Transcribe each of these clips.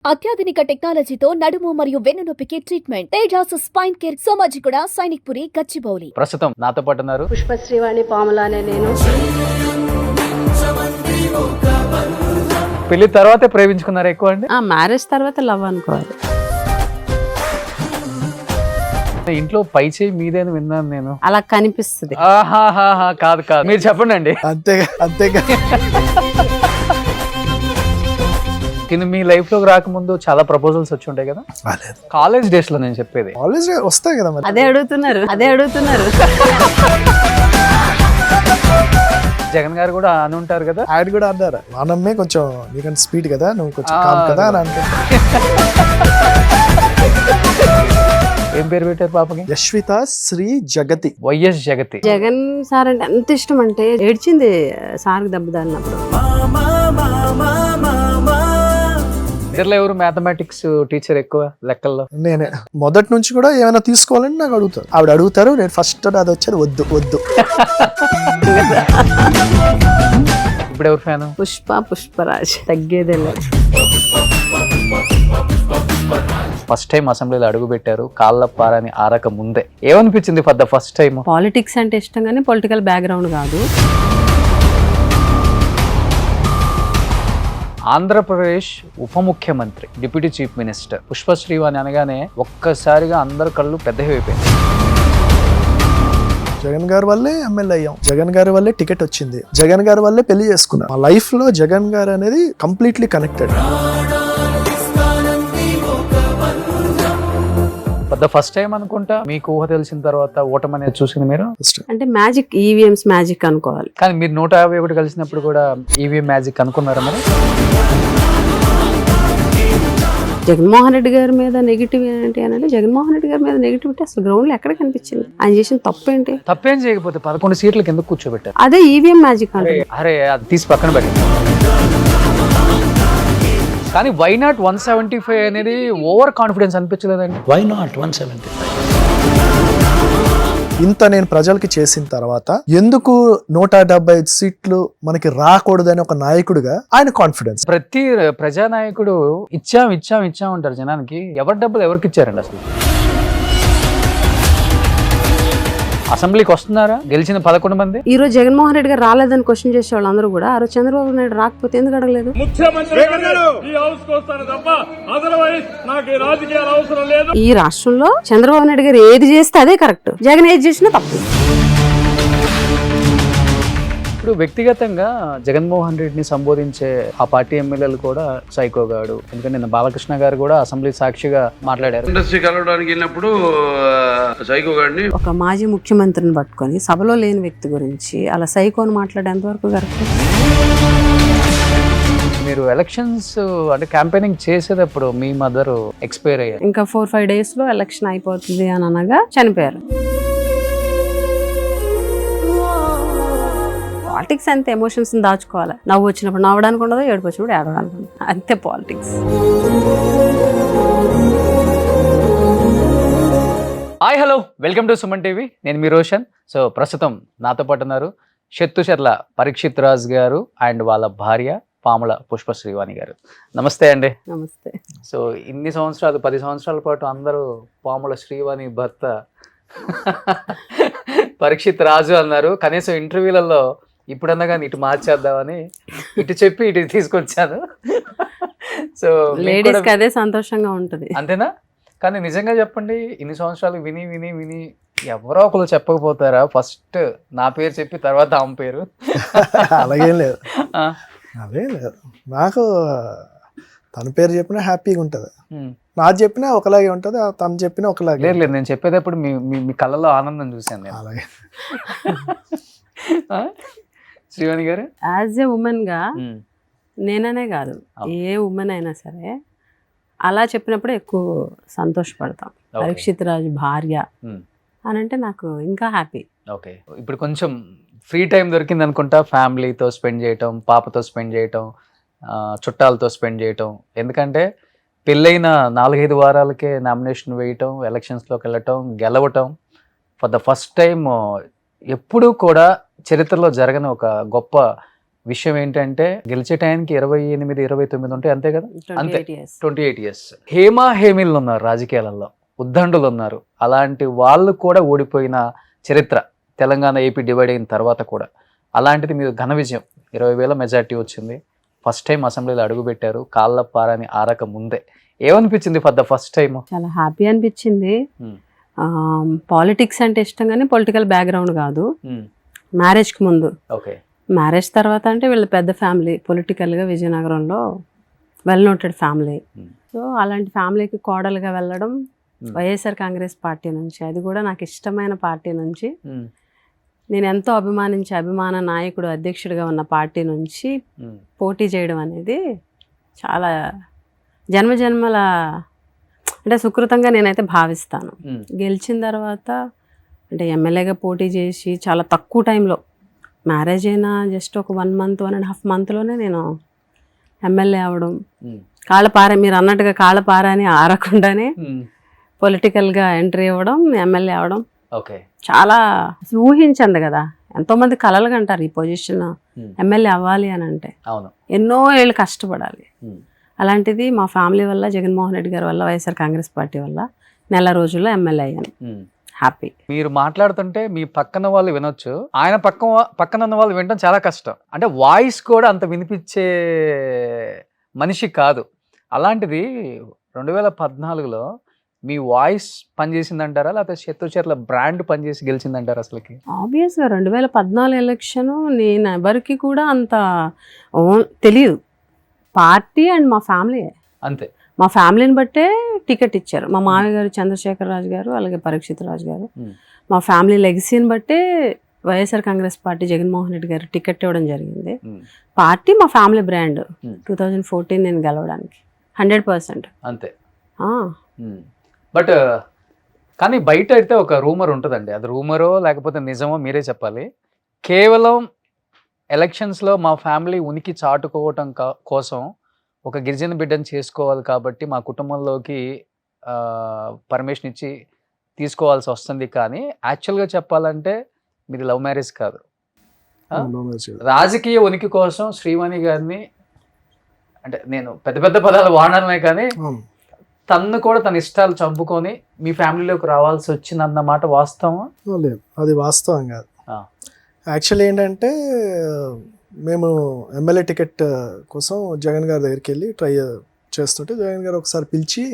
అత్యాధునిక టెక్నాలజీతో నడుము మరియు వెన్నునొప్పికి treatment Tejas spine care Somajiguda Sainikpuri Gachibowli. ప్రస్తుతం నాతో పాటు ఉన్నారు పుష్పశ్రీవాణి పాముల అనే నేను. పెళ్లి తర్వాతే ప్రేమించుకున్నారు ఎక్కువ అండి? మ్యారేజ్ తర్వాత లవ్ అనుకోవాలి. ఇంట్లో పై చేయి మీదేని విన్నాను నేను. అలా కనిపిస్తుంది. కాదు కాదు, మీరు చెప్పండి అండి. అంతేగా కానీ మీ లైఫ్ లోకి రాకముందు చాలా ప్రపోజల్స్ వచ్చి ఉంటాయి కదా కాలేజ్ డేస్ లో, నేను చెప్పేది. కాలేజ్ వస్తాయి కదా మరి. అదే అడుగుతున్నారు. జగన్ గారు కూడా అని ఉంటారు కదా. ఆయన కూడా అన్నారు, నానమ్మే కొంచెం నీకంటే స్పీడ్ కదా, నువ్వు కొంచెం కామ్ కదా అని అంటారు. ఏం పేరు పెట్టారు పాపకి? యశ్విత శ్రీ జగతి. వైఎస్ జగతి. జగన్ సార్ అంటే ఎంత ఇష్టం అంటే ఏడ్చింది సార్కి దెబ్బ తగిలినప్పుడు. ఇద్దరులో ఎవరు మ్యాథమెటిక్స్ టీచర్ ఎక్కువ లెక్కల్లో? నేనే. మొదటి నుంచి కూడా ఏమైనా తీసుకోవాలని నాకు అడుగుతారు. ఆవిడ అడుగుతారు, నేను ఫస్ట్ అది వచ్చేది వద్దు. ఇప్పుడు ఎవరు ఫ్యాన్? పుష్పరాజ్ తగ్గేదే లేదు. ఫస్ట్ టైం అసెంబ్లీలో అడుగు పెట్టారు, కాళ్ళ పారని ఆరక ముందే ఏమనిపించింది for the first time? Politics అంటే ఇష్టం కానీ పొలిటికల్ బ్యాక్గ్రౌండ్ కాదు. ఆంధ్రప్రదేశ్ ఉప ముఖ్యమంత్రి, డిప్యూటీ చీఫ్ మినిస్టర్ పుష్పశ్రీవాణి అనగానే ఒక్కసారిగా అందరి కళ్ళు పెద్దవి అయిపోయింది. జగన్ గారి వల్లే ఎమ్మెల్యే అయ్యాం, జగన్ గారి వల్లే టికెట్ వచ్చింది, జగన్ గారి వల్లే పెళ్లి చేసుకున్నాం. మా లైఫ్ లో జగన్ గారు అనేది కంప్లీట్లీ కనెక్టెడ్. పెద్ద ఫస్ట్ టైం అనుకుంటా మీకు ఊహ తెలిసిన తర్వాత ఓటమి అనేది చూసింది మీరు. అంటే మ్యాజిక్, ఈవీఎంస్ మ్యాజిక్ అనుకోవాలి. కానీ మీరు 151 కలిసినప్పుడు కూడా ఈవీఎం మ్యాజిక్ అనుకున్నారా మరి? జగన్మోహన్ రెడ్డి గారి మీద నెగిటివ్ ఏంటి అని అంటే, జగన్మోహన్ రెడ్డి గారి మీద నెగిటివిటీ అసలు గ్రౌండ్ లో ఎక్కడ కనిపించింది? ఆయన చేసిన తప్పేంటి? తప్పేం చేయకపోతే 11 సీట్లకు ఎందుకు కూర్చోబెట్టారు? అదే ఈవీఎం మ్యాజిక్ అంటే. అరే అది తీసి పక్కన పెట్టండి. కానీ వై నాట్ 175 అనేది ఓవర్ కాన్ఫిడెన్స్ అనిపించలేదండి? Why not 175? ఇంత నేను ప్రజలకి చేసిన తర్వాత ఎందుకు 175 సీట్లు మనకి రాకూడదని ఒక నాయకుడిగా ఆయన కాన్ఫిడెన్స్. ప్రతి ప్రజానాయకుడు ఇచ్చాం అంటారు జనానికి. ఎవరి డబ్బులు ఎవరికి ఇచ్చారండి అసలు? అసెంబ్లీకి వస్తున్నారా గెలిచిన 11 మంది? ఈ రోజు జగన్మోహన్ రెడ్డి గారు రాలేదని క్వశ్చన్ చేసే వాళ్ళు అందరూ కూడా, ఆ రోజు చంద్రబాబు నాయుడు రాకపోతే ఎందుకు అడగలేదు? ఈ రాష్ట్రంలో చంద్రబాబు నాయుడు గారు ఏది చేస్తే అదే కరెక్ట్, జగన్ ఏది చేసినా తప్పు. ఇప్పుడు వ్యక్తిగతంగా జగన్మోహన్ రెడ్డిని సంబోధించే ఆ పార్టీ ఎమ్మెల్యేలు కూడా సైకోగాడు. ఎందుకంటే నిన్న బాలకృష్ణ గారు కూడా అసెంబ్లీ సాక్షిగా మాట్లాడారు. ఇండస్ట్రీ కలవడానికి వెళ్ళినప్పుడు సైకోగాడిని, ఒక మాజీ ముఖ్యమంత్రిని పట్టుకొని సభలో లేని వ్యక్తి గురించి అలా సైకోని మాట్లాడేంత వరకు కరెక్ట్. మీరు ఎలక్షన్స్ అంటే క్యాంపెయినింగ్ చేసేటప్పుడు మీ మదర్ ఎక్స్పైర్ అయ్యారు. ఇంకా 4-5 days లో ఎలక్షన్ అయిపోతుంది అని అనగా చనిపోయారు. పాలిటిక్స్ అంతే, ఎమోషన్స్ దాచుకోవాలి. నవ్వు వచ్చినప్పుడు నవ్వడానికి ఉండదు, ఏడుపు వచ్చినప్పుడు ఏడవడానికి ఉండదు, అంతే politics. Hi hello, welcome to Suman TV. నేను మీ రోషన్. సో ప్రస్తుతం నాతో పాటు ఉన్నారు షెత్తుచెర్ల పరీక్షిత్ రాజ్ గారు అండ్ వాళ్ళ భార్య పాముల పుష్పశ్రీవాణి గారు. నమస్తే అండి. నమస్తే. సో ఇన్ని సంవత్సరాలు 10 సంవత్సరాల పాటు అందరూ పాముల శ్రీవాణి భర్త పరీక్షిత్ రాజు అన్నారు. కనీసం ఇంటర్వ్యూలలో ఇప్పుడన్నా కానీ ఇటు మార్చేద్దామని ఇటు చెప్పి ఇటు తీసుకొచ్చాను. సో లేడీస్ కి అదే సంతోషంగా ఉంటది, అంతేనా? కానీ నిజంగా చెప్పండి, ఇన్ని సంవత్సరాలు విని విని విని ఎవరో ఒకరు చెప్పకపోతారా? ఫస్ట్ నా పేరు చెప్పి తర్వాత ఆమె పేరు? అలాగేం లేదు, అదే లేదు. నాకు తన పేరు చెప్పినా హ్యాపీగా ఉంటుంది, నాకు చెప్పినా ఒకలాగే ఉంటుంది, తను చెప్పినా ఒకలాగే. లేదు, నేను చెప్పేటప్పుడు మీ కళ్ళలో ఆనందం చూశాను నేను. అలాగే. శ్రీవాణి గారు యాజ్ ఏ ఉమెన్ గా నేననే కాదు, ఏ ఉమెన్ అయినా సరే అలా చెప్పినప్పుడు ఎక్కువ సంతోషపడతాం. పరీక్షిత్ రాజ్ భార్య అని అంటే నాకు ఇంకా హ్యాపీ. ఓకే, ఇప్పుడు కొంచెం ఫ్రీ టైం దొరికింది అనుకుంటా, ఫ్యామిలీతో స్పెండ్ చేయటం, పాపతో స్పెండ్ చేయటం, చుట్టాలతో స్పెండ్ చేయటం. ఎందుకంటే పెళ్ళైన 4-5 వారాలకే నామినేషన్ వేయటం, ఎలక్షన్స్లోకి వెళ్ళటం, గెలవటం ఫర్ ద ఫస్ట్ టైం. ఎప్పుడూ కూడా చరిత్రలో జరగని ఒక గొప్ప విషయం ఏంటంటే గెలిచే టైంకి 28, 29 ఉంటాయి అంతే కదా, అంతే 28 years. 28 years. హేమీలు ఉన్నారు రాజకీయాలలో, ఉద్దండులు ఉన్నారు, అలాంటి వాళ్ళు కూడా ఓడిపోయిన చరిత్ర తెలంగాణ ఏపీ డివైడ్ అయిన తర్వాత కూడా. అలాంటిది మీరు ఘన విజయం, 20,000 మెజార్టీ వచ్చింది, ఫస్ట్ టైం అసెంబ్లీలో అడుగుపెట్టారు, కాళ్ళ పారని ఆరక ముందే. ఏమనిపించింది ఫర్ ద ఫస్ట్ టైం? చాలా హ్యాపీ అనిపించింది. పాలిటిక్స్ అంటే ఇష్టం కానీ పొలిటికల్ బ్యాక్గ్రౌండ్ కాదు. మ్యారేజ్కి ముందు, ఓకే, మ్యారేజ్ తర్వాత అంటే వీళ్ళ పెద్ద ఫ్యామిలీ, పొలిటికల్గా విజయనగరంలో వెల్ నోటెడ్ ఫ్యామిలీ. సో అలాంటి ఫ్యామిలీకి కోడలుగా వెళ్ళడం వైఎస్ఆర్ కాంగ్రెస్ పార్టీ నుంచి, అది కూడా నాకు ఇష్టమైన పార్టీ నుంచి, నేను ఎంతో అభిమానించే అభిమాన నాయకుడు అధ్యక్షుడిగా ఉన్న పార్టీ నుంచి పోటీ చేయడం అనేది చాలా జన్మజన్మల అంటే సుకృతంగా నేనైతే భావిస్తాను. గెలిచిన తర్వాత అంటే ఎమ్మెల్యేగా పోటీ చేసి చాలా తక్కువ టైంలో, మ్యారేజ్ అయినా జస్ట్ ఒక 1 month 1.5 monthలోనే నేను ఎమ్మెల్యే అవ్వడం, కాళ్ళపార మీరు అన్నట్టుగా కాళ్ళపార అని ఆరకుండానే పొలిటికల్గా ఎంట్రీ అవ్వడం, ఎమ్మెల్యే అవ్వడం ఓకే, చాలా అసలు ఊహించండి కదా. ఎంతోమంది కలలుగా అంటారు ఈ పొజిషన్ ఎమ్మెల్యే అవ్వాలి అని అంటే, ఎన్నో ఏళ్ళు కష్టపడాలి. అలాంటిది మా ఫ్యామిలీ వల్ల, జగన్మోహన్ రెడ్డి గారి వల్ల, వైఎస్ఆర్ కాంగ్రెస్ పార్టీ వల్ల నెల రోజుల్లో ఎమ్మెల్యే అయ్యాను. హ్యాపీ. మీరు మాట్లాడుతుంటే మీ పక్కన వాళ్ళు వినొచ్చు, ఆయన పక్కన ఉన్న వాళ్ళు వినడం చాలా కష్టం. అంటే వాయిస్ కూడా అంత వినిపించే మనిషి కాదు. అలాంటిది 2014లో మీ వాయిస్ పనిచేసిందంటారా, లేకపోతే శత్రుచర్ల బ్రాండ్ పనిచేసి గెలిచిందంటారా? అసలుకి ఆబ్వియస్గా 2014 ఎలక్షన్ నేను ఎవరికి కూడా అంత తెలియదు. పార్టీ అండ్ మా ఫ్యామిలీ, అంతే, మా ఫ్యామిలీని బట్టే టికెట్ ఇచ్చారు. మా మామయ్య గారు చంద్రశేఖర్ రాజు గారు, అలాగే పరీక్షిత్ రాజు గారు. మా ఫ్యామిలీ లెగసీని బట్టే వైఎస్ఆర్ కాంగ్రెస్ పార్టీ జగన్మోహన్ రెడ్డి గారు టికెట్ ఇవ్వడం జరిగింది. పార్టీ మా ఫ్యామిలీ బ్రాండ్. 2014 నేను గెలవడానికి 100% అంతే. బట్ కానీ బయట అయితే ఒక రూమర్ ఉంటుందండి, అది రూమరో లేకపోతే నిజమో మీరే చెప్పాలి. కేవలం ఎలక్షన్స్లో మా ఫ్యామిలీ ఉనికి చాటుకోవటం కోసం ఒక గిరిజన బిడ్డను చేసుకోవాలి కాబట్టి మా కుటుంబంలోకి పర్మిషన్ ఇచ్చి తీసుకోవాల్సి వస్తుంది. కానీ యాక్చువల్గా చెప్పాలంటే మీది లవ్ మ్యారేజ్ కాదు, రాజకీయ ఉనికి కోసం శ్రీవాణి గారిని, అంటే నేను పెద్ద పెద్ద పదాలు వాడడమే కానీ తన్ను కూడా తన ఇష్టాలు చంపుకొని మీ ఫ్యామిలీలోకి రావాల్సి వచ్చిందన్నమాట వాస్తవం? లేదు, అది వాస్తవం కాదు. యాక్చువల్లీ ఏంటంటే మేము ఎమ్మెల్యే టికెట్ కోసం జగన్ గారి దగ్గరికి వెళ్ళి ట్రై చేస్తుంటే జగన్ గారు ఒకసారి పిలిచి,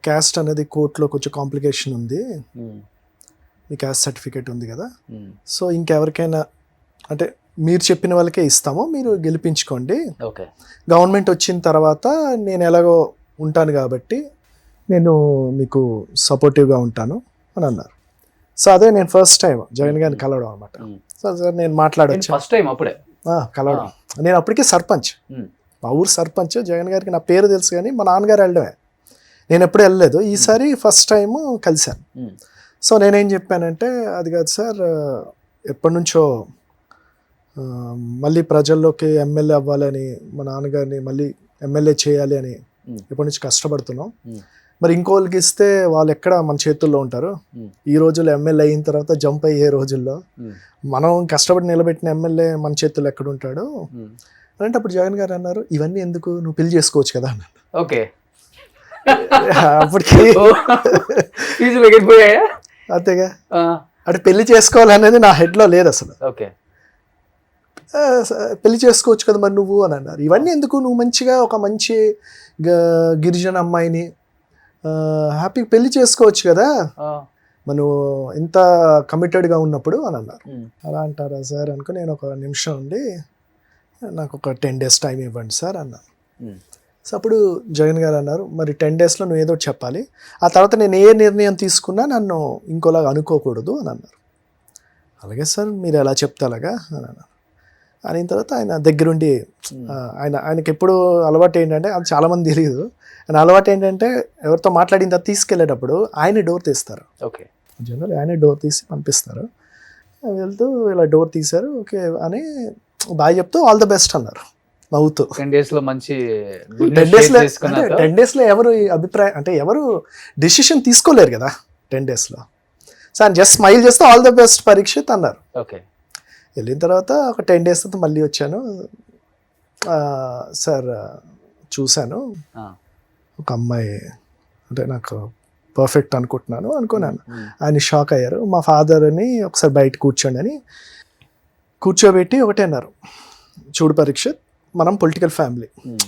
క్యాస్ట్ అనేది కోర్టులో కొంచెం కాంప్లికేషన్ ఉంది, మీ క్యాస్ట్ సర్టిఫికేట్ ఉంది కదా, సో ఇంకెవరికైనా అంటే మీరు చెప్పిన వాళ్ళకే ఇస్తాము, మీరు గెలిపించుకోండి, గవర్నమెంట్ వచ్చిన తర్వాత నేను ఎలాగో ఉంటాను కాబట్టి నేను మీకు సపోర్టివ్గా ఉంటాను అని అన్నారు. సో అదే నేను ఫస్ట్ టైం జగన్ గారిని కలవడం అనమాట. సో సార్ నేను మాట్లాడొచ్చు, ఫస్ట్ టైం అప్పుడే కలవడం. నేను అప్పటికే సర్పంచ్, మా ఊరు సర్పంచ్. జగన్ గారికి నా పేరు తెలుసు కానీ మా నాన్నగారు వెళ్ళడమే, నేను ఎప్పుడు వెళ్ళలేదు. ఈసారి ఫస్ట్ టైం కలిశాను. సో నేనేం చెప్పానంటే, అది కాదు సార్, ఎప్పటి నుంచో మళ్ళీ ప్రజల్లోకి ఎమ్మెల్యే అవ్వాలని, మా నాన్నగారిని మళ్ళీ ఎమ్మెల్యే చేయాలి అని ఎప్పటి నుంచి కష్టపడుతున్నాం. మరి ఇంకోళ్ళకి ఇస్తే వాళ్ళు ఎక్కడ మన చేతుల్లో ఉంటారు? ఈ రోజుల్లో ఎమ్మెల్యే అయిన తర్వాత జంప్ అయ్యే రోజుల్లో మనం కష్టపడి నిలబెట్టిన ఎమ్మెల్యే మన చేతుల్లో ఎక్కడ ఉంటాడు అంటే, అప్పుడు జగన్ గారు అన్నారు, ఇవన్నీ ఎందుకు, నువ్వు పెళ్లి చేసుకోవచ్చు కదా అన్నాడు. ఓకే, అప్పటికి అంతేగా, అంటే పెళ్లి చేసుకోవాలనేది నా హెడ్లో లేదు అసలు. ఓకే, పెళ్లి చేసుకోవచ్చు కదా మరి నువ్వు అని అన్నారు. ఇవన్నీ ఎందుకు, నువ్వు మంచిగా ఒక మంచి గిరిజన అమ్మాయిని హ్యాపీగా పెళ్లి చేసుకోవచ్చు కదా మనం ఇంత కమిటెడ్గా ఉన్నప్పుడు అని అన్నారు. అలా అంటారా సార్ అనుకో, నేను ఒక నిమిషం ఉండి నాకు ఒక 10 days టైం ఇవ్వండి సార్ అన్నాను. సో అప్పుడు జగన్ గారు అన్నారు, మరి 10 daysలో నువ్వు ఏదో చెప్పాలి, ఆ తర్వాత నేను ఏ నిర్ణయం తీసుకున్నా నన్ను ఇంకోలాగా అనుకోకూడదు అని అన్నారు. అలాగే సార్, మీరు ఎలా చెప్తే అలాగా అని అన్నారు. అయిన తర్వాత ఆయన దగ్గరుండి, ఆయనకి ఎప్పుడు అలవాటు ఏంటంటే, అది చాలామంది తెలియదు, ఆయన అలవాటు ఏంటంటే ఎవరితో మాట్లాడిన తర్వాత తీసుకెళ్ళేటప్పుడు ఆయనే డోర్ తీస్తారు. ఓకే, జనరల్ ఆయనే డోర్ తీసి పంపిస్తారు. వెళ్తూ ఇలా డోర్ తీశారు, ఓకే అని బాయ్ చెప్తూ ఆల్ ద బెస్ట్ అన్నారు నవ్వుతూ. 10 daysలో మంచి 10 daysలో ఎవరు అభిప్రాయం అంటే ఎవరు డెసిషన్ తీసుకోలేరు కదా 10 daysలో. సో ఆయన జస్ట్ స్మైల్ చేస్తూ ఆల్ ద బెస్ట్ పరీక్షిత్ అన్నారు. ఓకే, వెళ్ళిన తర్వాత ఒక 10 days తర్వాత మళ్ళీ వచ్చాను. సార్ చూశాను, ఒక అమ్మాయి అంటే నాకు పర్ఫెక్ట్ అనుకున్నాను. ఆయన షాక్ అయ్యారు. మా ఫాదర్ని ఒకసారి బయట కూర్చోండి అని కూర్చోబెట్టి ఒకటే అన్నారు, చూడు పరీక్షిత్, మనం పొలిటికల్ ఫ్యామిలీ,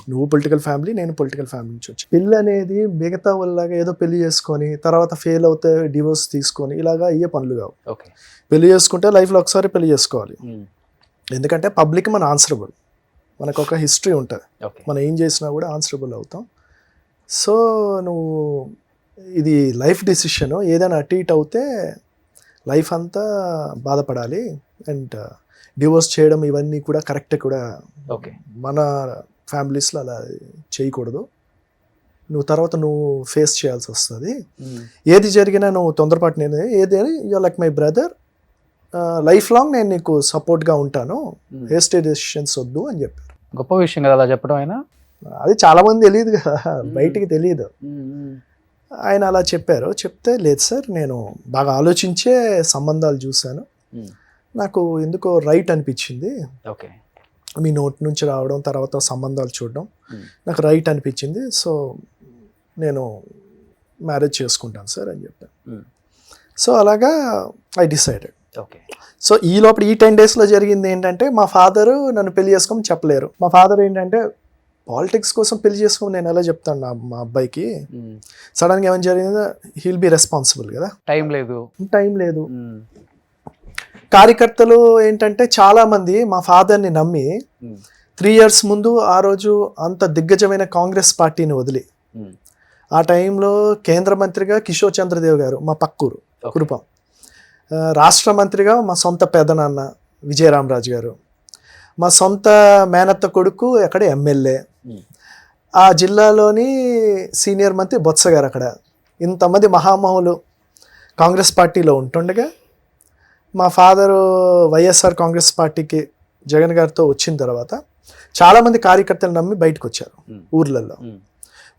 నువ్వు పొలిటికల్ ఫ్యామిలీ, నేను పొలిటికల్ ఫ్యామిలీ నుంచి వచ్చి, పెళ్ళి అనేది మిగతా వాళ్ళలాగా ఏదో పెళ్లి చేసుకొని తర్వాత ఫెయిల్ అవుతే డివోర్స్ తీసుకొని ఇలాగా అయ్యే పనులు కావు. పెళ్లి చేసుకుంటే లైఫ్లో ఒకసారి పెళ్లి చేసుకోవాలి. ఎందుకంటే పబ్లిక్ మన ఆన్సరబుల్, మనకు ఒక హిస్టరీ ఉంటుంది, మనం ఏం చేసినా కూడా ఆన్సరబుల్ అవుతాం. సో నువ్వు ఇది లైఫ్ డెసిషన్, ఏదైనా అటు ఇటు అవుతే లైఫ్ అంతా బాధపడాలి. అండ్ డివోర్స్ చేయడం ఇవన్నీ కూడా కరెక్ట్ కూడా, మన ఫ్యామిలీస్లో అలా చేయకూడదు. నువ్వు తర్వాత నువ్వు ఫేస్ చేయాల్సి వస్తుంది. ఏది జరిగినా నువ్వు తొందరపాటు, నేను ఏది you like my brother, life long నేను నీకు సపోర్ట్గా ఉంటాను, హేస్టీ డెసిషన్స్ వద్దు అని చెప్పారు. గొప్ప విషయం కదా అలా చెప్పడం. ఆయన అది చాలా మంది తెలియదు కదా, బయటికి తెలియదు. ఆయన అలా చెప్పారు. చెప్తే లేదు సార్, నేను బాగా ఆలోచించే సంబంధాలు చూశాను, నాకు ఎందుకో రైట్ అనిపించింది. మీ నోట్ నుంచి రావడం, తర్వాత సంబంధాలు చూడడం నాకు రైట్ అనిపించింది. సో నేను మ్యారేజ్ చేసుకుంటాను సార్ అని చెప్పాను. సో అలాగా ఐ డిసైడెడ్. సో ఈ లోపల ఈ 10 daysలో జరిగింది ఏంటంటే, మా ఫాదరు నన్ను పెళ్లి చేసుకోమని చెప్పలేరు. మా ఫాదర్ ఏంటంటే, పాలిటిక్స్ కోసం పెళ్లి చేసుకోమని నేను ఎలా చెప్తాను మా అబ్బాయికి, సడన్గా ఏమైనా జరిగిందో హీల్ బి రెస్పాన్సిబుల్ కదా, టైం లేదు. కార్యకర్తలు ఏంటంటే చాలామంది మా ఫాదర్ని నమ్మి 3 years ముందు ఆ రోజు అంత దిగ్గజమైన కాంగ్రెస్ పార్టీని వదిలి, ఆ టైంలో కేంద్ర మంత్రిగా కిషోర్ చంద్రదేవ్ గారు మా పక్కూరు కురుపం, రాష్ట్ర మంత్రిగా మా సొంత పెదనాన్న విజయరామరాజు గారు, మా సొంత మేనత్త కొడుకు అక్కడ ఎమ్మెల్యే, ఆ జిల్లాలోని సీనియర్ మంత్రి బొత్స గారు, అక్కడ ఇంతమంది మహామహులు కాంగ్రెస్ పార్టీలో ఉంటుండగా మా ఫాదరు వైఎస్ఆర్ కాంగ్రెస్ పార్టీకి జగన్ గారితో వచ్చిన తర్వాత చాలామంది కార్యకర్తలు నమ్మి బయటకు వచ్చారు ఊర్లలో.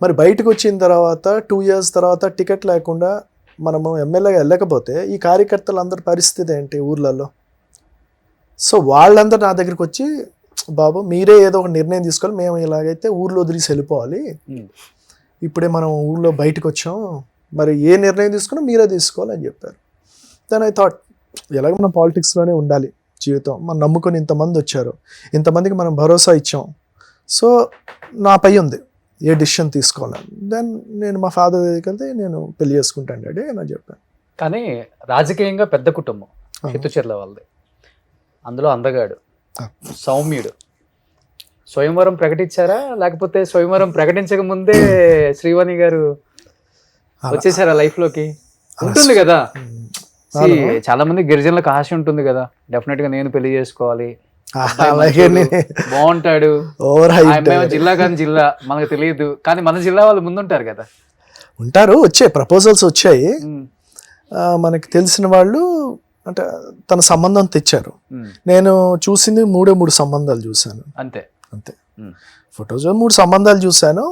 మరి బయటకు వచ్చిన తర్వాత 2 years తర్వాత టికెట్ లేకుండా మనము ఎమ్మెల్యేగా వెళ్ళకపోతే ఈ కార్యకర్తలందరి పరిస్థితి ఏంటి ఊర్లలో? సో వాళ్ళందరూ నా దగ్గరికి వచ్చి, బాబు మీరే ఏదో ఒక నిర్ణయం తీసుకోవాలి, మేము ఇలాగైతే ఊర్లో వదిలేసి వెళ్ళిపోవాలి, ఇప్పుడే మనం ఊర్లో బయటకు వచ్చాం, మరి ఏ నిర్ణయం తీసుకున్నా మీరే తీసుకోవాలని చెప్పారు. దెన్ ఐ థాట్, ఎలాగ మనం పాలిటిక్స్లోనే ఉండాలి జీవితం, మనం నమ్ముకొని ఇంతమంది వచ్చారు, ఇంతమందికి మనం భరోసా ఇచ్చాం, సో నాపై ఉంది ఏ డిసిషన్ తీసుకోవాలని. దెన్ నేను మా ఫాదర్ దగ్గరికి వెళ్తే, నేను పెళ్లి చేసుకుంటాను డాడీ అని చెప్పాను. కానీ రాజకీయంగా పెద్ద కుటుంబం చిత్తూరుల వాళ్ళది, అందులో అందగాడు, సౌమ్యుడు. స్వయంవరం ప్రకటించారా, లేకపోతే స్వయంవరం ప్రకటించక ముందే శ్రీవాణి గారు వచ్చేసారా లైఫ్లోకి? ఉంటుంది కదా, చాలా మంది గిరిజనులకు ఆశ ఉంటుంది కదా, డెఫినెట్ గా నేను పెళ్లి చేసుకోవాలి, బాగుంటాడు, జిల్లా కానీ జిల్లా మనకు తెలియదు, కానీ మన జిల్లా వాళ్ళు ముందుంటారు కదా. ఉంటారు, వచ్చాయి ప్రపోజల్స్ వచ్చాయి, మనకి తెలిసిన వాళ్ళు అంటే తన సంబంధం తెచ్చారు. నేను చూసింది 3 సంబంధాలు చూశాను, అంతే. ఫొటోస్ 3 సంబంధాలు చూశాను.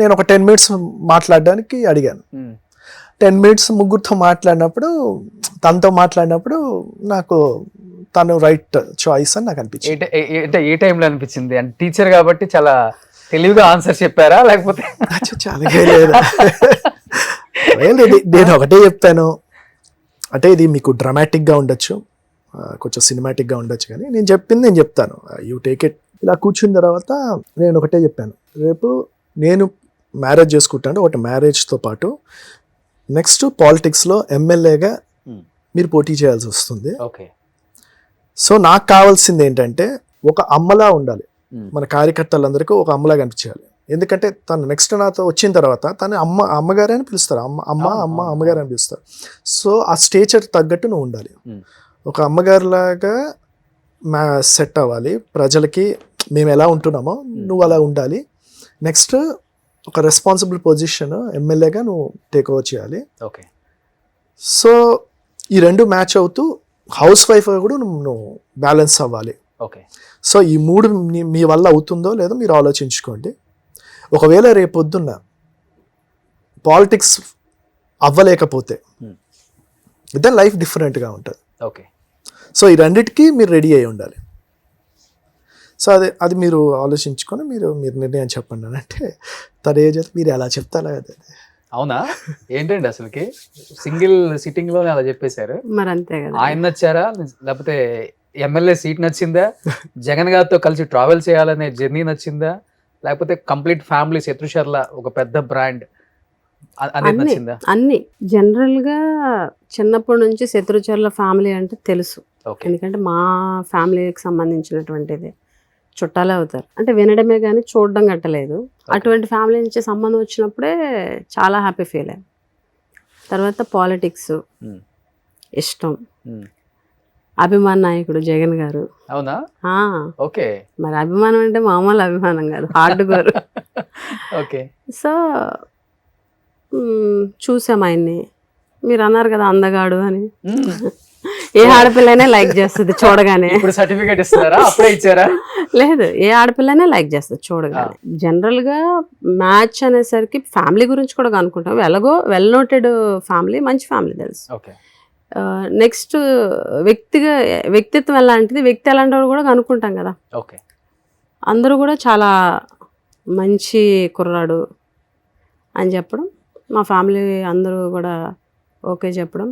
నేను ఒక 10 minutes మాట్లాడడానికి అడిగాను. 10 minutes ముగ్గురితో మాట్లాడినప్పుడు, తనతో మాట్లాడినప్పుడు నాకు తను రైట్ చాయిస్ అని నాకు అనిపించింది. ఏ టైంలో అనిపించింది? అంటే టీచర్ కాబట్టి చాలా తెలివిగా ఆన్సర్ చెప్పారా, లేకపోతే చాలా నేను ఒకటే చెప్పాను, అంటే ఇది మీకు డ్రామాటిక్గా ఉండొచ్చు, కొంచెం సినిమాటిక్గా ఉండొచ్చు, కానీ నేను చెప్పింది నేను చెప్తాను, యూ టేక్ ఇట్. ఇలా కూర్చున్న తర్వాత నేను ఒకటే చెప్పాను, రేపు నేను మ్యారేజ్ చేసుకుంటాను, ఒకటి మ్యారేజ్తో పాటు నెక్స్ట్ పాలిటిక్స్లో ఎమ్మెల్యేగా మీరు పోటీ చేయాల్సి వస్తుంది. సో నాకు కావాల్సింది ఏంటంటే ఒక అమ్మలా ఉండాలి, మన కార్యకర్తలందరికీ ఒక అమ్మలా కనిపించాలి. ఎందుకంటే తను నెక్స్ట్ నాతో వచ్చిన తర్వాత తను అమ్మగారే అని పిలుస్తారు, అమ్మగారు అని పిలుస్తారు. సో ఆ స్టేచర్ తగ్గట్టు నువ్వు ఉండాలి, ఒక అమ్మగారిలాగా సెట్ అవ్వాలి, ప్రజలకి మేము ఎలా ఉంటున్నామో నువ్వు అలా ఉండాలి. నెక్స్ట్ ఒక రెస్పాన్సిబుల్ పొజిషన్ ఎమ్మెల్యేగా నువ్వు టేక్ ఓవర్ చేయాలి. సో ఈ 2 మ్యాచ్ అవుతూ హౌస్ వైఫ్గా కూడా నువ్వు బ్యాలెన్స్ అవ్వాలి. సో ఈ 3 మీ వల్ల అవుతుందో లేదో మీరు ఆలోచించుకోండి. ఒకవేళ రేపొద్దున్న పాలిటిక్స్ అవ్వలేకపోతే దెన్ లైఫ్ డిఫరెంట్గా ఉంటుంది. సో ఈ రెండిటికి మీరు రెడీ అయి ఉండాలి. సో అది మీరు ఆలోచించుకొని మీరు నిర్ణయం చెప్పండి అని అంటే తన ఏజ్ అయితే మీరు ఎలా చెప్తారా అదే. అవునా, ఏంటండి అసలుకి సింగిల్ సిట్టింగ్ లోనే అలా చెప్పేశారు? మరి అంతే కదా. ఆయన నచ్చారా, లేకపోతే ఎమ్మెల్యే సీట్ నచ్చిందా, జగన్ గారితో కలిసి ట్రావెల్ చేయాలనే జర్నీ నచ్చిందా, లేకపోతే కంప్లీట్ ఫ్యామిలీ శత్రుశర్ల ఒక పెద్ద బ్రాండ్ అనేది నచ్చిందా? అన్ని జనరల్గా చిన్నప్పటి నుంచి శత్రుచర్ల ఫ్యామిలీ అంటే తెలుసు. ఓకే. ఎందుకంటే మా ఫ్యామిలీకి సంబంధించినటువంటిది చుట్టాలే అవుతారు. అంటే వినడమే కానీ చూడడం గట్టలేదు. అటువంటి ఫ్యామిలీ నుంచి సంబంధం వచ్చినప్పుడే చాలా హ్యాపీ ఫీల్ అయ్యాను. తర్వాత పాలిటిక్స్ ఇష్టం, అభిమాన నాయకుడు జగన్ గారు. అవునా? ఆ, ఓకే. మరి అభిమానం అంటే మామూలు అభిమానం కాదు, హార్డ్ గారు. ఓకే. సో చూసాం ఆయన్ని. మీరు అన్నారు కదా అందగాడు అని, ఏ ఆడపిల్లనే లైక్ చేస్తుంది చూడగానే. ఇప్పుడు సర్టిఫికేట్ ఇస్తారా, అప్పుడే ఇచ్చారా? లేదు, ఏ ఆడపిల్లనే లైక్ చేస్తుంది చూడగానే. జనరల్గా మ్యాచ్ అనేసరికి ఫ్యామిలీ గురించి కూడా అనుకుంటాం. ఎలాగో వెల్ నోటెడ్ ఫ్యామిలీ, మంచి ఫ్యామిలీ తెలుసు. ఓకే. నెక్స్ట్ వ్యక్తిత్వం ఎలాంటిది, వ్యక్తి ఎలాంటి వాడు కూడా అనుకుంటాం కదా. ఓకే. అందరూ కూడా చాలా మంచి కుర్రాడు అని చెప్పడం, మా ఫ్యామిలీ అందరూ కూడా ఓకే చెప్పడం,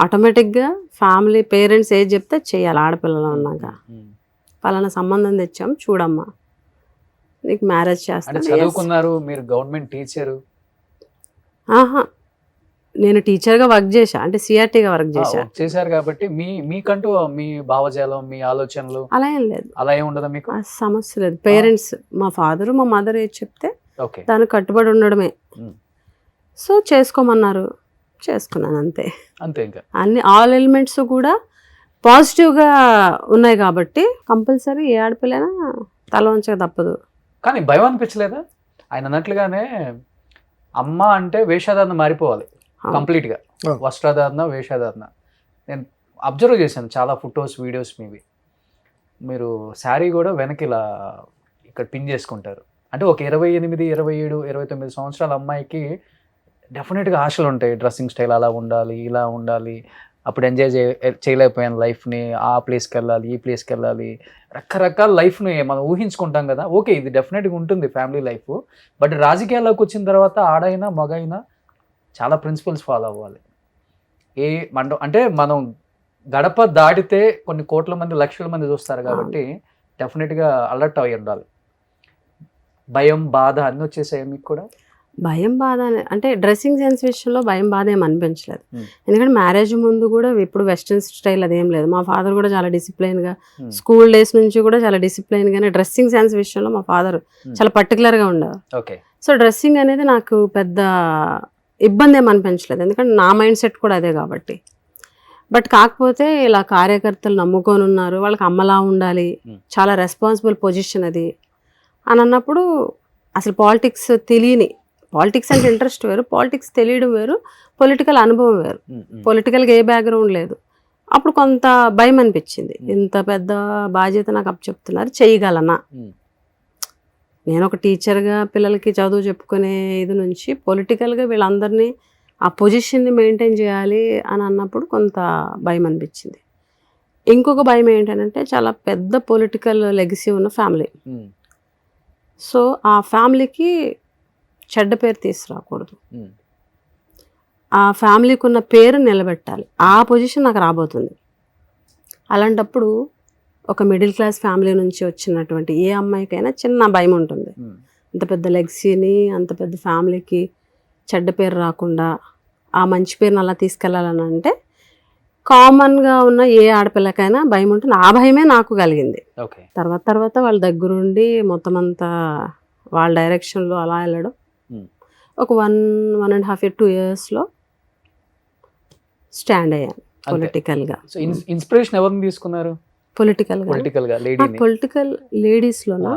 ఆటోమేటిక్గా ఫ్యామిలీ పేరెంట్స్ ఏది చెప్తే చెయ్యాలి. ఆడపిల్లలు ఉన్నాక పలానా సంబంధం తెచ్చాం చూడమ్మా, నీకు మ్యారేజ్ అంటే చేస్తాను. చదువుకున్నారు మీరు, గవర్నమెంట్ టీచరు. ఆహా, నేను టీచర్గా వర్క్ చేశా, అంటే సిఆర్టీగా వర్క్ చేశా. చేశారు కాబట్టి మీకంటూ మీ భావజాలం, మీ ఆలోచనలు అలా ఏం లేదు, అలా ఏం ఉండదా మీకు? ఆ సమస్య లేదు. పేరెంట్స్, మా ఫాదరు మా మదర్ ఏది చెప్తే ఓకే. దానికి కట్టుబడి ఉండడమే. సో చేసుకోమన్నారు, చేసుకున్నాను అంతే. అంతే. ఇంకా అన్ని ఆల్ ఎలిమెంట్స్ కూడా పాజిటివ్గా ఉన్నాయి కాబట్టి కంపల్సరీ ఏ ఆడపిల్లైనా తల వంచక తప్పదు. కానీ భయం అనిపించలేదా? ఆయన అన్నట్లుగానే అమ్మ అంటే వేషధారణ మారిపోవాలి కంప్లీట్గా, వస్త్రధారణ, వేషధారణ. నేను అబ్జర్వ్ చేశాను చాలా ఫొటోస్, వీడియోస్ మీవి. మీరు శారీ కూడా వెనక్కి ఇలా ఇక్కడ పిన్ చేసుకుంటారు. అంటే ఒక 28, 27, 29 సంవత్సరాల అమ్మాయికి డెఫినెట్గా ఆశలు ఉంటాయి. డ్రెస్సింగ్ స్టైల్ అలా ఉండాలి, ఇలా ఉండాలి, అప్పుడు ఎంజాయ్ చేయలేకపోయాను లైఫ్ని, ఆ ప్లేస్కి వెళ్ళాలి, ఈ ప్లేస్కి వెళ్ళాలి, రకరకాల లైఫ్ని మనం ఊహించుకుంటాం కదా. ఓకే, ఇది డెఫినెట్గా ఉంటుంది ఫ్యామిలీ లైఫ్. బట్ రాజకీయాల్లోకి వచ్చిన తర్వాత ఆడైనా మగైనా చాలా ప్రిన్సిపల్స్ ఫాలో అవ్వాలి. అంటే మనం గడప దాటితే కొన్ని కోట్ల మంది, లక్షల మంది చూస్తారు కాబట్టి డెఫినెట్గా అలర్ట్ అయ్యి ఉండాలి. భయం, బాధ అన్నీ వచ్చేసాయి మీకు కూడా? భయం, బాధ అంటే డ్రెస్సింగ్ సెన్స్ విషయంలో భయం, బాధ ఏం అనిపించలేదు. ఎందుకంటే మ్యారేజ్ ముందు కూడా ఇప్పుడు వెస్ట్రన్ స్టైల్ అదేం లేదు. మా ఫాదర్ కూడా చాలా డిసిప్లైన్గా, స్కూల్ డేస్ నుంచి కూడా చాలా డిసిప్లైన్గానే, డ్రెస్సింగ్ సెన్స్ విషయంలో మా ఫాదర్ చాలా పర్టికులర్గా ఉండేవారు. ఓకే. సో డ్రెస్సింగ్ అనేది నాకు పెద్ద ఇబ్బంది ఏం అనిపించలేదు, ఎందుకంటే నా మైండ్ సెట్ కూడా అదే కాబట్టి. బట్ కాకపోతే ఇలా కార్యకర్తలు నమ్ముకొని ఉన్నారు, వాళ్ళకి అమ్మలా ఉండాలి, చాలా రెస్పాన్సిబుల్ పొజిషన్ అది అని అన్నప్పుడు అసలు పాలిటిక్స్ తెలియని, పాలిటిక్స్ అంటే ఇంట్రెస్ట్ వేరు, పాలిటిక్స్ తెలియడం వేరు, పొలిటికల్ అనుభవం వేరు, పొలిటికల్గా ఏ బ్యాక్గ్రౌండ్ లేదు. అప్పుడు కొంత భయం అనిపించింది, ఇంత పెద్ద బాధ్యత నాకు అప్పచెప్తున్నారు, చేయగలనా. నేను ఒక టీచర్గా పిల్లలకి చదువు చెప్పుకునే ఇది నుంచి పొలిటికల్గా వీళ్ళందరినీ ఆ పొజిషన్ని మెయింటైన్ చేయాలి అని అన్నప్పుడు కొంత భయం అనిపించింది. ఇంకొక భయం ఏంటంటే చాలా పెద్ద పొలిటికల్ లెగసీ ఉన్న ఫ్యామిలీ. సో ఆ ఫ్యామిలీకి చెడ్డ పేరు తీసుకురాకూడదు, ఆ ఫ్యామిలీకి ఉన్న పేరు నిలబెట్టాలి, ఆ పొజిషన్ నాకు రాబోతుంది. అలాంటప్పుడు ఒక మిడిల్ క్లాస్ ఫ్యామిలీ నుంచి వచ్చినటువంటి ఏ అమ్మాయికైనా చిన్న భయం ఉంటుంది. అంత పెద్ద లెగసీని, అంత పెద్ద ఫ్యామిలీకి చెడ్డ పేరు రాకుండా ఆ మంచి పేరుని అలా తీసుకెళ్ళాలని అంటే కామన్గా ఉన్న ఏ ఆడపిల్లకైనా భయం ఉంటుంది. ఆ భయమే నాకు కలిగింది. తర్వాత వాళ్ళ దగ్గరుండి మొత్తం అంతా వాళ్ళ డైరెక్షన్లో అలా వెళ్ళడం ఒక 1.5 year 2 yearsలో స్టాండ్ అయ్యాను పొలిటికల్గా. ఇన్స్పిరేషన్ ఎవరిని తీసుకున్నారు పొలిటికల్ లేడీస్లోనా?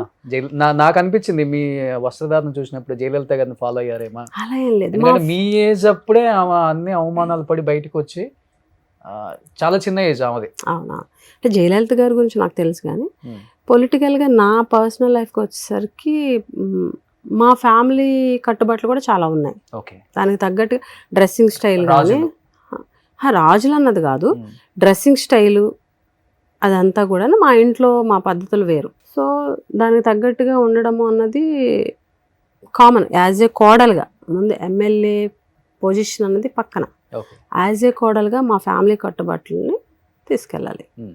నాకు అనిపించింది మీ వస్త్రధారణ చూసినప్పుడు జయలలిత గారిని ఫాలో అయ్యారేమో. అలా ఏం లేదు, మీ ఏజ్ అప్పుడే అన్ని అవమానాలు పడి బయటకు వచ్చి, చాలా చిన్న ఏజ్ ఆమెది. అవునా, అంటే జయలలిత గారి గురించి నాకు తెలుసు, కానీ పొలిటికల్గా నా పర్సనల్ లైఫ్కి వచ్చేసరికి మా ఫ్యామిలీ కట్టుబాట్లు కూడా చాలా ఉన్నాయి. దానికి తగ్గట్టు డ్రెస్సింగ్ స్టైల్ కానీ, రాజులు అన్నది కాదు, డ్రెస్సింగ్ స్టైలు, అదంతా కూడా మా ఇంట్లో మా పద్ధతులు వేరు. సో దానికి తగ్గట్టుగా ఉండడము అన్నది కామన్. యాజ్ ఏ కోడలుగా ముందు ఎమ్మెల్యే పొజిషన్ అన్నది పక్కన, ఓకే. యాజ్ ఏ కోడలుగా మా ఫ్యామిలీ కట్టుబాట్లని తీసుకెళ్ళాలి. Hmm.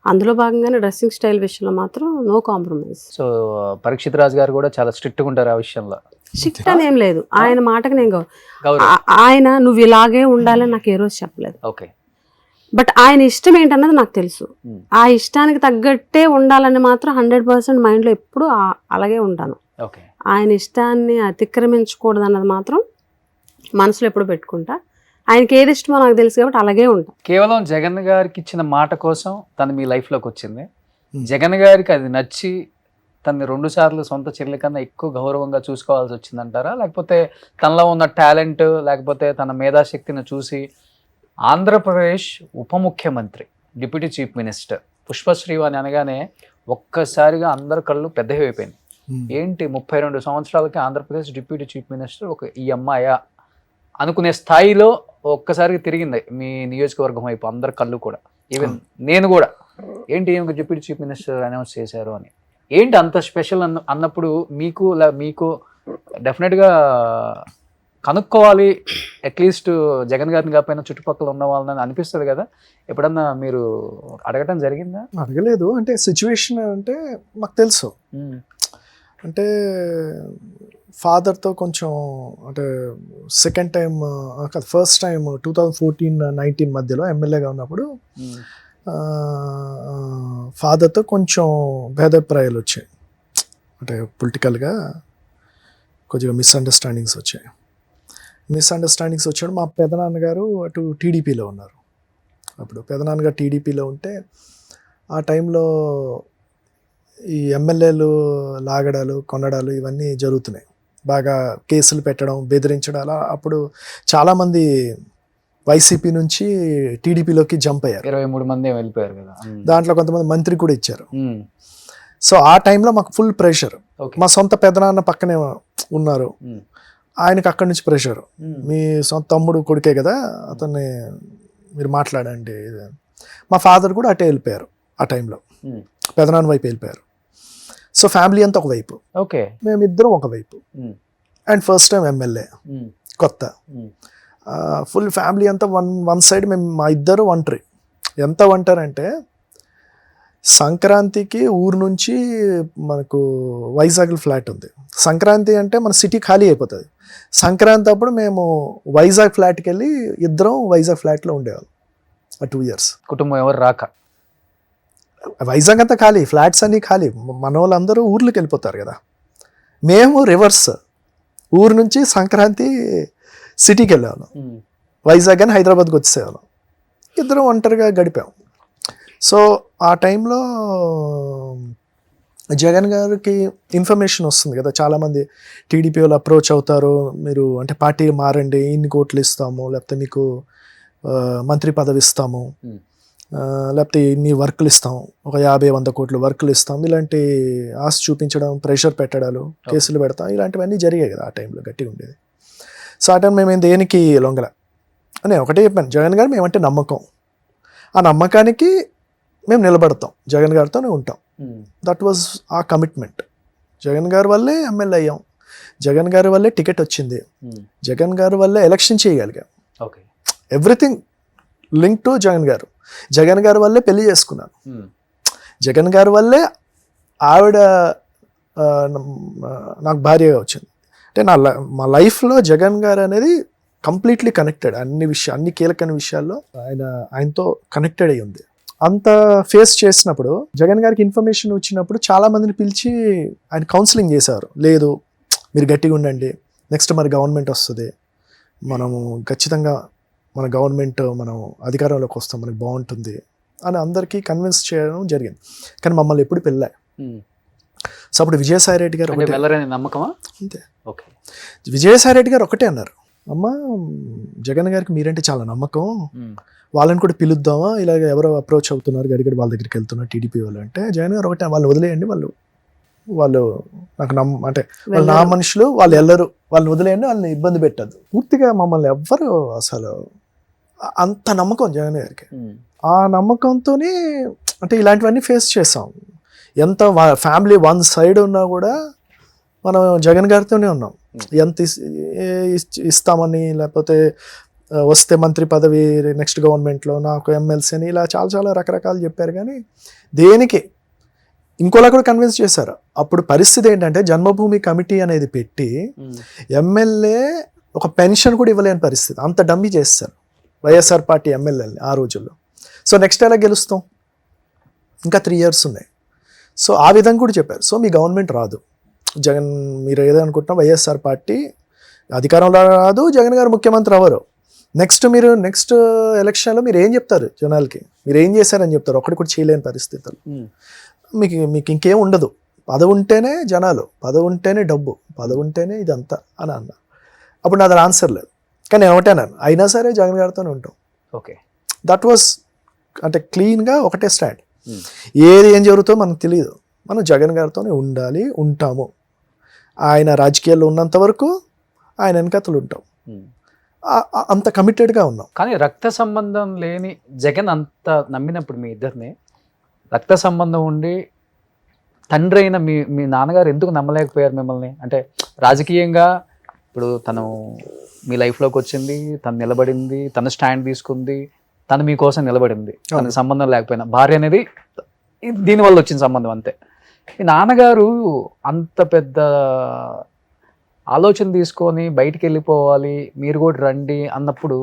అందులో భాగంగానే డ్రెస్సింగ్ స్టైల్ విషయంలో మాత్రం no compromise. So Parikshit Raj గారు కూడా చాలా స్ట్రిక్ట్గా ఉంటారు ఆ విషయంలో. స్ట్రిక్ట్ అని ఏం లేదు, ఆయన మాటకి నేను గౌరవ్. ఆయన నువ్వు ఇలాగే ఉండాలని నాకు ఏ రోజు చెప్పలేదు. ఓకే. బట్ ఆయన ఇష్టం ఏంటన్నది నాకు తెలుసు. Hmm. ఆ ఇష్టానికి తగ్గట్టే ఉండాలని మాత్రం 100% మైండ్లో ఎప్పుడు అలాగే ఉంటాను. ఓకే. ఆయన ఇష్టాన్ని అతిక్రమించకూడదు అన్నది మాత్రం మనసులో ఎప్పుడు పెట్టుకుంటా. ఆయనకి ఏది ఇష్టమో నాకు తెలుసు కాబట్టి అలాగే ఉంటా. కేవలం జగన్ గారికి ఇచ్చిన మాట కోసం తను మీ లైఫ్లోకి వచ్చింది. జగన్ గారికి అది నచ్చి తనని 2 సార్లు సొంత చెల్లి కన్నా ఎక్కువ గౌరవంగా చూసుకోవాల్సి వచ్చిందంటారా, లేకపోతే తనలో ఉన్న టాలెంట్ లేకపోతే తన మేధాశక్తిని చూసి ఆంధ్రప్రదేశ్ ఉప ముఖ్యమంత్రి డిప్యూటీ చీఫ్ మినిస్టర్ పుష్పశ్రీ అని అనగానే ఒక్కసారిగా అందరి కళ్ళు పెద్దవి అయిపోయింది. ఏంటి 32 సంవత్సరాలకి ఆంధ్రప్రదేశ్ డిప్యూటీ చీఫ్ మినిస్టర్ ఒక ఈ అమ్మాయా అనుకునే స్థాయిలో ఒక్కసారిగా తిరిగింది మీ నియోజకవర్గం వైపు అందరి కళ్ళు కూడా. ఈవెన్ నేను కూడా ఏంటి ఏమి డిప్యూటీ చీఫ్ మినిస్టర్ అనౌన్స్ చేశారు అని. ఏంటి అంత స్పెషల్ అన్నప్పుడు మీకు డెఫినెట్గా కనుక్కోవాలి, అట్లీస్ట్ జగన్ గారిని కాకపోయినా చుట్టుపక్కల ఉన్న వాళ్ళని అనిపిస్తుంది కదా. ఎప్పుడన్నా మీరు అడగటం జరిగిందా? అడగలేదు, అంటే సిచ్యువేషన్ అంటే మాకు తెలుసు. అంటే ఫాదర్తో కొంచెం అంటే సెకండ్ టైం ఫస్ట్ టైం 2014-19 మధ్యలో ఎమ్మెల్యేగా ఉన్నప్పుడు ఫాదర్తో కొంచెం భేదాభిప్రాయాలు వచ్చాయి. అంటే పొలిటికల్గా కొద్దిగా మిస్అండర్స్టాండింగ్స్ వచ్చాయి. మా పెదనాన్నగారు అటు టీడీపీలో ఉన్నారు. అప్పుడు పెదనాన్నగారు టీడీపీలో ఉంటే ఆ టైంలో ఈ ఎమ్మెల్యేలు లాగడాలు కొనడాలు ఇవన్నీ జరుగుతున్నాయి. బాగా కేసులు పెట్టడం, బెదిరించడం, అలా అప్పుడు చాలామంది వైసీపీ నుంచి టీడీపీలోకి జంప్ అయ్యారు. 23 మంది వెళ్ళిపోయారు కదా. దాంట్లో కొంతమంది మంత్రి కూడా ఇచ్చారు. సో ఆ టైంలో మాకు ఫుల్ ప్రెషర్. మా సొంత పెదనాన్న పక్కనే ఉన్నారు, ఆయనకు అక్కడి నుంచి ప్రెషర్. మీ సొంత తమ్ముడు కొడుకే కదా, అతన్ని మీరు మాట్లాడండి. మా ఫాదర్ కూడా అటే వెళ్ళిపోయారు ఆ టైంలో, పెదనాన్న వైపు వెళ్ళిపోయారు. సో ఫ్యామిలీ అంతా ఒకవైపు, ఓకే, మేమిద్దరం ఒకవైపు. అండ్ ఫస్ట్ టైం ఎమ్మెల్యే కొత్త, ఫుల్ ఫ్యామిలీ అంతా వన్ సైడ్. మేము మా ఇద్దరు ఒంటరి. ఎంత ఒంటరి అంటే సంక్రాంతికి ఊరు నుంచి మనకు వైజాగ్లో ఫ్లాట్ ఉంది. సంక్రాంతి అంటే మన సిటీ ఖాళీ అయిపోతుంది. సంక్రాంతి అప్పుడు మేము వైజాగ్ ఫ్లాట్కి వెళ్ళి ఇద్దరం వైజాగ్ ఫ్లాట్లో ఉండేవాళ్ళం ఆ 2 years. కుటుంబం ఎవరు రాక వైజాగ్ అంతా ఖాళీ, ఫ్లాట్స్ అన్నీ ఖాళీ. మన వాళ్ళందరూ ఊర్లోకి వెళ్ళిపోతారు కదా. మేము రివర్స్, ఊరు నుంచి సంక్రాంతి సిటీకి వెళ్ళేవాళ్ళం, వైజాగ్ అని హైదరాబాద్కి వచ్చేసేవాళ్ళం. ఇద్దరం ఒంటరిగా గడిపాం. సో ఆ టైంలో జగన్ గారికి ఇన్ఫర్మేషన్ వస్తుంది కదా, చాలామంది టీడీపీ వాళ్ళు అప్రోచ్ అవుతారు, మీరు అంటే పార్టీ మారండి, ఇన్ని కోట్లు ఇస్తాము, లేకపోతే మీకు మంత్రి పదవి ఇస్తాము, లేకపోతే ఇన్ని వర్కులు ఇస్తాం, ఒక 50-100 కోట్లు వర్కులు ఇస్తాం, ఇలాంటి ఆశ చూపించడం, ప్రెషర్ పెట్టడాలు, కేసులు పెడతాం, ఇలాంటివన్నీ జరిగాయి కదా ఆ టైంలో. గట్టిగా ఉండేది. సో ఆ టైం మేము దేనికి లొంగల అని ఒకటే చెప్పాను, జగన్ గారు మేమంటే నమ్మకం, ఆ నమ్మకానికి మేము నిలబడతాం, జగన్ గారితోనే ఉంటాం. దట్ వాజ్ ఆ కమిట్మెంట్. జగన్ గారి వల్లే ఎమ్మెల్యే అయ్యాం, జగన్ గారి వల్లే టికెట్ వచ్చింది, జగన్ గారి వల్లే ఎలక్షన్ చేయగలిగాం. ఎవ్రీథింగ్ లింక్ టు జగన్ గారు. జగన్ గారి వల్లే పెళ్లి చేసుకున్నాను, జగన్ గారి వల్లే ఆవిడ నాకు భార్యగా వచ్చింది. అంటే మా లైఫ్లో జగన్ గారు అనేది కంప్లీట్లీ కనెక్టెడ్. అన్ని కీలకమైన విషయాల్లో ఆయనతో కనెక్టెడ్ అయి ఉంది. అంత ఫేస్ చేసినప్పుడు జగన్ గారికి ఇన్ఫర్మేషన్ వచ్చినప్పుడు చాలా మందిని పిలిచి ఆయన కౌన్సిలింగ్ చేశారు. లేదు మీరు గట్టిగా ఉండండి, నెక్స్ట్ మరి గవర్నమెంట్ వస్తుంది, మనము ఖచ్చితంగా మన గవర్నమెంట్ మనం అధికారంలోకి వస్తాం, మనకి బాగుంటుంది అని అందరికీ కన్విన్స్ చేయడం జరిగింది. కానీ మమ్మల్ని ఎప్పుడు పెళ్ళా. సో అప్పుడు విజయసాయి రెడ్డి గారు నమ్మకమా అంతే. ఓకే, విజయసాయి రెడ్డి గారు ఒకటే అన్నారు, అమ్మ జగన్ గారికి మీరంటే చాలా నమ్మకం, వాళ్ళని కూడా పిలుద్దామా, ఇలాగ ఎవరో అప్రోచ్ అవుతున్నారు గడిగడి వాళ్ళ దగ్గరికి వెళ్తున్నారు టీడీపీ వాళ్ళు అంటే, జగన్ గారు ఒకటే, వాళ్ళు వదిలేయండి, వాళ్ళు నాకు అంటే వాళ్ళు నా మనుషులు, వాళ్ళు వెళ్ళరు, వాళ్ళని వదిలేయండి, వాళ్ళని ఇబ్బంది పెట్టద్దు. పూర్తిగా మమ్మల్ని ఎవ్వరు అసలు అంత నమ్మకం జగన్ గారికి. ఆ నమ్మకంతోనే అంటే ఇలాంటివన్నీ ఫేస్ చేసాం. ఎంత ఫ్యామిలీ వన్ సైడ్ ఉన్నా కూడా మనం జగన్ గారితోనే ఉన్నాం. ఎంత ఇస్తామని, లేకపోతే వస్తే మంత్రి పదవి నెక్స్ట్ గవర్నమెంట్లో, నాకు ఎమ్మెల్సీ అని, ఇలా చాలా చాలా రకరకాలు చెప్పారు. కానీ దేనికి ఇంకోలా కూడా కన్విన్స్ చేశారు. అప్పుడు పరిస్థితి ఏంటంటే జన్మభూమి కమిటీ అనేది పెట్టి ఎమ్మెల్యే ఒక పెన్షన్ కూడా ఇవ్వలేని పరిస్థితి. అంత డమ్మీ చేస్తారు వైఎస్ఆర్ పార్టీ ఎమ్మెల్యేని ఆ రోజుల్లో. సో నెక్స్ట్ ఎలా గెలుస్తాం, ఇంకా 3 years ఉన్నాయి. సో ఆ విధంగా కూడా చెప్పారు. సో మీ గవర్నమెంట్ రాదు, జగన్ మీరు ఏదనుకుంటున్నా వైఎస్ఆర్ పార్టీ అధికారంలో రాదు, జగన్ గారు ముఖ్యమంత్రి అవ్వరు. నెక్స్ట్ ఎలక్షన్లో మీరు ఏం చెప్తారు జనాలకి, మీరు ఏం చేశారని చెప్తారు. ఒకటి కూడా చేయలేని పరిస్థితులు. మీకు ఇంకేం ఉండదు. పదవి ఉంటేనే జనాలు, పదవి ఉంటేనే డబ్బు, పదవి ఉంటేనే ఇదంతా అని అన్నా. అప్పుడు నాది ఆన్సర్ లేదు. కానీ నేను ఒకటే అన్నాను, అయినా సరే జగన్ గారితోనే ఉంటాం. ఓకే, దట్ వాస్ అంటే క్లీన్గా ఒకటే స్టాండ్. ఏది ఏం జరుగుతుందో మనకు తెలియదు, మనం జగన్ గారితోనే ఉండాలి, ఉంటాము. ఆయన రాజకీయాల్లో ఉన్నంత వరకు ఆయన వెనకతలు ఉంటాం. అంత కమిటెడ్గా ఉన్నాం. కానీ రక్త సంబంధం లేని జగన్ అంత నమ్మినప్పుడు మీ ఇద్దరిని, రక్త సంబంధం ఉండి తండ్రి అయిన మీ నాన్నగారు ఎందుకు నమ్మలేకపోయారు మిమ్మల్ని? అంటే రాజకీయంగా ఇప్పుడు తను మీ లైఫ్లోకి వచ్చింది, తను నిలబడింది, తను స్టాండ్ తీసుకుంది, తను మీకోసం నిలబడింది, తనకు సంబంధం లేకపోయినా. భార్య అనేది దీనివల్ల వచ్చిన సంబంధం అంతే. మీ నాన్నగారు అంత పెద్ద ఆలోచన తీసుకొని బయటికి వెళ్ళిపోవాలి, మీరు కూడా రండి అన్నప్పుడు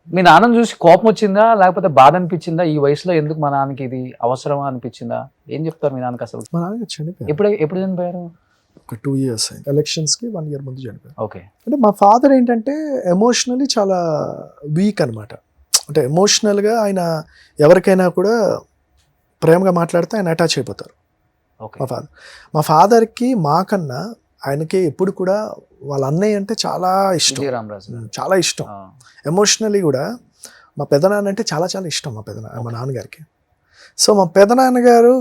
మీ నాన్నని చూసి కోపం వచ్చిందా, లేకపోతే బాధ అనిపించిందా? ఈ వయసులో ఎందుకు మా నాన్నకి ఇది అవసరమా అనిపించిందా? ఏం చెప్తారు మీ నాన్నకి అసలు? మా నాన్న చనిపోయారు. ఎప్పుడు చనిపోయారు? ఒక 2 years అయింది. ఎలక్షన్స్కి 1 year ముందు చనిపోయారు. ఓకే. అంటే మా ఫాదర్ ఏంటంటే ఎమోషనలీ చాలా వీక్ అనమాట. అంటే ఎమోషనల్గా ఆయన ఎవరికైనా కూడా ప్రేమగా మాట్లాడితే ఆయన అటాచ్ అయిపోతారు. మా ఫాదర్కి మాకన్నా ఆయనకి ఎప్పుడు కూడా వాళ్ళ అన్నయ్య అంటే చాలా ఇష్టం, చాలా ఇష్టం. ఎమోషనలీ కూడా మా పెదనాన్న అంటే చాలా చాలా ఇష్టం మా నాన్నగారికి. సో మా పెదనాన్నగారు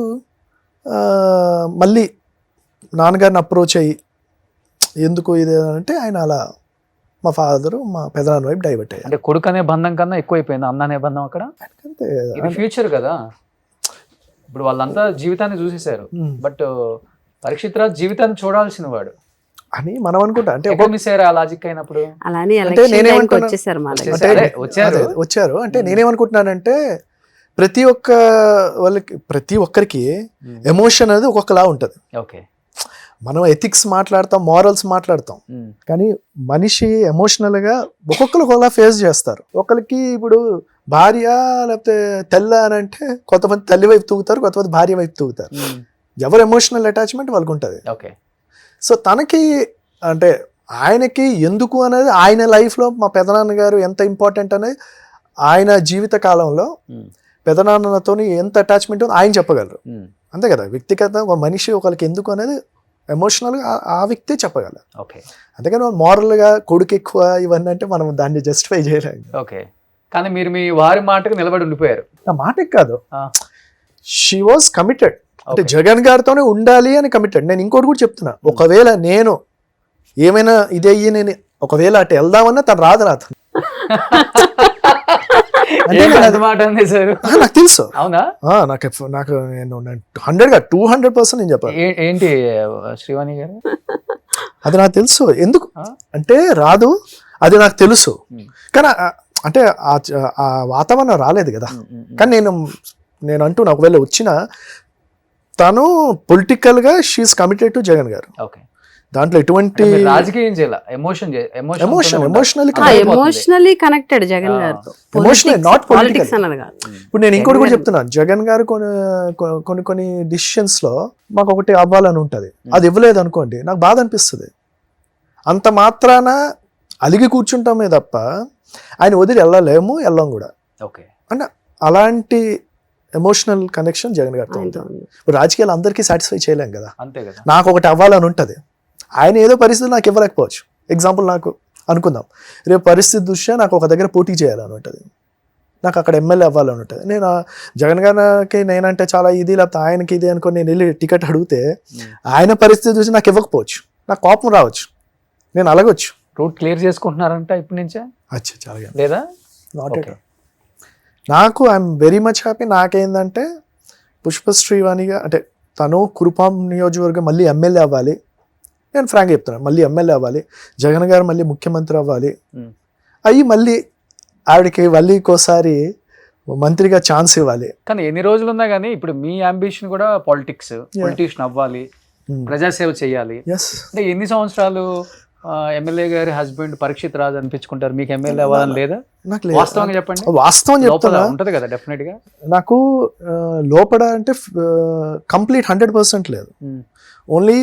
మళ్ళీ నాన్నగారిని అప్రోచ్ అయ్యి ఎందుకు ఇది అంటే ఆయన అలా మా ఫాదరు మా పెదనాన్న వైపు డైవర్ట్ అయ్యారు. అంటే కొడుకు అనే బంధం కన్నా ఎక్కువైపోయింది అన్న అనే బంధం అక్కడ. అంతే, ఇది ఫ్యూచర్ కదా. ఇప్పుడు వాళ్ళంతా జీవితాన్ని చూసేశారు, బట్ పరీక్షిత్ రాజ్ జీవితాన్ని చూడాల్సిన వాడు అని మనం అనుకుంటా. అంటే మిస్ అయ్యారు ఆ లాజిక్ అయినప్పుడు. అలానే వచ్చారు అంటే నేనేమనుకుంటున్నానంటే ప్రతి ఒక్కరికి ఎమోషన్ అనేది ఒక్కొక్కలా ఉంటుంది. ఓకే, మనం ఎథిక్స్ మాట్లాడతాం, మారల్స్ మాట్లాడతాం, కానీ మనిషి ఎమోషనల్గా ఒక్కొక్కరు ఒకలా ఫేస్ చేస్తారు. ఒకరికి ఇప్పుడు భార్య లేకపోతే తెల్ల అని అంటే కొంతమంది తల్లి వైపు తూగుతారు, కొంతమంది భార్య వైపు తూగుతారు. ఎవరు ఎమోషనల్ అటాచ్మెంట్ వాళ్ళకు ఉంటుంది. ఓకే. సో తనకి అంటే ఆయనకి ఎందుకు అనేది ఆయన లైఫ్లో మా పెదనాన్నగారు ఎంత ఇంపార్టెంట్ అనేది ఆయన జీవిత కాలంలో పెదనాన్నతో ఎంత అటాచ్మెంట్ ఉందో ఆయన చెప్పగలరు. అంతే కదా, వ్యక్తిగత ఒక మనిషి ఒకరికి ఎందుకు అనేది ఎమోషనల్గా ఆ వ్యక్తే చెప్పగలరు. ఓకే. అంతేకాని మారల్గా కొడుకు ఎక్కువ ఇవన్నీ అంటే మనం దాన్ని జస్టిఫై చేయలేము. ఓకే, కానీ మీరు మీ వారి మాటకు నిలబడి ఉండిపోయారు. నా మాటకి కాదు, షీ వాజ్ కమిటెడ్. అంటే జగన్ గారితోనే ఉండాలి అని కమిటెడ్. నేను ఇంకోటి కూడా చెప్తున్నా, ఒకవేళ నేను ఏమైనా ఇదే నేను ఒకవేళ అటు వెళ్దామన్నా తను రాదు నాతో. నాకు తెలుసు. అవునా? నాకు నేను 100% నేను చెప్పాను. ఏంటి శ్రీవాణి గారు, అది నాకు తెలుసు. ఎందుకు అంటే రాదు, అది నాకు తెలుసు. కానీ అంటే ఆ వాతావరణం రాలేదు కదా. కానీ నేను అంటున్నా, ఒకవేళ వచ్చినా తను పొలిటికల్గా షీఈస్ కమిటెడ్ టు జగన్ గారు. ఓకే. దాంట్లో ఎటువంటి రాజకీయం చేయాలి, ఎమోషనల్లీ కనెక్టెడ్ జగన్ గారితో, నాట్ పొలిటిక్స్ అన్నది కాదు. ఇప్పుడు నేను ఇంకోటి కూడా చెప్తున్నాను, జగన్ గారు కొన్ని డిసిషన్స్ లో మాకు ఒకటి అవ్వాలని ఉంటది, అది ఇవ్వలేదు అనుకోండి నాకు బాధ అనిపిస్తుంది. అంత మాత్రాన అలిగి కూర్చుంటామే తప్ప ఆయన వదిలి వెళ్ళం కూడా. ఓకే. అంటే అలాంటి ఎమోషనల్ కనెక్షన్ జగన్ గారితో ఉంటుంది. ఇప్పుడు రాజకీయాలు అందరికీ సాటిస్ఫై చేయలేం కదా. అంతే కదా. నాకు ఒకటి అవ్వాలని ఉంటుంది, ఆయన ఏదో పరిస్థితి నాకు ఇవ్వలేకపోవచ్చు. ఎగ్జాంపుల్ నాకు అనుకుందాం, రేపు పరిస్థితి దృష్ట్యా నాకు ఒక దగ్గర పోటీ చేయాలని ఉంటుంది, నాకు అక్కడ ఎమ్మెల్యే అవ్వాలని ఉంటుంది. నేను జగన్ గారికి నేనంటే చాలా ఇది, లేకపోతే ఆయనకి ఇది అనుకుని నేను వెళ్ళి టికెట్ అడిగితే ఆయన పరిస్థితి చూసి నాకు ఇవ్వకపోవచ్చు, నాకు కోపం రావచ్చు, నేను అలగొచ్చు. రూట్ క్లియర్ చేసుకుంటున్నారంట ఇప్పటి నుంచే? అచ్చా, చాలా లేదా? Not at. నాకు ఐఎమ్ వెరీ మచ్ హ్యాపీ. నాకేందంటే పుష్పశ్రీవాణిగా అంటే తను కురుపాం నియోజకవర్గం మళ్ళీ ఎమ్మెల్యే అవ్వాలి. నేను ఫ్రాంక్ చెప్తున్నాను, మళ్ళీ ఎమ్మెల్యే అవ్వాలి. జగన్ గారు మళ్ళీ ముఖ్యమంత్రి అవ్వాలి. అయ్యి మళ్ళీ ఆవిడకి మళ్ళీ ఇంకోసారి మంత్రిగా ఛాన్స్ ఇవ్వాలి. కానీ ఎన్ని రోజులు ఉన్నా కానీ ఇప్పుడు మీ అంబిషన్ కూడా పాలిటిక్స్, పొలిటీషియన్ అవ్వాలి, ప్రజాసేవ చేయాలి. అంటే ఎన్ని సంవత్సరాలు ఎమ్మెల్యే గారి హస్బెండ్ పరీక్షిత్ రాజ్ అనిపించుకుంటారు, మీకు ఎమ్మెల్యే అవ్వాలని లేదా? నాకు వాస్తవంగా చెప్పండి. వాస్తవం చెప్తున్నా, ఉంటది కదా డెఫినెట్ గా. నాకు లోపల అంటే కంప్లీట్ 100% లేదు, ఓన్లీ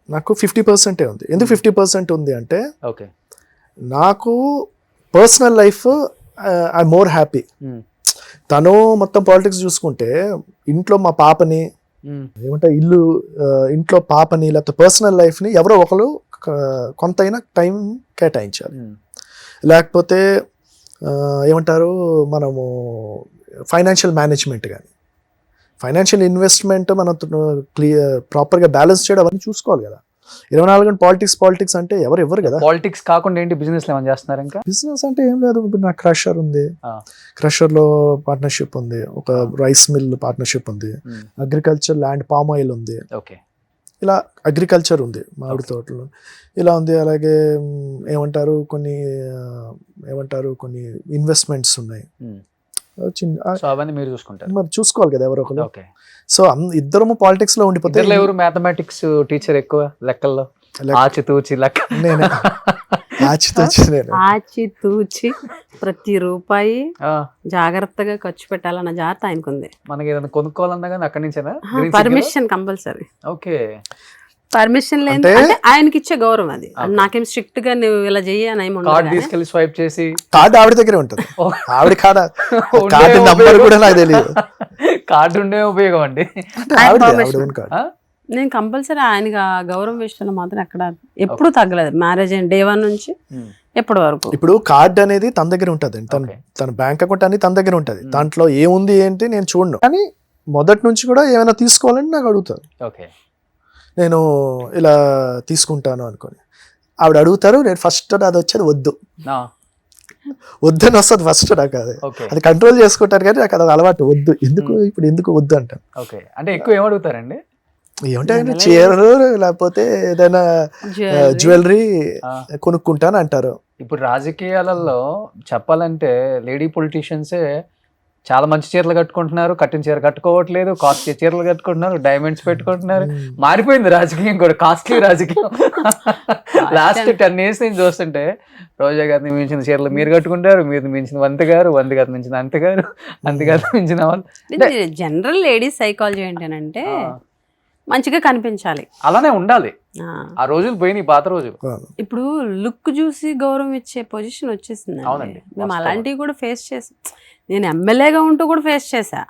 నాకు 50% ఉంది. ఎందుకు 50% ఉంది అంటే ఓకే, నాకు personal life I more happy. తను మొత్తం పాలిటిక్స్ చూసుకుంటే ఇంట్లో మా పాపని ఏమంటే ఇంట్లో పాపని లేకపోతే పర్సనల్ లైఫ్ని ఎవరో ఒకరు కొంతైనా టైం కేటాయించాలి. లేకపోతే ఏమంటారు మనము ఫైనాన్షియల్ మేనేజ్మెంట్ కానీ ఫైనాన్షియల్ ఇన్వెస్ట్మెంట్ మనం ప్రాపర్గా బ్యాలెన్స్ చేయడం అవన్నీ చూసుకోవాలి కదా. 24 గంటలు పాలిటిక్స్ అంటే ఎవరు ఇవ్వరు కదా. పాలిటిక్స్ కాకుండా ఏంటి బిజినెస్ ఏమైనా చేస్తున్నారు? ఇంకా బిజినెస్ అంటే ఏం లేదు. ఇప్పుడు నాకు క్రషర్ ఉంది, క్రషర్లో పార్ట్నర్షిప్ ఉంది, ఒక రైస్ మిల్ పార్ట్నర్షిప్ ఉంది, అగ్రికల్చర్ ల్యాండ్ పామ్ ఆయిల్ ఉంది, ఇలా అగ్రికల్చర్ ఉంది, మామిడి తోటలు ఇలా ఉంది. అలాగే కొన్ని ఇన్వెస్ట్మెంట్స్ ఉన్నాయి. మీరు చూసుకుంటారు, మరి చూసుకోవాలి కదా ఎవరో ఒకరు. సో ఇద్దరము పాలిటిక్స్ లో ఉండిపోతే ఎవరు మ్యాథమెటిక్స్ టీచర్ ఎక్కువ లెక్కల్లో ఆచితూచి లెక్క? నేనే ఆచితూచి ప్రతి రూపాయి జాగ్రత్తగా ఖర్చు పెట్టాలన్న జాగ్రత్త ఆయనకుంది. మనకి ఏదైనా కొనుక్కోవాలన్నా కానీ అక్కడి నుంచేనా పర్మిషన్ కంపల్సరీ. ఓకే, పర్మిషన్ లేదు అంటే ఆయనకి ఇచ్చే గౌరవం అది. నాకేం స్ట్రిక్ట్ గా నువ్వు ఇలా చెయ్యి కార్డ్ తీసుకెళ్లి స్వైప్ చేసి కార్డు ఆవిడ దగ్గరే ఉంటుంది. ఆవిడ కార్డు నంబర్ కూడా నాకు తెలియదు. కార్డు ఉండే ఉపయోగం అండి. నేను కంపల్సరీ ఆయనకి ఆ గౌరవం విషయంలో మాత్రం ఎక్కడ ఎప్పుడు తగ్గలేదు. మ్యారేజ్ అయిన డే 1 నుంచి ఎప్పటి వరకు. ఇప్పుడు కార్డ్ అనేది తన దగ్గర ఉంటుంది, తన బ్యాంక్ అకౌంట్ అనేది తన దగ్గర ఉంటుంది. దాంట్లో ఏముంది ఏంటి నేను చూడను, కానీ మొదటి నుంచి కూడా ఏమైనా తీసుకోవాలని నాకు అడుగుతారు. నేను ఇలా తీసుకుంటాను అనుకోని ఆవిడ అడుగుతారు, నేను ఫస్ట్ అది వచ్చేది వద్దని వస్తుంది ఫస్ట్. నాకు అది కంట్రోల్ చేసుకుంటారు, కానీ నాకు అది అలవాటు వద్దు. ఎందుకు వద్దు అంటాను. అంటే ఎక్కువ ఏమడుగుతారండి? ఏమంటే చీర లేకపోతే ఏదైనా జ్యువెలరీ కొనుక్కుంటాను అంటారు. ఇప్పుడు రాజకీయాలలో చెప్పాలంటే లేడీ పొలిటీషియన్సే చాలా మంచి చీరలు కట్టుకుంటున్నారు, కట్టిన చీర కట్టుకోవట్లేదు, కాస్ట్లీ చీరలు కట్టుకుంటున్నారు, డైమండ్స్ పెట్టుకుంటున్నారు. మారిపోయింది రాజకీయం కూడా, కాస్ట్లీ రాజకీయం. లాస్ట్ 10 years నుంచి చూస్తుంటే రోజా గారిని మించిన చీరలు మీరు కట్టుకుంటారు, మీరు మించిన వంత గారు మించిన అంతగారు మించిన వాళ్ళు. జనరల్ లేడీస్ సైకాలజీ ఏంటంటే మంచిగా కనిపించాలి, అలానే ఉండాలి. ఆ రోజులు పోయినాయి, పాత రోజులు. ఇప్పుడు లుక్ చూసి గౌరవం ఇచ్చే పొజిషన్ వచ్చేసింది. మేము అలాంటివి కూడా ఫేస్ చేసాం. నేను ఎమ్మెల్యేగా ఉంటూ కూడా ఫేస్ చేశా.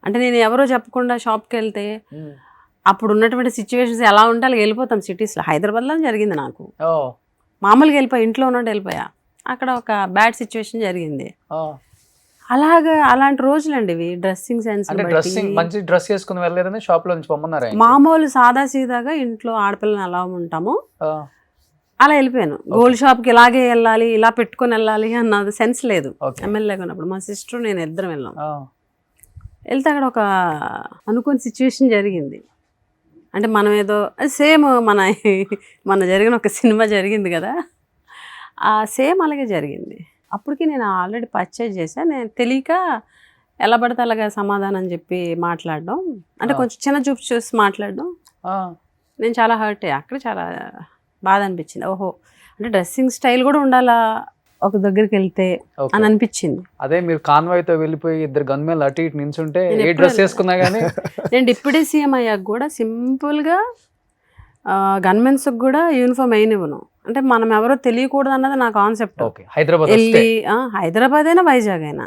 అంటే నేను ఎవరో చెప్పకుండా షాప్కి వెళ్తే అప్పుడు ఉన్నటువంటి సిచ్యువేషన్స్ ఎలా ఉంటే వెళ్ళిపోతాం. సిటీస్లో హైదరాబాద్లో జరిగింది నాకు. మామూలుగా వెళ్ళిపోయా, ఇంట్లో ఉన్నట్టు వెళ్ళిపోయా. అక్కడ ఒక బ్యాడ్ సిచ్యువేషన్ జరిగింది. అలాంటి రోజులండి ఇవి. డ్రెస్సింగ్ సెన్స్, మంచి డ్రెస్ చేసుకుని వెళ్ళలేదని షాప్ లో నుంచి పొమ్మన్నారు. మామూలు సాదా సీదాగా ఇంట్లో ఆడపిల్లని ఎలా ఉంటామో అలా వెళ్ళిపోయాను. గోల్డ్ షాప్కి ఇలాగే వెళ్ళాలి, ఇలా పెట్టుకొని వెళ్ళాలి అన్నది సెన్స్ లేదు. ఎమ్మెల్యేగా ఉన్నప్పుడు మా సిస్టర్ నేను ఇద్దరం వెళ్ళాం. వెళ్తే అక్కడ ఒక అనుకోని సిచ్యువేషన్ జరిగింది. అంటే మనం ఏదో సేమ్ మన జరిగిన ఒక సినిమా జరిగింది కదా, ఆ సేమ్ అలాగే జరిగింది. అప్పటికి నేను ఆల్రెడీ పర్చేజ్ చేశాను. నేను తెలియక ఎలా పడితే అలాగా సమాధానం చెప్పి మాట్లాడడం, అంటే కొంచెం చిన్న చూపు చూసి మాట్లాడడం, నేను చాలా హర్ట్ అయ్యా. అక్కడ చాలా బాధ అనిపించింది. ఓహో, అంటే డ్రెస్సింగ్ స్టైల్ కూడా ఉండాలా ఒక దగ్గరికి వెళ్తే అని అనిపించింది. అదే మీరు కాన్వాయ్తో వెళ్ళిపోయి ఇద్దరు గన్మెన్లు అటు ఇటు నించుంటే ఏ డ్రెస్ వేసుకున్నా కానీ. నేను డిప్యూటీ సీఎం అయ్యాక కూడా సింపుల్గా గన్మెన్స్కి కూడా యూనిఫామ్ అయినివ్వను. అంటే మనం ఎవరో తెలియకూడదు అన్నది నా కాన్సెప్ట్. వెళ్ళి హైదరాబాద్ అయినా వైజాగ్ అయినా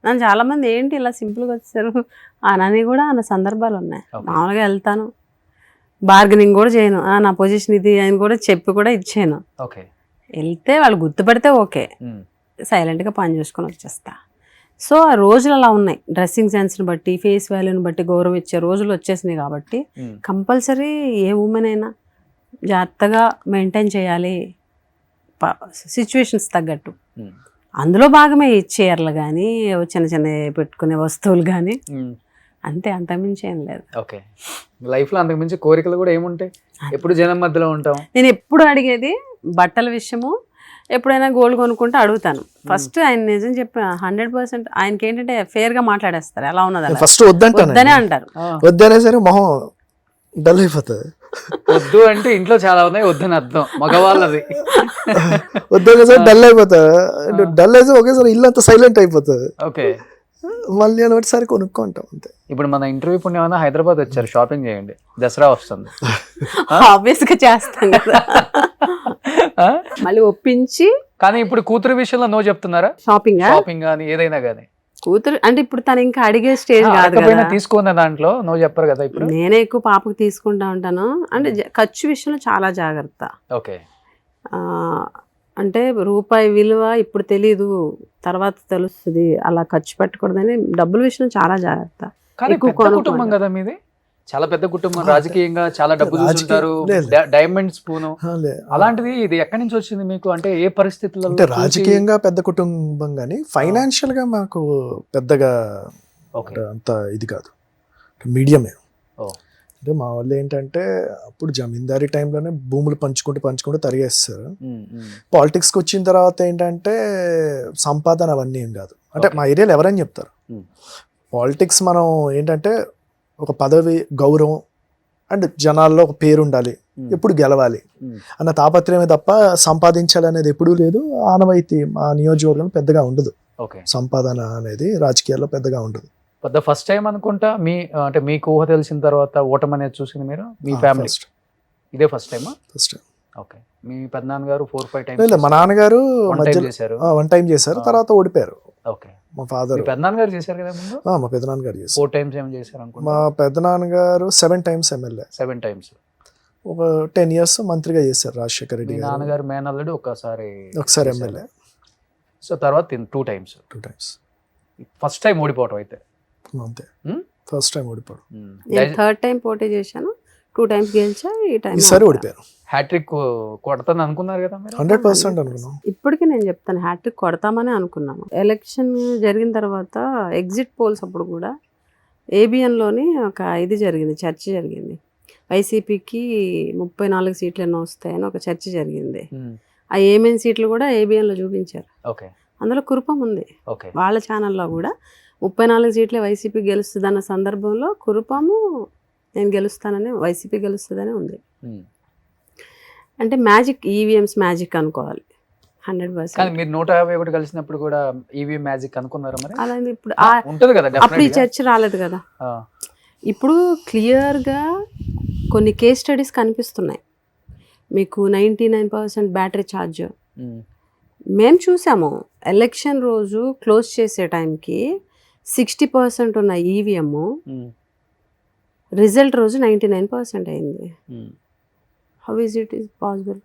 నన్ను చాలా మంది ఏంటి ఇలా సింపుల్గా వచ్చారు అని కూడా అన్న సందర్భాలు ఉన్నాయి. మామూలుగా వెళ్తాను, బార్గెనింగ్ కూడా చేయను, నా పొజిషన్ ఇది అని కూడా చెప్పి కూడా ఇచ్చాను. వెళ్తే వాళ్ళు గుర్తుపడితే ఓకే, సైలెంట్గా పని చూసుకొని వచ్చేస్తా. సో ఆ రోజులు అలా ఉన్నాయి. డ్రెస్సింగ్ సెన్స్ని బట్టి, ఫేస్ వాల్యూని బట్టి గౌరవం ఇచ్చే రోజులు వచ్చేసినాయి. కాబట్టి కంపల్సరీ ఏ ఉమెన్ అయినా జాగ్రత్తగా మెయింటైన్ చేయాలి, సిచ్యువేషన్స్ తగ్గట్టు. అందులో భాగమే ఈ చీరలు కానీ చిన్న చిన్న పెట్టుకునే వస్తువులు కానీ అంతే, అంతకుమించి ఏం లేదు. ఓకే, లైఫ్లో అంతకుమించి కోరికలు కూడా ఏముంటాయి? ఎప్పుడు జనం మధ్యలో ఉంటాం. నేను ఎప్పుడు అడిగేది బట్టల విషయము, ఎప్పుడైనా గోల్డ్ కొనుక్కుంటే అడుగుతాను. ఫస్ట్ ఆయన నిజం చెప్పి 100% ఆయనకి ఏంటంటే ఫేర్ గా మాట్లాడేస్తారు, ఎలా ఉన్నది అలా. ఫస్ట్ వద్దంటానే అంటారు. వద్దనే సరే మొహం డల్ అయిపోతుంది. వద్దు అంటే ఇంట్లో చాలా ఉన్నాయి వద్దని అర్థం, మగవాళ్ళది. వద్దనే సరే డల్ అయిపోతుంది. డల్ అయితే ఒకేసారి ఇల్లు అంతా సైలెంట్ అయిపోతుంది. ఓకే, మళ్ళీ అని ఒకటిసారి కొనుక్కుంటాం అంతే. ఇప్పుడు మన ఇంటర్వ్యూ పుణ్యమన్నా హైదరాబాద్ వచ్చారు, షాపింగ్ చేయండి, దసరా వస్తుంది. ఆబ్వియస్ గా చేస్తాం కదా, మళ్ళీ ఒప్పించి. కానీ ఇప్పుడు కూతురు విషయంలో నో చెప్తున్నారా? షాపింగ్ కానీ ఏదైనా కానీ కూతురు అంటే ఇప్పుడు తను ఇంకా అడిగే స్టేజ్ కాదు కదా. తీసుకున్న దాంట్లో నో చెప్పరు కదా. ఇప్పుడు నేనే ఎక్కువ పాపకు తీసుకుంటా ఉంటాను. అంటే ఖర్చు విషయంలో చాలా జాగ్రత్త. ఓకే, అంటే రూపాయి విలువ ఇప్పుడు తెలీదు, తర్వాత తెలుస్తుంది. అలా ఖర్చు పెట్టకూడదని డబ్బుల విషయం చాలా జాగ్రత్త. కానీ పెద్ద కుటుంబం కదా మీది, చాలా పెద్ద కుటుంబం, రాజకీయంగా చాలా డబ్బు చూస్తుంటారు, డైమండ్ స్పూన్. అలాంటిది ఇది ఎక్కడి నుంచి వచ్చింది మీకు? అంటే ఏ పరిస్థితుల్లో? అంటే రాజకీయంగా పెద్ద కుటుంబం కానీ ఫైనాన్షియల్ గా మాకు పెద్దగా అంత ఇది కాదు, మీడియమే. అంటే మా వాళ్ళు ఏంటంటే అప్పుడు జమీందారీ టైంలోనే భూములు పంచుకుంటూ తరిగేస్తారు. పాలిటిక్స్కి వచ్చిన తర్వాత ఏంటంటే సంపాదన అవన్నీ ఏం కాదు. అంటే మా ఏరియాలో ఎవరైనా చెప్తారు, పాలిటిక్స్ మనం ఏంటంటే ఒక పదవి, గౌరవం అండ్ జనాల్లో ఒక పేరు ఉండాలి, ఎప్పుడు గెలవాలి అన్న తాపత్రయమే తప్ప సంపాదించాలనేది ఎప్పుడూ లేదు. ఆనవాయితీ మా నియోజకవర్గం పెద్దగా ఉండదు, సంపాదన అనేది రాజకీయాల్లో పెద్దగా ఉండదు. ఫస్ట్ టైం అనుకుంటా మీ అంటే మీకు ఊహ తెలిసిన తర్వాత ఓటమి అనేది చూసింది మీరు, మీ ఫ్యామిలీ ఇదే ఫస్ట్ టైమా? First time. ఓకే, మీ పెద్దనాన్నగారు 4-5 టైమ్స్? మా నాన్నగారు వన్ టైం చేశారు, తర్వాత ఓడిపోయారు. ఓకే, మా ఫాదర్. పెద్దనాన్నగారు చేశారు కదా ముందు? మా పెద్దనాన్నగారు చేశారు. 4 టైమ్స్ ఏం చేశారు అనుకుంటా? మా పెద్దనాన్నగారు 7 టైమ్స్ ఎమ్మెల్యే. 7 టైమ్స్. ఒక 10 years మంత్రిగా చేశారు రాజశేఖర రెడ్డి గారు. నాన్నగారు మేనల్లుడు ఒకసారి ఎమ్మెల్యే. సో తర్వాత 2 టైమ్స్. ఫస్ట్ టైం ఓడిపోవటం అయితే అంతే, ఫస్ట్ టైం ఓడిపోవడం. నేను 3rd టైం పోటీ చేశాను, 2 టైమ్స్ గెలిచా, ఈసారి ఓడిపోయారు. హ్యాట్రిక్ కొడతాను అనుకున్నారు కదా మీరు? 100% అనుకున్నాం. ఇప్పటికీ నేను చెప్తాను, హ్యాట్రిక్ కొడతామని అనుకున్నాను. ఎలక్షన్ జరిగిన తర్వాత ఎగ్జిట్ పోల్స్ అప్పుడు కూడా ఏబిఎన్లోని ఒక ఇది జరిగింది, చర్చ జరిగింది. వైసీపీకి 34 సీట్లు ఎన్నో వస్తాయని ఒక చర్చ జరిగింది. ఆ ఏమేమి సీట్లు కూడా ఏబిఎన్లో చూపించారు. అందులో కురుపం ఉంది. వాళ్ళ ఛానల్లో కూడా 34 సీట్లే వైసీపీ గెలుస్తుంది అన్న సందర్భంలో కురుపాము నేను గెలుస్తానని, వైసీపీ గెలుస్తుందని ఉంది. అంటే మ్యాజిక్, ఈవీఎంస్ మ్యాజిక్ అనుకోవాలి 100%. మీరు 151 కలిసినప్పుడు కూడా ఈవీఎం మ్యాజిక్ అనుకున్నారా మరి? అలా ఇప్పుడు ఉంటుంది కదా, అప్పుడు ఈ చర్చ రాలేదు కదా. ఇప్పుడు క్లియర్గా కొన్ని కేస్ స్టడీస్ కనిపిస్తున్నాయి మీకు. 99% బ్యాటరీ ఛార్జ్ మేము చూసాము. ఎలక్షన్ రోజు క్లోజ్ చేసే టైంకి 60% ఉన్న ఈవీఎం రిజల్ట్ రోజు 99% అయింది. How is it is possible?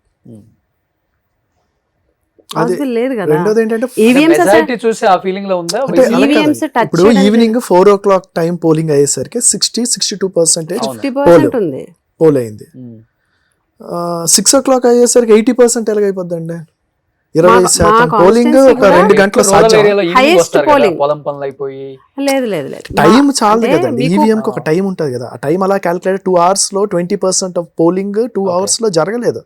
Possible లేదు కదా. ఇప్పుడు ఈవినింగ్ 4 o'clock టైం పోలింగ్ అయ్యేసరికి 60-62% ఉంది, పోల్ అయింది. 6 o'clock అయ్యేసరికి 80% ఎలాగైపోద్దండి? 20% పోలింగ్ ఒక 2 గంటల టైం చాలదు కదండి. ఈవీఎం కి ఒక టైం ఉంటది కదా, ఆ టైం అలా క్యాలిక్యులేట్ 2 hours లో 20% ఆఫ్ పోలింగ్ 2 hours లో జరగలేదు.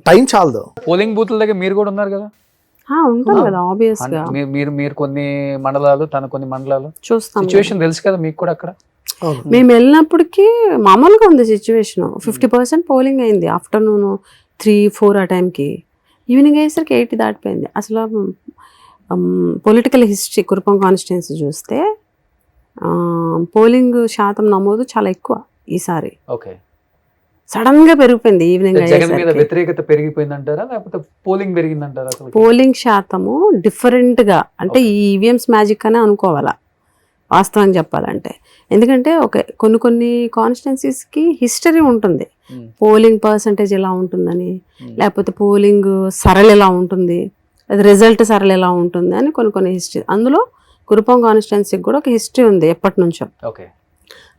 టైం చాలదు. పోలింగ్ బూత్ల దగ్గర మీరు కూడా ఉన్నారు కదా? ఉంటాం కదా ఆబ్వియస్ గా. మీరు కొన్ని మండలాలు, తన కొన్ని మండలాలు చూస్తాం. సిచ్యువేషన్ తెలుసు కదా మీకు కూడా అక్కడ. మేము వెళ్ళినప్పటికీ మామూలుగా ఉంది సిచ్యువేషన్. 50% పోలింగ్ అయింది ఆఫ్టర్నూన్ 3-4 ఆ టైంకి. ఈవినింగ్ అయ్యేసరికి 80 దాటిపోయింది. అసలు పొలిటికల్ హిస్టరీ కురుపం కాన్స్టిట్యున్సీ చూస్తే పోలింగ్ శాతం నమోదు చాలా ఎక్కువ ఈసారి. సడన్ గా పెరిగిపోయింది ఈవినింగ్ వ్యతిరేకత పెరిగిపోయిందంటారా లేకపోతే పోలింగ్ పెరిగిందంటారా? పోలింగ్ శాతము డిఫరెంట్ గా, అంటే ఈ ఈవీఎంస్ మ్యాజిక్ అనే అనుకోవాలా వాస్తవం చెప్పాలంటే. ఎందుకంటే కొన్ని కాన్స్టిట్యున్సీస్ కి హిస్టరీ ఉంటుంది, పోలింగ్ పర్సంటేజ్ ఎలా ఉంటుందని, లేకపోతే పోలింగ్ సరళ ఎలా ఉంటుంది, రిజల్ట్ సరళ ఎలా ఉంటుంది అని కొన్ని హిస్టరీ. అందులో కురుపం కాన్స్టిట్యున్సీకి కూడా ఒక హిస్టరీ ఉంది ఎప్పటి నుంచో.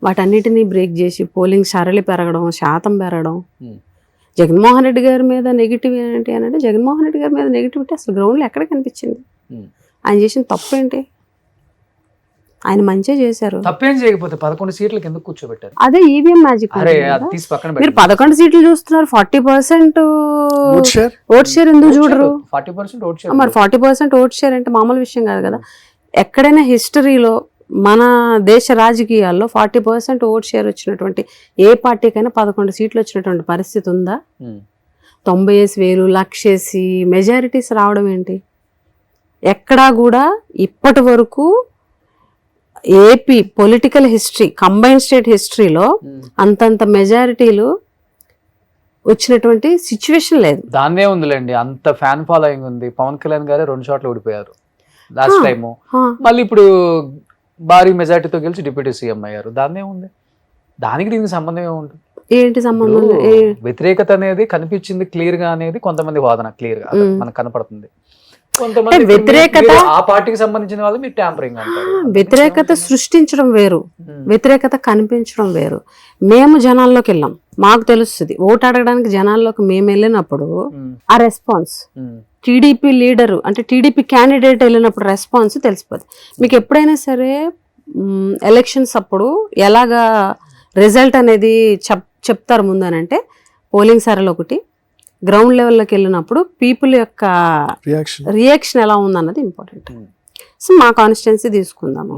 వాటన్నిటినీ బ్రేక్ చేసి పోలింగ్ సరళి పెరగడం, శాతం పెరగడం, జగన్మోహన్ రెడ్డి గారి మీద నెగిటివ్ ఏంటి అని అంటే జగన్మోహన్ రెడ్డి గారి మీద నెగిటివిటీ అసలు గ్రౌండ్లో ఎక్కడ కనిపించింది? ఆయన చేసిన తప్పు ఏంటి? ఆయన మంచిగా చేశారు. తప్పేం చేయకపోతే 11 సీట్లకు ఎందుకు కూర్చోబెట్టారు? అదే ఈవీఎం మ్యాజిక్. అరే అది తీసి పక్కన మీరు 11 సీట్లు చూస్తున్నారు, 40% ఓట్ షేర్ ఎందుకు చూడరు? 40% ఓట్ షేర్. మరి 40% ఓట్ షేర్ అంటే మామూలు విషయం కాదు కదా. ఎక్కడైనా హిస్టరీలో మన దేశ రాజకీయాల్లో 40% ఓట్ షేర్ వచ్చినటువంటి ఏ పార్టీకైనా 11 సీట్లు వచ్చినటువంటి పరిస్థితి ఉందా? 90,000 లక్షేసి మెజారిటీస్ రావడం ఏంటి? ఎక్కడా కూడా ఇప్పటి వరకు AP political history, combine state హిస్టరీలో అంతంత మెజారిటీలు వచ్చినటువంటి సిచ్యువేషన్ లేదు. దాన్నే ఉందిలేండి, అంత ఫ్యాన్ ఫాలోయింగ్ ఉంది. పవన్ కళ్యాణ్ గారే 2 చోట్ల ఓడిపోయారు లాస్ట్ టైం. మళ్ళీ ఇప్పుడు భారీ మెజారిటీతో గెలిచి డిప్యూటీ సీఎం అయ్యారు. దాన్నే ఉంది, దానికి దీనికి సంబంధం ఏముంటుంది? ఏంటి సంబంధం? వ్యతిరేకత అనేది కనిపించింది క్లియర్ గా అనేది కొంతమంది వాదన, క్లియర్ గా మనకు కనపడుతుంది. వ్యతిరేకత ఆ పార్టీకి సంబంధించిన వాళ్ళు మీరు ట్యాంపరింగ్ అంటారు. వ్యతిరేకత సృష్టించడం వేరు, వ్యతిరేకత కనిపించడం వేరు. మేము జనాల్లోకి వెళ్ళాం, మాకు తెలుస్తుంది. ఓటు అడగడానికి జనాల్లోకి మేము వెళ్ళినప్పుడు ఆ రెస్పాన్స్, టీడీపీ లీడరు అంటే టీడీపీ క్యాండిడేట్ వెళ్ళినప్పుడు రెస్పాన్స్ తెలిసిపోతుంది. మీకు ఎప్పుడైనా సరే ఎలక్షన్స్ అప్పుడు ఎలాగా రిజల్ట్ అనేది చెప్తారు ముందు అని అంటే పోలింగ్ సరళి ఒకటి, గ్రౌండ్ లెవెల్లోకి వెళ్ళినప్పుడు పీపుల్ యొక్క రియాక్షన్ ఎలా ఉందన్నది ఇంపార్టెంట్. సో మా కాన్స్టిట్యున్సీ తీసుకుందాము,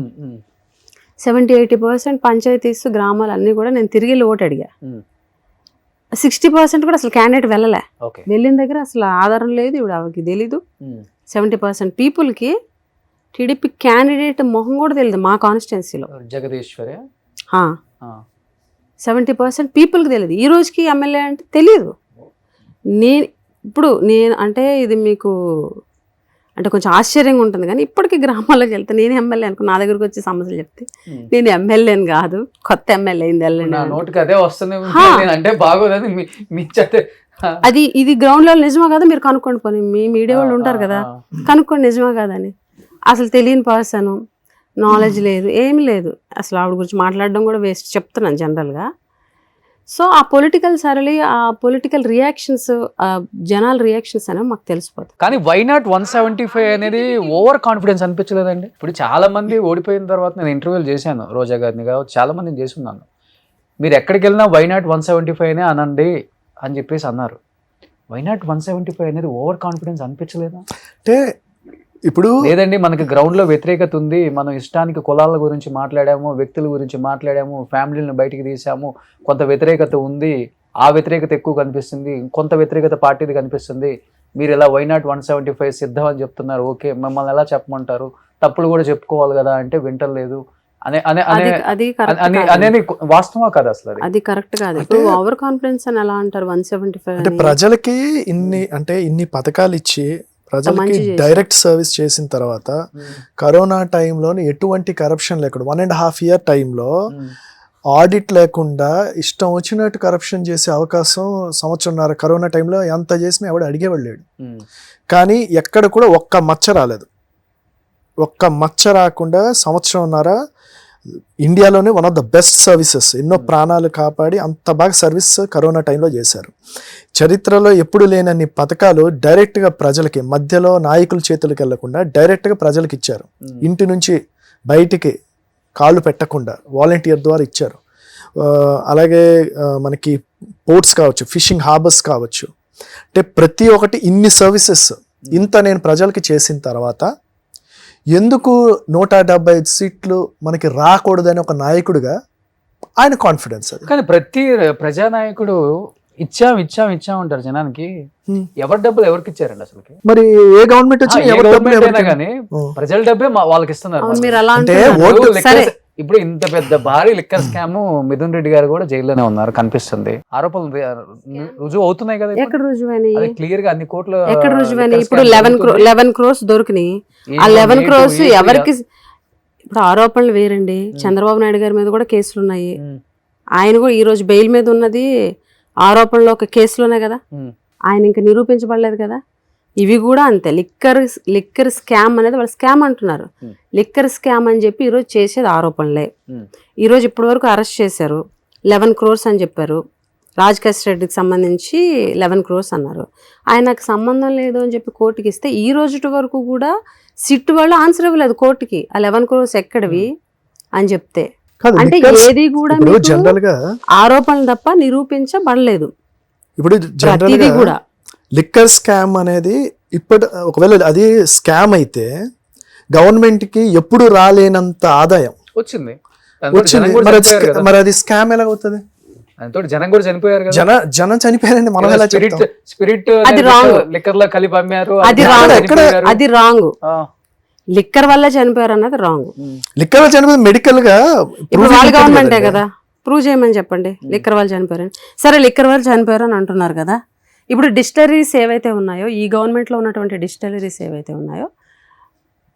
70-80% పంచాయతీస్ గ్రామాలు అన్నీ కూడా నేను తిరిగి ఓటు అడిగా. 60% కూడా అసలు క్యాండిడేట్ వెళ్ళలే. వెళ్ళిన దగ్గర అసలు ఆధారం లేదు, ఇప్పుడు ఆవిడకి తెలీదు. 70% పీపుల్కి టీడీపీ క్యాండిడేట్ మొహం కూడా తెలియదు మా కాన్స్టిట్యున్సీలో. జగదీశ్వరి 70% పీపుల్కి తెలియదు. ఈ రోజుకి ఎమ్మెల్యే అంటే తెలియదు. నేను అంటే ఇది మీకు అంటే కొంచెం ఆశ్చర్యంగా ఉంటుంది, కానీ ఇప్పటికీ గ్రామాల్లోకి వెళ్తే నేను ఎమ్మెల్యే అనుకో, నా దగ్గరకు వచ్చి సమస్యలు చెప్తే నేను ఎమ్మెల్యేని కాదు, కొత్త ఎమ్మెల్యే అయింది అంటే బాగోదని అది ఇది గ్రౌండ్ లెవెల్ నిజమా కదా మీరు కనుక్కోండి. పోనీ మీ మీడియా వాళ్ళు ఉంటారు కదా, కనుక్కోండి నిజమా కాదని. అసలు తెలియని పర్సన్, నాలెడ్జ్ లేదు, ఏమి లేదు, అసలు ఆవిడ గురించి మాట్లాడడం కూడా వేస్ట్ చెప్తున్నాను జనరల్గా. సో ఆ పొలిటికల్ సరళి, ఆ పొలిటికల్ రియాక్షన్స్, జనాల రియాక్షన్స్ అనేవి మాకు తెలిసిపోతుంది. కానీ వై నాట్ 175 అనేది ఓవర్ కాన్ఫిడెన్స్ అనిపించలేదండి? ఇప్పుడు చాలా మంది ఓడిపోయిన తర్వాత నేను ఇంటర్వ్యూలు చేశాను, రోజా గారిని కావచ్చు, చాలా మందిని చేస్తున్నాను. మీరు ఎక్కడికి వెళ్ళినా వై నాట్ 175 అనండి అని చెప్పేసి అన్నారు. వై నాట్ 175 అనేది ఓవర్ కాన్ఫిడెన్స్ అనిపించలేదా? అంటే ఇప్పుడు లేదండి, మనకి గ్రౌండ్ లో వ్యతిరేకత ఉంది, మనం ఇష్టానికి కులాల గురించి మాట్లాడాము, వ్యక్తుల గురించి మాట్లాడాము, ఫ్యామిలీలను బయటికి తీసాము, కొంత వ్యతిరేకత ఉంది, ఆ వ్యతిరేకత ఎక్కువ కనిపిస్తుంది, కొంత వ్యతిరేకత పార్టీది కనిపిస్తుంది, మీరు ఇలా వై నాట్ 175 సిద్ధం అని చెప్తున్నారు. ఓకే, మిమ్మల్ని ఎలా చెప్పమంటారు, తప్పులు కూడా చెప్పుకోవాలి కదా అంటే వింటలేదు అనేది వాస్తవా కాదు? అసలు అది కరెక్ట్ కాదు. ఇప్పుడు ఓవర్ కాన్ఫిడెన్స్ అని ఎలా అంటారు? 175 అంటే ప్రజలకి ఇన్ని పథకాలు ఇచ్చి ప్రజలకి డైరెక్ట్ సర్వీస్ చేసిన తర్వాత కరోనా టైంలో ఎటువంటి కరప్షన్ లేకుండా 1.5 year టైంలో ఆడిట్ లేకుండా ఇష్టం వచ్చినట్టు కరప్షన్ చేసే అవకాశం సంవత్సరంన్నర కరోనా టైంలో ఎంత చేసినా ఎవడు అడిగేవాడు లేడు. కానీ ఎక్కడ కూడా ఒక్క మచ్చ రాలేదు. ఒక్క మచ్చ రాకుండా సంవత్సరంన్నర ఇండియాలోనే one of the best services, ఎన్నో ప్రాణాలు కాపాడి అంత బాగా సర్వీస్ కరోనా టైంలో చేశారు. చరిత్రలో ఎప్పుడు లేనన్ని పథకాలు డైరెక్ట్గా ప్రజలకి, మధ్యలో నాయకుల చేతులకు వెళ్లకుండా డైరెక్ట్గా ప్రజలకు ఇచ్చారు. ఇంటి నుంచి బయటికి కాళ్ళు పెట్టకుండా వాలంటీర్ ద్వారా ఇచ్చారు. అలాగే మనకి పోర్ట్స్ కావచ్చు, ఫిషింగ్ హార్బర్స్ కావచ్చు, అంటే ప్రతి ఒక్కటి ఇన్ని సర్వీసెస్ ఇంత నేను ప్రజలకి చేసిన తర్వాత ఎందుకు 175 సీట్లు మనకి రాకూడదని ఒక నాయకుడిగా ఆయన కాన్ఫిడెన్స్ అది. కానీ ప్రతి ప్రజానాయకుడు ఇచ్చాం అంటారు జనానికి. ఎవరి డబ్బులు ఎవరికి ఇచ్చారండి అసలు? మరి ఏ గవర్నమెంట్ వచ్చినా కానీ ప్రజల డబ్బే వాళ్ళకి ఇస్తున్నారు. ఇప్పుడు ఇంత పెద్ద భారీ లిక్కర్ స్కామ్ మిథున్ రెడ్డి గారు కూడా జైల్లోనే ఉన్నారు కనిపిస్తుంది. ఆరోపణలు రుజువు అవుతున్నాయి కదా. ఎక్కడ రుజువైనాయి? క్లియర్ గా అన్ని కోట్లు ఎక్కడ రుజువైనాయి? ఇప్పుడు 11 crores దొరికినాయి. ఆ 11 crores ఎవరికి? ఇప్పుడు ఆరోపణలు వేరండి. చంద్రబాబు నాయుడు గారి మీద కూడా కేసులు ఉన్నాయి. ఆయన కూడా ఈ రోజు బెయిల్ మీద ఉన్నది ఆరోపణలో ఒక కేసులోనే కదా, ఆయన ఇంకా నిరూపించబడలేదు కదా. ఇవి కూడా అంతే. లిక్కర్ స్కామ్ అనేది వాళ్ళు స్కామ్ అంటున్నారు. లిక్కర్ స్కామ్ అని చెప్పి ఈరోజు చేసేది ఆరోపణలే. ఈరోజు ఇప్పటి వరకు అరెస్ట్ చేశారు, 11 crores అని చెప్పారు. రాజకేశ్ రెడ్డికి సంబంధించి 11 crores అన్నారు. ఆయనకు సంబంధం లేదు అని చెప్పి కోర్టుకి ఇస్తే ఈ రోజు వరకు కూడా సిట్ వాళ్ళు ఆన్సర్ ఇవ్వలేదు కోర్టుకి. ఆ 11 crores ఎక్కడివి అని చెప్తే, కాదు, అంటే liquors- ఏది కూడా ఇప్పుడు మీకు జనరల్ గా ఆరోపణలు తప్ప నిరూపించబడలేదు ఇప్పుడు జనరల్ ప్రతిదీ గా కూడా. లిక్కర్ స్కామ్ అనేది ఒకవేళ అది స్కామ్ అయితే గవర్నమెంట్ కి ఎప్పుడు రాలేనంత ఆదాయం వచ్చింది. దాంతో జనం వచ్చింది. కూడా చనిపోయారు కదా. మరి అది స్కామ్ ఎలా అవుతుంది? దాంతో జనం కూడా చనిపోయారు కదా. జనం చనిపోయారండి, మనం ఎలా స్పిరిట్ చెప్తాం? స్పిరిట్ అది wrong. లిక్కర్ లో కలిపి అమ్మారు. అది జనం wrong. చనిపోయారు. అది రాంగ్. ఆ, లిక్కర్ వల్ల చనిపోయారు అన్నది రాంగ్. లిక్కర్ చనిపోయింది మెడికల్ గా ఇప్పుడు prove వాళ్ళ అవుతుంది గవర్నమెంటే కదండి. కదా, ప్రూవ్ చేయమని చెప్పండి. లిక్కర్ వాళ్ళు చనిపోయారని. సరే, లిక్కర్ వాళ్ళు చనిపోయారు అని అంటున్నారు కదా. ఇప్పుడు డిస్టిలరీస్ ఏవైతే ఉన్నాయో, ఈ గవర్నమెంట్లో ఉన్నటువంటి డిస్టిలరీస్ ఏవైతే ఉన్నాయో,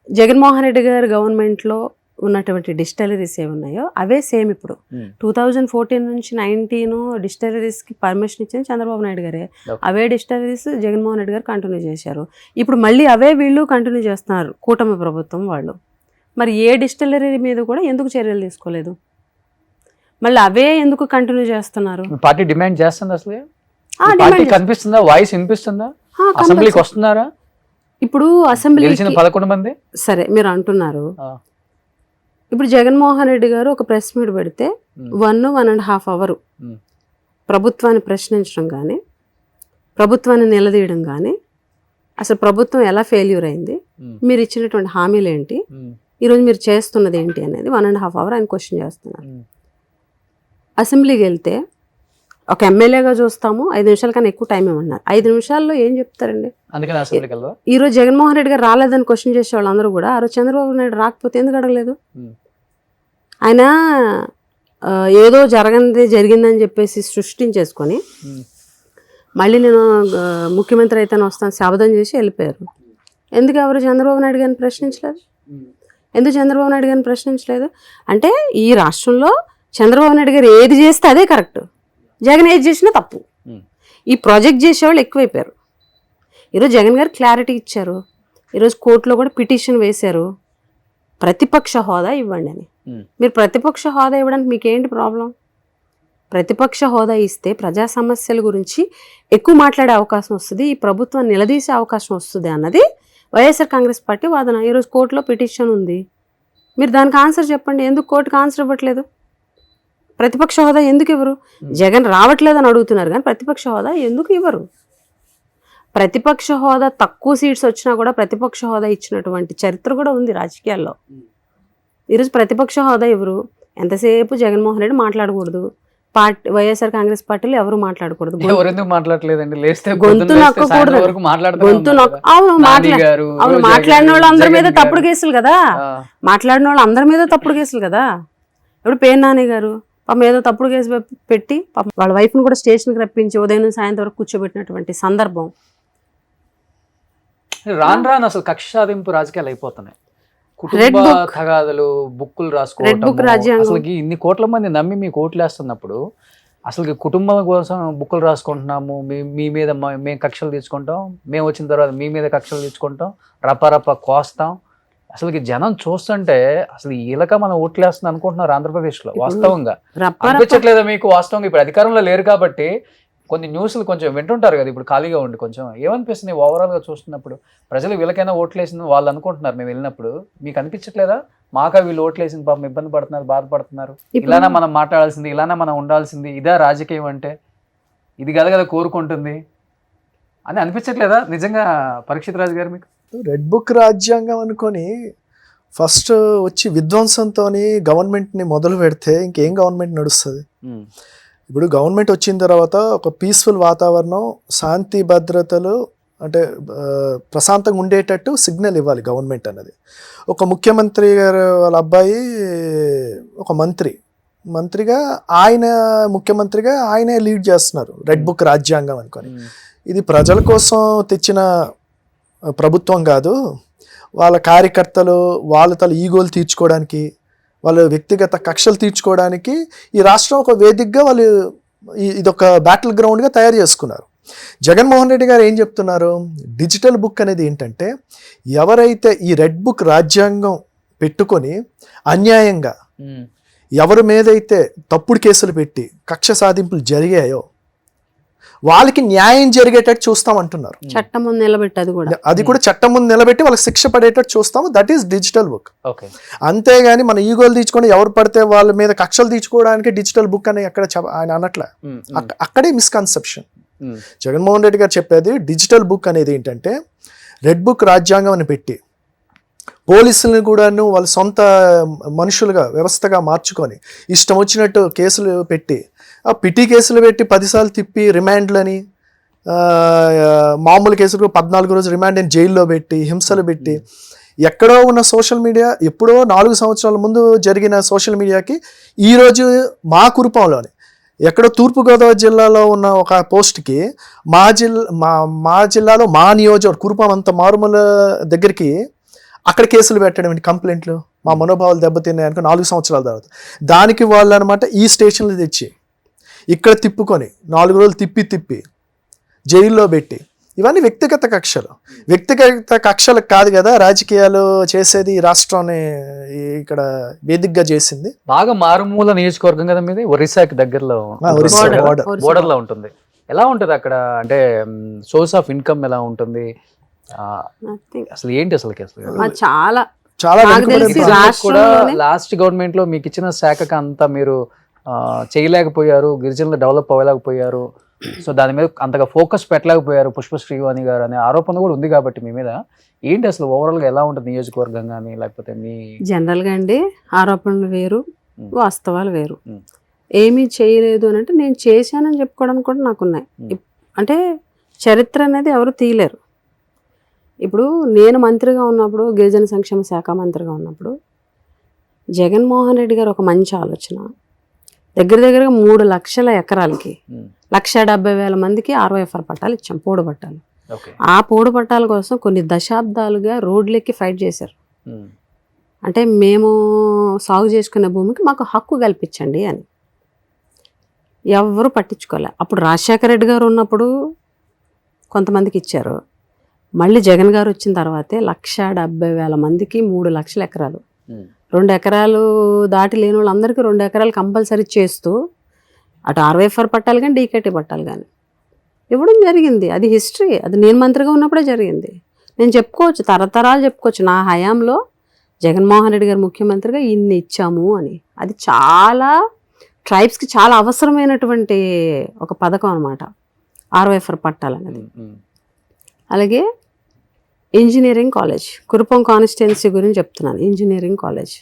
జగన్మోహన్ రెడ్డి గారి గవర్నమెంట్లో ఉన్నటువంటి డిస్టిలరీస్ ఏవి ఉన్నాయో అవే సేమ్ ఇప్పుడు. 2014 నుంచి 19 డిస్టిలరీస్కి పర్మిషన్ ఇచ్చింది చంద్రబాబు నాయుడు గారే. Okay. అవే డిస్టిలరీస్ జగన్మోహన్ రెడ్డి గారు కంటిన్యూ చేశారు. ఇప్పుడు మళ్ళీ అవే వీళ్ళు కంటిన్యూ చేస్తున్నారు, కూటమి ప్రభుత్వం వాళ్ళు. మరి ఏ డిస్టిలరీ మీద కూడా ఎందుకు చర్యలు తీసుకోలేదు? మళ్ళీ అవే ఎందుకు కంటిన్యూ చేస్తున్నారు? మీ పార్టీ డిమాండ్ చేస్తుంది అసలు? ఆ, మీ demand పార్టీ కనిపిస్తుందా? వాయిస్ వినిపిస్తుందా? ఆ, అసెంబ్లీకి వస్తున్నారా? ఇప్పుడు అసెంబ్లీ గెలిచిన 11 మంది. సరే మీరు అంటున్నారు. ఆ, ఇప్పుడు జగన్మోహన్ రెడ్డి గారు ఒక ప్రెస్ మీట్ పెడితే 1.5 hours ఉమ్, ప్రభుత్వాన్ని ప్రశ్నించడం కానీ, ప్రభుత్వాన్ని నిలదీయడం కానీ, అసలు ప్రభుత్వం ఎలా ఫెయిల్యూర్ అయింది, ఉమ్, మీరు ఇచ్చినటువంటి హామీలు ఏంటి, ఉమ్, ఈరోజు మీరు చేస్తున్నది ఏంటి అనేది 1.5 hours ఆయన క్వశ్చన్ చేస్తున్నారు. ఉమ్. అసెంబ్లీకి వెళ్తే ఒక ఎమ్మెల్యేగా చూస్తాము, 5 నిమిషాల కన్నా ఎక్కువ టైం ఇవ్వన్నారు. 5 నిమిషాల్లో ఏం చెప్తారండి? అందుకని అసెంబ్లీకి వెళ్దా? ఈరోజు జగన్మోహన్ రెడ్డి గారు రాలేదని క్వశ్చన్ చేసే వాళ్ళందరూ కూడా ఆ రోజు చంద్రబాబు నాయుడు రాకపోతే ఎందుకు అడగలేదు? ఉమ్, ఆయన ఏదో జరిగిందని చెప్పేసి సృష్టించేసుకొని ఉమ్, మళ్ళీ నేను ముఖ్యమంత్రి అయితే వస్తాను శపథం చేసి వెళ్ళిపోయారు. ఎందుకు ఎవరు చంద్రబాబు నాయుడు గారిని ప్రశ్నించలేదు? ఎందుకు చంద్రబాబు నాయుడు గారిని ప్రశ్నించలేదు? అంటే ఈ రాష్ట్రంలో చంద్రబాబు నాయుడు గారు ఏది చేస్తే అదే కరెక్ట్, జగన్ ఏది చేసినా తప్పు. ఉమ్. ఈ ప్రాజెక్ట్ చేసేవాళ్ళు ఎక్కువైపోయారు. ఈరోజు జగన్ గారు క్లారిటీ ఇచ్చారు. ఈరోజు కోర్టులో కూడా పిటిషన్ వేశారు, ప్రతిపక్ష హోదా ఇవ్వండి అని. ఉమ్. మీరు ప్రతిపక్ష హోదా ఇవ్వడానికి మీకేంటి ప్రాబ్లం? ప్రతిపక్ష హోదా ఇస్తే ప్రజా సమస్యల గురించి ఎక్కువ మాట్లాడే అవకాశం వస్తుంది, ఈ ప్రభుత్వాన్ని నిలదీసే అవకాశం వస్తుంది అన్నది వైఎస్ఆర్ కాంగ్రెస్ పార్టీ వాదన. ఈరోజు కోర్టులో పిటిషన్ ఉంది, మీరు దానికి ఆన్సర్ చెప్పండి. ఎందుకు కోర్టుకు ఆన్సర్ ఇవ్వట్లేదు? ప్రతిపక్ష హోదా ఎందుకు ఇవ్వరు? జగన్ రావట్లేదని అడుగుతున్నారు కానీ ప్రతిపక్ష హోదా ఎందుకు ఇవ్వరు? ప్రతిపక్ష హోదా తక్కువ సీట్స్ వచ్చినా కూడా ప్రతిపక్ష హోదా ఇచ్చినటువంటి చరిత్ర కూడా ఉంది రాజకీయాల్లో. ఈరోజు ప్రతిపక్ష హోదా ఇవ్వరు. ఎంతసేపు జగన్మోహన్ రెడ్డి మాట్లాడకూడదు, పార్టీ వైఎస్ఆర్ కాంగ్రెస్ పార్టీలో ఎవరు మాట్లాడకూడదు. ఎవరెందుకు మాట్లాడలేదండి? లేస్తే గొంతు పొద్దున్న లేస్తే నొక్కకూడదు. సాయంత్రం వరకు మాట్లాడుతూనే గొంతు ఉన్నారు నొక్క కదా. అవును నాని గారు, అవును రోజా మాట్లాడిన గారు, వాళ్ళు అందరి మీద జగన్ తప్పుడు గారు. కేసులు కదా. ఆ, మాట్లాడిన వాళ్ళు అందరి మీద తప్పుడు కేసులు కదా. ఇప్పుడు పేరు నాని గారు పాపం ఏదో తప్పుడు కేసు పెట్టి పాపం వాళ్ళ వైఫ్ని కూడా స్టేషన్కి రప్పించి ఉదయం నుంచి సాయంత్రం వరకు కూర్చోబెట్టినటువంటి సందర్భం. రాను రాను అసలు కక్ష సాధింపు రాజకీయాలు అయిపోతున్నాయి. Red కుటుంబ book. తగాదలు, బుక్కులు Red book రాసుకోవటం. రాజ్యాంగం. అసలు ఇన్ని కోట్ల మంది నమ్మి మీకు ఓట్లు వేస్తున్నప్పుడు అసలు కుటుంబం కోసం బుక్కులు రాసుకుంటున్నాము, మీ మీద మేము కక్షలు తీసుకుంటాం, మేము వచ్చిన తర్వాత మీ మీద కక్షలు తీసుకుంటాం, రపరప కోస్తాం. అసలు జనం చూస్తుంటే అసలు ఈలక మనం ఓట్లు వేస్తుంది అనుకుంటున్నారు ఆంధ్రప్రదేశ్లో. వాస్తవంగా అనిపించట్లేదా మీకు? వాస్తవంగా ఇప్పుడు అధికారంలో లేరు కాబట్టి కొన్ని న్యూస్లు కొంచెం వింటుంటారు కదా, ఇప్పుడు ఖాళీగా ఉండి కొంచెం ఏమనిపిస్తుంది ఓవరాల్గా చూస్తున్నప్పుడు? ప్రజలు వీళ్ళకైనా ఓట్లు వేసింది వాళ్ళు అనుకుంటున్నారు మేము వెళ్ళినప్పుడు. మీకు అనిపించట్లేదా మాకా వీళ్ళు ఓట్లు వేసింది పాపం ఇబ్బంది పడుతున్నారు, బాధపడుతున్నారు, ఇలానా మనం మాట్లాడాల్సింది, ఇలానా మనం ఉండాల్సింది, ఇదా రాజకీయం అంటే, ఇది కదా కోరుకుంటుంది అని అనిపించట్లేదా నిజంగా పరీక్షిత్ రాజు గారు మీకు? రెడ్ బుక్ రాజ్యాంగం అనుకొని ఫస్ట్ వచ్చి విధ్వంసంతో గవర్నమెంట్ని మొదలు పెడితే ఇంకేం గవర్నమెంట్ నడుస్తుంది? ఇప్పుడు గవర్నమెంట్ వచ్చిన తర్వాత ఒక పీస్ఫుల్ వాతావరణం, శాంతి భద్రతలు అంటే ప్రశాంతంగా ఉండేటట్టు సిగ్నల్ ఇవ్వాలి గవర్నమెంట్ అన్నది. ఒక ముఖ్యమంత్రి గారు వాళ్ళ అబ్బాయి ఒక మంత్రిగా ఆయన ముఖ్యమంత్రిగా ఆయనే లీడ్ చేస్తున్నారు రెడ్ బుక్ రాజ్యాంగం అనుకొని. ఇది ప్రజల కోసం తెచ్చిన ప్రభుత్వం కాదు, వాళ్ళ కార్యకర్తలు వాళ్ళ తల ఈగోలు తీర్చుకోవడానికి, వాళ్ళ వ్యక్తిగత కక్షలు తీర్చుకోవడానికి ఈ రాష్ట్రం ఒక వేదికగా వాళ్ళు ఇదొక బ్యాటిల్ గ్రౌండ్గా తయారు చేసుకున్నారు. జగన్మోహన్ రెడ్డి గారు ఏం చెప్తున్నారు? డిజిటల్ బుక్ అనేది ఏంటంటే, ఎవరైతే ఈ రెడ్ బుక్ రాజ్యాంగం పెట్టుకొని అన్యాయంగా ఎవరి మీదైతే తప్పుడు కేసులు పెట్టి కక్ష సాధింపులు జరిగాయో వాళ్ళకి న్యాయం జరిగేటట్టు చూస్తామంటున్నారు. చట్టం ముందు నిలబెట్టి అది కూడా చట్టం ముందు నిలబెట్టి వాళ్ళకి శిక్ష పడేటట్టు చూస్తాము. That is digital book. Okay. అంతేగాని మన ఈగోలు తీర్చుకొని ఎవరు పడితే వాళ్ళ మీద కక్షలు తీర్చుకోవడానికి డిజిటల్ బుక్ అని ఎక్కడ ఆయన అనట్లే. అక్కడే మిస్కన్సెప్షన్. జగన్మోహన్ రెడ్డి గారు చెప్పేది డిజిటల్ బుక్ అనేది ఏంటంటే రెడ్ బుక్ రాజ్యాంగం అని పెట్టి పోలీసులను కూడాను వాళ్ళ సొంత మనుషులుగా వ్యవస్థగా మార్చుకొని ఇష్టం వచ్చినట్టు కేసులు పెట్టి ఆ పిటి కేసులు పెట్టి 10 సార్లు తిప్పి రిమాండ్లని మామూలు కేసులు 14 రోజులు రిమాండ్ అని జైల్లో పెట్టి హింసలు పెట్టి ఎక్కడో ఉన్న సోషల్ మీడియా ఎప్పుడో 4 సంవత్సరాల ముందు జరిగిన సోషల్ మీడియాకి ఈరోజు మా కురుపంలోని ఎక్కడో తూర్పుగోదావరి జిల్లాలో ఉన్న ఒక పోస్ట్కి మా జిల్లాలో మా నియోజకవర్గం కురుపం అంత మారుమూల దగ్గరికి అక్కడ కేసులు పెట్టడం ఏంటి, కంప్లైంట్లు, మా మనోభావాలు దెబ్బతిన్నాయి అనుకో 4 సంవత్సరాల తర్వాత దానికి వాళ్ళు అనమాట ఈ స్టేషన్లు తెచ్చి ఇక్కడ తిప్పుకొని 4 రోజులు తిప్పి జైల్లో పెట్టి ఇవన్నీ వ్యక్తిగత కక్షలు. వ్యక్తిగత కక్షలకు కాదు కదా రాజకీయాలు చేసేది. రాష్ట్రాన్ని ఇక్కడ వేదికగా చేసింది. బాగా మారుమూల నియోజకవర్గం కదా మీది, ఒరిస్సాకి దగ్గరలో బోర్డర్ లో ఉంటుంది. ఎలా ఉంటుంది అక్కడ, అంటే సోర్స్ ఆఫ్ ఇన్కమ్ ఎలా ఉంటుంది అసలు, ఏంటి అసలు చాలా చాలా కూడా లాస్ట్ గవర్నమెంట్ లో మీకు ఇచ్చిన శాఖకు అంతా మీరు చేయలేకపోయారు, గిరిజనులు డెవలప్ అవ్వలేకపోయారు, సో దాని మీద అంతగా ఫోకస్ పెట్టలేకపోయారు పుష్ప శ్రీవాణి గారు అనే ఆరోపణ కూడా ఉంది కాబట్టి మీ మీద. ఏంటి అసలు ఓవరాల్ గా ఎలా ఉంటుంది నియోజకవర్గం కానీ, లేకపోతే మీ జనరల్ గా అండి ఆరోపణలు వేరు, వాస్తవాలు వేరు. ఏమీ చేయలేదు అని అంటే నేను చేశానని చెప్పుకోవడానికి కూడా నాకున్నాయి. అంటే చరిత్ర అనేది ఎవరు తీయలేరు. ఇప్పుడు నేను మంత్రిగా ఉన్నప్పుడు, గిరిజన సంక్షేమ శాఖ మంత్రిగా ఉన్నప్పుడు జగన్మోహన్ రెడ్డి గారు ఒక మంచి ఆలోచన, దగ్గరగా 3 లక్షల ఎకరాలకి 1,70,000 మందికి ROFR పట్టాలు ఇచ్చాం, పోడు పట్టాలు. ఆ పోడు పట్టాల కోసం కొన్ని దశాబ్దాలుగా రోడ్లెక్కి ఫైట్ చేశారు. అంటే మేము సాగు చేసుకునే భూమికి మాకు హక్కు కల్పించండి అని. ఎవరు పట్టించుకోలే. అప్పుడు రాజశేఖర రెడ్డి గారు ఉన్నప్పుడు కొంతమందికి ఇచ్చారు. మళ్ళీ జగన్ గారు వచ్చిన తర్వాతే 1,70,000 మందికి 3 లక్షల ఎకరాలు, 2 ఎకరాలు దాటి లేని వాళ్ళందరికీ 2 ఎకరాలు కంపల్సరీ చేస్తూ అటు ROFR పట్టాలు కానీ డీకేటీ పట్టాలు కానీ ఇవ్వడం జరిగింది. అది హిస్టరీ. అది నేను మంత్రిగా ఉన్నప్పుడే జరిగింది. నేను చెప్పుకోవచ్చు, తరతరాలు చెప్పుకోవచ్చు, నా హయాంలో జగన్మోహన్ రెడ్డి గారు ముఖ్యమంత్రిగా ఇన్ని ఇచ్చాము అని. అది చాలా ట్రైబ్స్కి చాలా అవసరమైనటువంటి ఒక పథకం అనమాట ROFR పట్టాలు అనేది. అలాగే ఇంజనీరింగ్ కాలేజ్, కురుపం కాన్స్టిట్యున్సీ గురించి చెప్తున్నాను. ఇంజనీరింగ్ కాలేజ్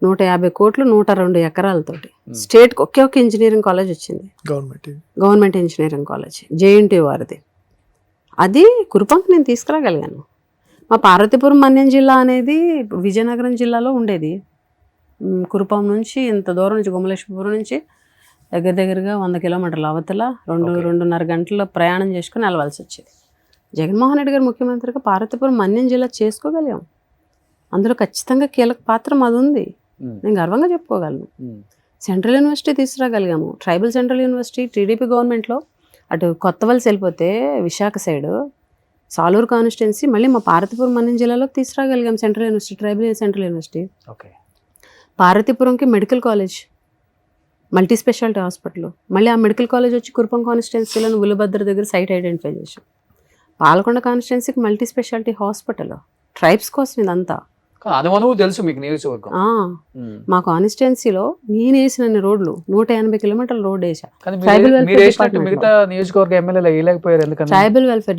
150 కోట్లు 102 ఎకరాలతోటి స్టేట్కి ఒకే ఒక ఇంజనీరింగ్ కాలేజ్ వచ్చింది, గవర్నమెంట్ ఇంజనీరింగ్ కాలేజ్, JNT వారిది. అది కురుపంకి నేను తీసుకురాగలిగాను. మా పార్వతీపురం మన్యం జిల్లా అనేది విజయనగరం జిల్లాలో ఉండేది. కురుపం నుంచి ఇంత దూరం నుంచి గుమ్మలేశ్వరపురం నుంచి దగ్గరగా 100 కిలోమీటర్ల అవతల 2-2.5 గంటల ప్రయాణం చేసుకుని వెళ్ళవలసి వచ్చేది. జగన్మోహన్ రెడ్డి గారు ముఖ్యమంత్రిగా పార్వతీపురం మన్యం జిల్లా చేసుకోగలిగాం. అందులో ఖచ్చితంగా కీలక పాత్ర మాది ఉంది, నేను గర్వంగా చెప్పుకోగలను. సెంట్రల్ యూనివర్సిటీ తీసుకురాగలిగాము. ట్రైబల్ సెంట్రల్ యూనివర్సిటీ టీడీపీ గవర్నమెంట్లో అటు కొత్తవలస వెళ్ళిపోతే విశాఖ సైడు సాలూరు కాన్స్టిట్యున్సీ మళ్ళీ మా పార్వతీపురం మన్యం జిల్లాలోకి తీసుకురాగలిగాం central university, tribal central university. పార్వతీపురంకి medical college, multi speciality hospital. మళ్ళీ ఆ మెడికల్ కాలేజ్ వచ్చి కురుపం కాన్స్టిట్యున్సీలో ఉలుభద్ర దగ్గర సైట్ ఐడెంటిఫై చేసాం. పాలకొండ కాన్స్టిట్యున్సీకి మల్టీ స్పెషాలిటీ హాస్పిటల్. ట్రైబ్స్ కోసం ఇదంతా తెలుసు మీకు నియోజకవర్గం. మా కాన్స్టిట్యున్సీలో నేను వేసిన రోడ్లు 180 కిలోమీటర్ల రోడ్ వేసా. ట్రైబల్ వెల్ఫేర్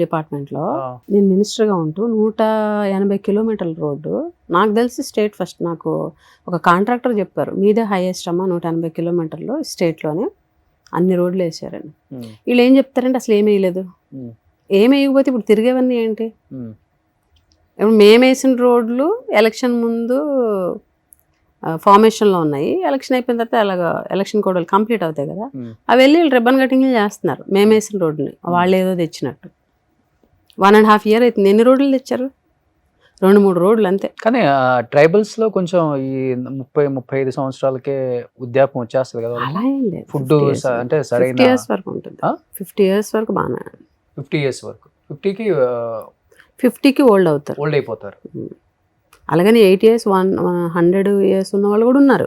డిపార్ట్మెంట్ లో నేను మినిస్టర్ గా ఉంటూ 180 కిలోమీటర్ల రోడ్డు నాకు తెలిసి స్టేట్ ఫస్ట్. నాకు ఒక కాంట్రాక్టర్ చెప్పారు, మీదే హైయెస్ట్ అమ్మా 180 కిలోమీటర్లు స్టేట్ లోనే అన్ని రోడ్లు వేసారని. వీళ్ళు ఏం చెప్తారంటే అసలు ఏమీ వేయలేదు. ఏమి వేయకపోతే ఇప్పుడు తిరిగేవన్నీ ఏంటి? ఇప్పుడు మేము వేసిన రోడ్లు ఎలక్షన్ ముందు ఫార్మేషన్లో ఉన్నాయి, ఎలక్షన్ అయిపోయిన తర్వాత అలాగ ఎలక్షన్ కోడ్ కంప్లీట్ అవుతాయి కదా, అవి వెళ్ళి రిబ్బన్ కటింగ్లు చేస్తున్నారు మేము వేసిన రోడ్ని. వాళ్ళు ఏదో తెచ్చినట్టు 1.5 year అవుతుంది. ఎన్ని రోడ్లు తెచ్చారు? 2-3 రోడ్లు అంతే. కానీ ట్రైబల్స్ లో కొంచెం ఈ 30-35 సంవత్సరాలకే వృద్ధాప్యం వచ్చేస్తుంది కదా. అలా ఏం లేదు, ఫుడ్ అంటే సరైన 50 years వరకు ఉంటుంది. 50 years వరకు బాగా, 50 years వరకు 50కి ఓల్డ్ అవుతారు, ఓల్డ్ అయిపోతారు. అలాగని 8 years 100 years ఉన్న వాళ్ళు కూడా ఉన్నారు.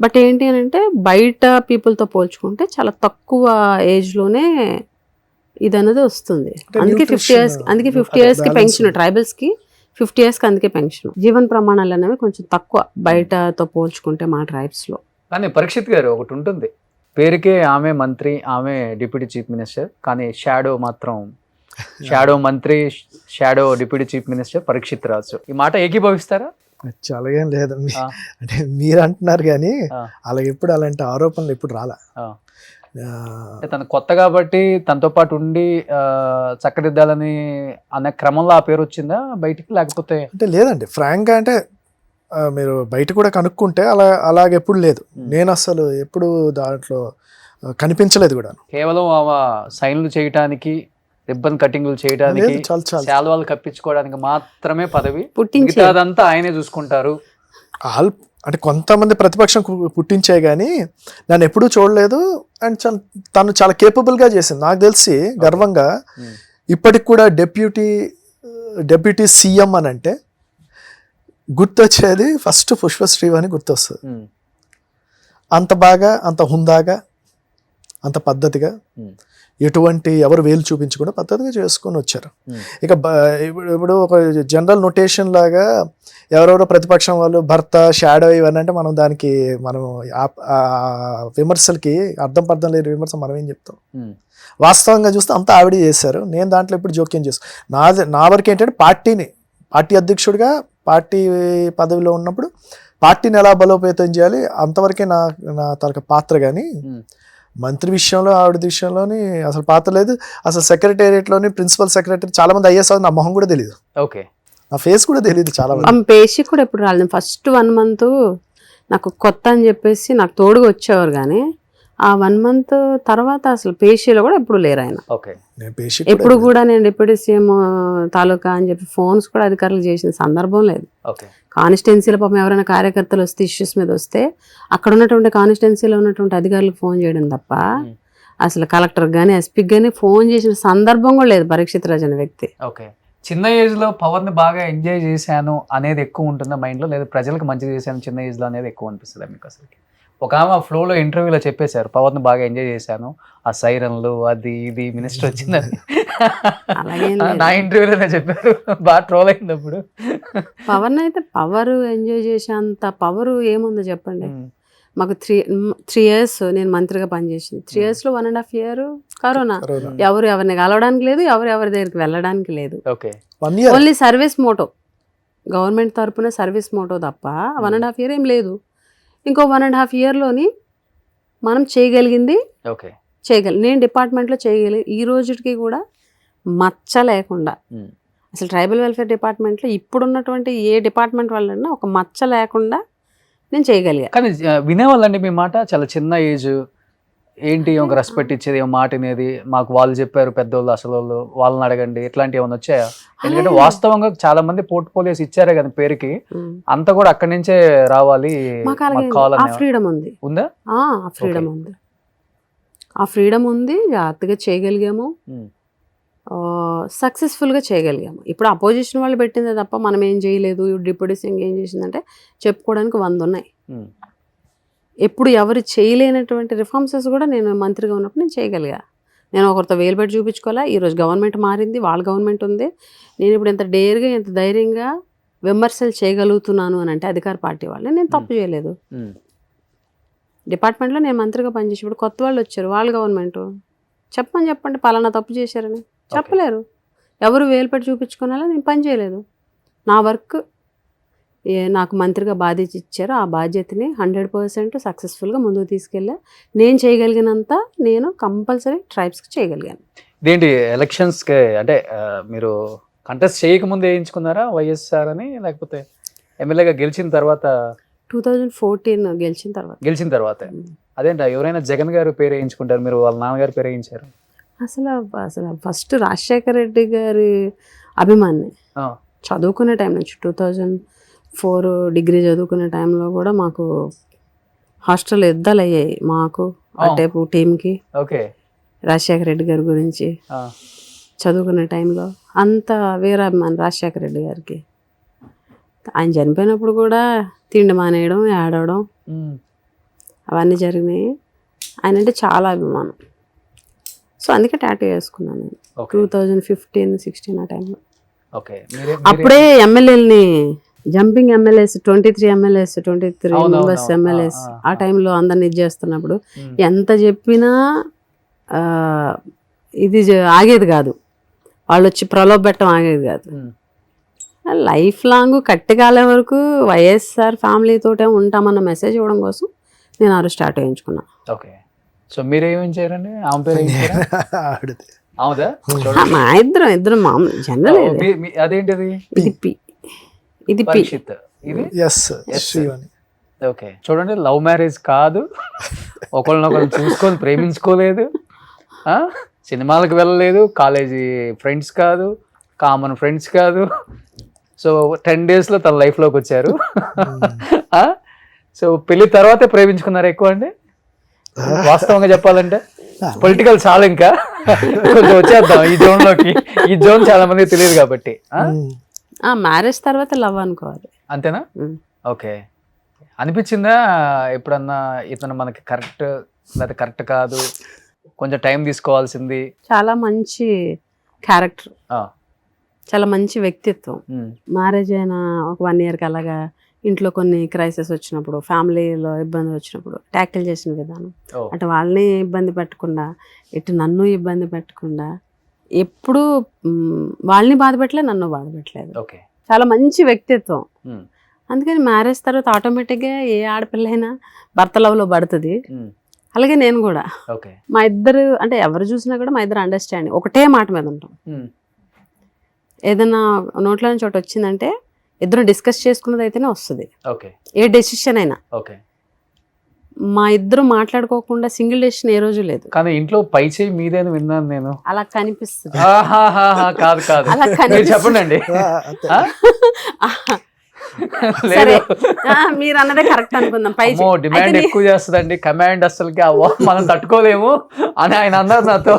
బట్ ఏంటి అని అంటే బయట పీపుల్తో పోల్చుకుంటే చాలా తక్కువ ఏజ్లోనే ఇది అనేది వస్తుంది. అందుకే 50 years, అందుకే 50 yearsకి పెన్షన్ ట్రైబల్స్కి 50 yearsకి అందుకే పెన్షన్. జీవన ప్రమాణాలు అనేవి కొంచెం తక్కువ బయటతో పోల్చుకుంటే మా ట్రైబ్స్లో. కానీ పరీక్షిత్ గారు ఒకటి ఉంటుంది, పేరుకే ఆమె మంత్రి, ఆమె డిప్యూటీ చీఫ్ మినిస్టర్, కానీ షాడో మాత్రం షాడో మంత్రి, shadow deputy chief minister Parikshit Raju. ఈ మాట ఏకీభవిస్తారా? చాలా ఏం లేదు ఆ. అంటే మీరు అంటున్నారు కానీ ఆ. అలాగే ఎప్పుడు అలాంటి ఆరోపణలు ఎప్పుడు రాలా. ఆ. అంటే తను కొత్త కాబట్టి తనతో పాటు ఉండి చక్కదిద్దాలని అనే క్రమంలో ఆ పేరు వచ్చిందా బయటికి, లేకపోతే? అంటే లేదండి, ఫ్రాంక్గా అంటే మీరు బయట కూడా కనుక్కుంటే అలాగెప్పుడు లేదు. నేను అసలు ఎప్పుడు దాంట్లో కనిపించలేదు కూడా. కేవలం ఆమె సైన్లు చేయటానికి, రిబ్బన్ కటింగ్లు చేయడానికి, లేదు, చాలా చాలా శాల్వాలు కప్పించుకోవడానికి మాత్రమే పదవి, పుట్టించే మిగతాదంతా ఆయనే చూసుకుంటారు. అంటే కొంతమంది ప్రతిపక్షం పుట్టించే కానీ నన్ను ఎప్పుడూ చూడలేదు. అండ్ తను చాలా కేపబుల్గా చేసింది నాకు తెలిసి గర్వంగా. ఇప్పటికి కూడా డెప్యూటీ సీఎం అని అంటే గుర్తొచ్చేది ఫస్ట్ పుష్పశ్రీ అని గుర్తొస్తుంది. అంత బాగా, అంత హుందాగా, అంత పద్ధతిగా, ఎటువంటి ఎవరు వేలు చూపించకుండా పద్ధతిగా చేసుకొని వచ్చారు. ఇక ఇప్పుడు ఒక జనరల్ నొటేషన్ లాగా ఎవరెవరో ప్రతిపక్షం వాళ్ళు భర్త, షాడో ఇవన్నీ అంటే మనం దానికి విమర్శలకి అర్థం పర్థం లేని విమర్శ మనం ఏం చెప్తాం. వాస్తవంగా చూస్తే అంతా ఆవిడ చేశారు. నేను దాంట్లో ఇప్పుడు జోక్యం చేస్తాను. నా వరకు ఏంటంటే పార్టీ అధ్యక్షుడిగా, పార్టీ పదవిలో ఉన్నప్పుడు పార్టీని ఎలా బలోపేతం చేయాలి అంతవరకే నా తనక పాత్ర. కానీ మంత్రి విషయంలో, ఆవిడ విషయంలోని అసలు పాత్ర లేదు. అసలు సెక్రటేరియట్లోని ప్రిన్సిపల్ సెక్రటరీ చాలా మంది ఐఎస్ నా మొహం కూడా తెలియదు, ఓకే, నా ఫేస్ కూడా తెలియదు చాలా మంది. ఆమె పేషి కూడా ఎప్పుడు రాలేదు. ఫస్ట్ 1 month నాకు కొత్త అని చెప్పేసి నాకు తోడుగా వచ్చేవారు, కానీ ఆ 1 month తర్వాత అసలు పేషీలో కూడా ఎప్పుడు లేరు ఆయన. ఓకే. నేను పేషి ఎప్పుడు కూడా నేను డిప్యూటీ సీఎం తాలూకా అని చెప్పి ఫోన్స్ కూడా అధికారులు చేసిన సందర్భం లేదు. ఓకే. కాన్స్టిట్యున్సీలో పాపం ఎవరైనా కార్యకర్తలు వస్తే, ఇష్యూస్ మీద వస్తే అక్కడ ఉన్నటువంటి కాన్స్టిట్యున్సీలో ఉన్నటువంటి అధికారులకు ఫోన్ చేయడం తప్ప అసలు కలెక్టర్కి కానీ ఎస్పీకి కానీ ఫోన్ చేసిన సందర్భం కూడా లేదు పరీక్షిత్ రాజ్ అనే వ్యక్తి. ఓకే. చిన్న ఏజ్ లో పవర్ ని బాగా ఎంజాయ్ చేశాను అనేది ఎక్కువ ఉంటుందా మైండ్ లో, లేదా ప్రజలకు మంచి చేశాను చిన్న ఏజ్ లో అనేది ఎక్కువ అనిపిస్తుందా మీకు? అసలు ఒక ఆమె ఫ్లోలో ఇంటర్వ్యూలో చెప్పేశారు, పవర్ ని బాగా ఎంజాయ్ చేశాను, ఆ సైరన్లు అది ఇది మినిస్టర్ వచ్చిందని. నా ఇంటర్వ్యూలోనే చెప్పారు, బాగా ట్రోల్ అయింది అప్పుడు. పవర్ అయితే పవర్ ఎంజాయ్ చేసేంత పవర్ ఏముందో చెప్పండి. మాకు 3 years నేను మంత్రిగా పనిచేసింది. 3 yearsలో 1.5 year కరోనా. ఎవరిని కలవడానికి లేదు, ఎవరి దగ్గరికి వెళ్ళడానికి లేదు. Okay. Only service motto, government తరపున సర్వీస్ మోటో తప్ప 1.5 year ఏం లేదు. ఇంకో 1.5 yearలోని మనం చేయగలిగింది నేను డిపార్ట్మెంట్లో చేయగలిగి ఈ రోజుకి కూడా మచ్చ లేకుండా, అసలు ట్రైబల్ వెల్ఫేర్ డిపార్ట్మెంట్లో ఇప్పుడున్నటువంటి ఏ డిపార్ట్మెంట్ వాళ్ళన్నా ఒక మచ్చ లేకుండా నేను చేయగలిగా. కానీ వినేవాళ్ళండి మీ మాట, చాలా చిన్న ఏజ్, ఏంటి ఒక రెస్పెక్ట్ ఇచ్చేది, మాట అనేది మాకు వాళ్ళు చెప్పారు పెద్దోళ్ళు, అసలు వాళ్ళని అడగండి, ఇట్లాంటివి ఏమైనా వచ్చాయా? ఎందుకంటే వాస్తవంగా చాలా మంది పోర్ట్ఫోలియోస్ ఇచ్చారే కదా పేరుకి, అంతా కూడా అక్కడి నుంచే రావాలి. ఫ్రీడమ్ ఉంది, ఉందా? ఫ్రీడమ్ ఉంది, జాగ్రత్తగా చేయగలిగాము, సక్సెస్ఫుల్గా చేయగలిగాము. ఇప్పుడు అపోజిషన్ వాళ్ళు పెట్టిందే తప్ప మనం ఏం చేయలేదు, డిప్యూటీ సీఎం ఏం చేసిందంటే చెప్పుకోవడానికి 100 ఉన్నాయి. ఎప్పుడు ఎవరు చేయలేనటువంటి రిఫార్మ్సెస్ కూడా నేను మంత్రిగా ఉన్నప్పుడు నేను చేయగలిగా. నేను ఒకరితో వేలు పెట్టి చూపించుకోవాలా. ఈరోజు గవర్నమెంట్ మారింది, వాళ్ళ గవర్నమెంట్ ఉంది. నేను ఇప్పుడు ఎంత డేర్గా, ఎంత ధైర్యంగా విమర్శలు చేయగలుగుతున్నాను అని అంటే అధికార పార్టీ వాళ్ళే. నేను తప్పు చేయలేదు. డిపార్ట్మెంట్లో నేను మంత్రిగా పనిచేసి ఇప్పుడు కొత్త వాళ్ళు వచ్చారు, వాళ్ళ గవర్నమెంట్ చెప్పండి పలానా తప్పు చేశారని చెప్పలేరు. ఎవరు వేలు పెట్టి చూపించుకోవాలా, నేను పని చేయలేదు. నా వర్క్ నాకు మంత్రిగా బాధ్యత ఇచ్చారు, ఆ బాధ్యతని 100% సక్సెస్ఫుల్గా ముందుకు తీసుకెళ్ళా. నేను చేయగలిగినంత నేను కంపల్సరీ ట్రైబ్స్కి చేయగలిగాను. ఇదేంటి ఎలక్షన్స్కి అంటే మీరు కంటెస్ట్ చేయకముందు వేయించుకున్నారా వైఎస్ఆర్ అని, లేకపోతే ఎమ్మెల్యేగా గెలిచిన తర్వాత? 2014 గెలిచిన తర్వాత. అదేంట ఎవరైనా జగన్ గారు పేరు వేయించుకుంటారు, మీరు వాళ్ళ నాన్నగారు పేరు వేయించారు? అసలు ఫస్ట్ రాజశేఖర రెడ్డి గారి అభిమాని. చదువుకునే టైం నుంచి 2004 డిగ్రీ చదువుకునే టైంలో కూడా మాకు హాస్టల్ యుద్ధాలు అయ్యాయి మాకు అటేపు టీంకి. ఓకే. రాజశేఖర రెడ్డి గారి గురించి చదువుకునే టైంలో అంత వీరాభిమాని రాజశేఖర రెడ్డి గారికి. ఆయన చనిపోయినప్పుడు కూడా తిండి మానేయడం, ఏడవడం, అవన్నీ జరిగినాయి. ఆయన అంటే చాలా అభిమానం. సో అందుకే టాటూ వేసుకున్నాను నేను ఓకే 2015-16 ఆ టైంలో. ఓకే అప్పుడే ఎమ్మెల్యేలని జంపింగ్ ఎమ్మెల్యేస్ 23 ఎమ్మెల్యేస్ 23 అవునవును. మెంబర్స్ ఎమ్మెల్యేస్ ఆ టైంలో అందరిని ఇది చేస్తున్నప్పుడు ఉమ్. ఎంత చెప్పినా ఇది ఆగేది కాదు. వాళ్ళు వచ్చి ప్రలోభ పెట్టడం ఆగేది కాదు. ఉమ్. లైఫ్ లాంగ్ కట్టికాలే వరకు వైఎస్ఆర్ ఫ్యామిలీతోటే ఉంటామన్న మెసేజ్ ఇవ్వడం కోసం నేను ఆ రోజు స్టార్ట్ వేయించుకున్నా. ఓకే సో మీరేమేం చేయరండి ఆమె పేరు ఏం చేయరా? ఆడితే అవుదా మా ఇద్దరం మామూలు జనరల్. అదేంటిది ఇది పి ఇది పి పరీక్షిత్ ఇది ఎస్ శ్రీవాణి. ఓకే చూడండి లవ్ మ్యారేజ్ కాదు, ఒకళ్ళనొకళ్ళు చూసుకొని ప్రేమించుకోలేదు, సినిమాలకు వెళ్ళలేదు, కాలేజీ ఫ్రెండ్స్ కాదు, కామన్ ఫ్రెండ్స్ కాదు. సో 10 daysలో తన లైఫ్లోకి వచ్చారు. సో పెళ్లి తర్వాతే ప్రేమించుకున్నారు ఎక్కువ అండి వాస్తవంగా చెప్పాలంటే. పొలిటికల్ చాలా ఇంకా కొంచెం వచ్చేద్దాం ఈ జోన్లోకి. ఈ జోన్ చాలా మంది తెలియదు కాబట్టి. మ్యారేజ్ తర్వాత లవ్ అనుకోవాలి. అంతేనా? ఓకే అనిపించిందా ఎప్పుడన్నా ఇతను మనకి కరెక్ట్ లేదా కరెక్ట్ కాదు, కొంచెం టైం తీసుకోవాల్సింది? చాలా మంచి క్యారెక్టర్, ఆ, చాలా మంచి వ్యక్తిత్వం. ఉమ్, మ్యారేజ్ అయిన ఒక 1 yearకి అలాగా ఇంట్లో కొన్ని క్రైసిస్ వచ్చినప్పుడు, ఫ్యామిలీలో ఇబ్బంది వచ్చినప్పుడు ట్యాకిల్ చేసిన విధానం, ఓ, అటు వాళ్ళని ఇబ్బంది పెట్టకుండా ఇటు నన్ను ఇబ్బంది పెట్టకుండా ఎప్పుడు వాళ్ళని బాధ పెట్టలేదు, నన్ను బాధ పెట్టలేదు. ఓకే చాలా మంచి వ్యక్తిత్వం. ఉమ్, అందుకని మ్యారేజ్ తర్వాత ఆటోమేటిక్గా ఏ ఆడపిల్ల అయినా భర్త లవ్లో పడుతుంది. ఉమ్, అలాగే నేను కూడా. ఓకే మా ఇద్దరు అంటే ఎవరు చూసినా కూడా మా ఇద్దరు అండర్స్టాండింగ్, ఒకటే మాట మీద ఉంటాం. ఉమ్, ఏదైనా నోట్లో నుంచి ఒకటి వచ్చిందంటే ఇద్దరు డిస్కస్ చేసుకున్నది అయితేనే వస్తుంది ఓకే ఏ డెసిషన్ అయినా. ఓకే మా ఇద్దరు మాట్లాడుకోకుండా సింగిల్ డెసిషన్ ఏ రోజు లేదు. కానీ ఇంట్లో పై చేయి మీదేని విన్నాను నేను. అలా కనిపిస్తుంది. ఆహాహాహా, కాదు కాదు అలా మీరు కనిపిస్తుంది. చెప్పండి అండి. సరే మీరు అన్నదే కరెక్ట్ అనుకుందాం. పై అమ్మో డిమాండ్ ఎక్కువ చేస్తుందండి, కమాండ్ అసలుకి మనం తట్టుకోలేము అని ఆయన అన్నారు నాతో.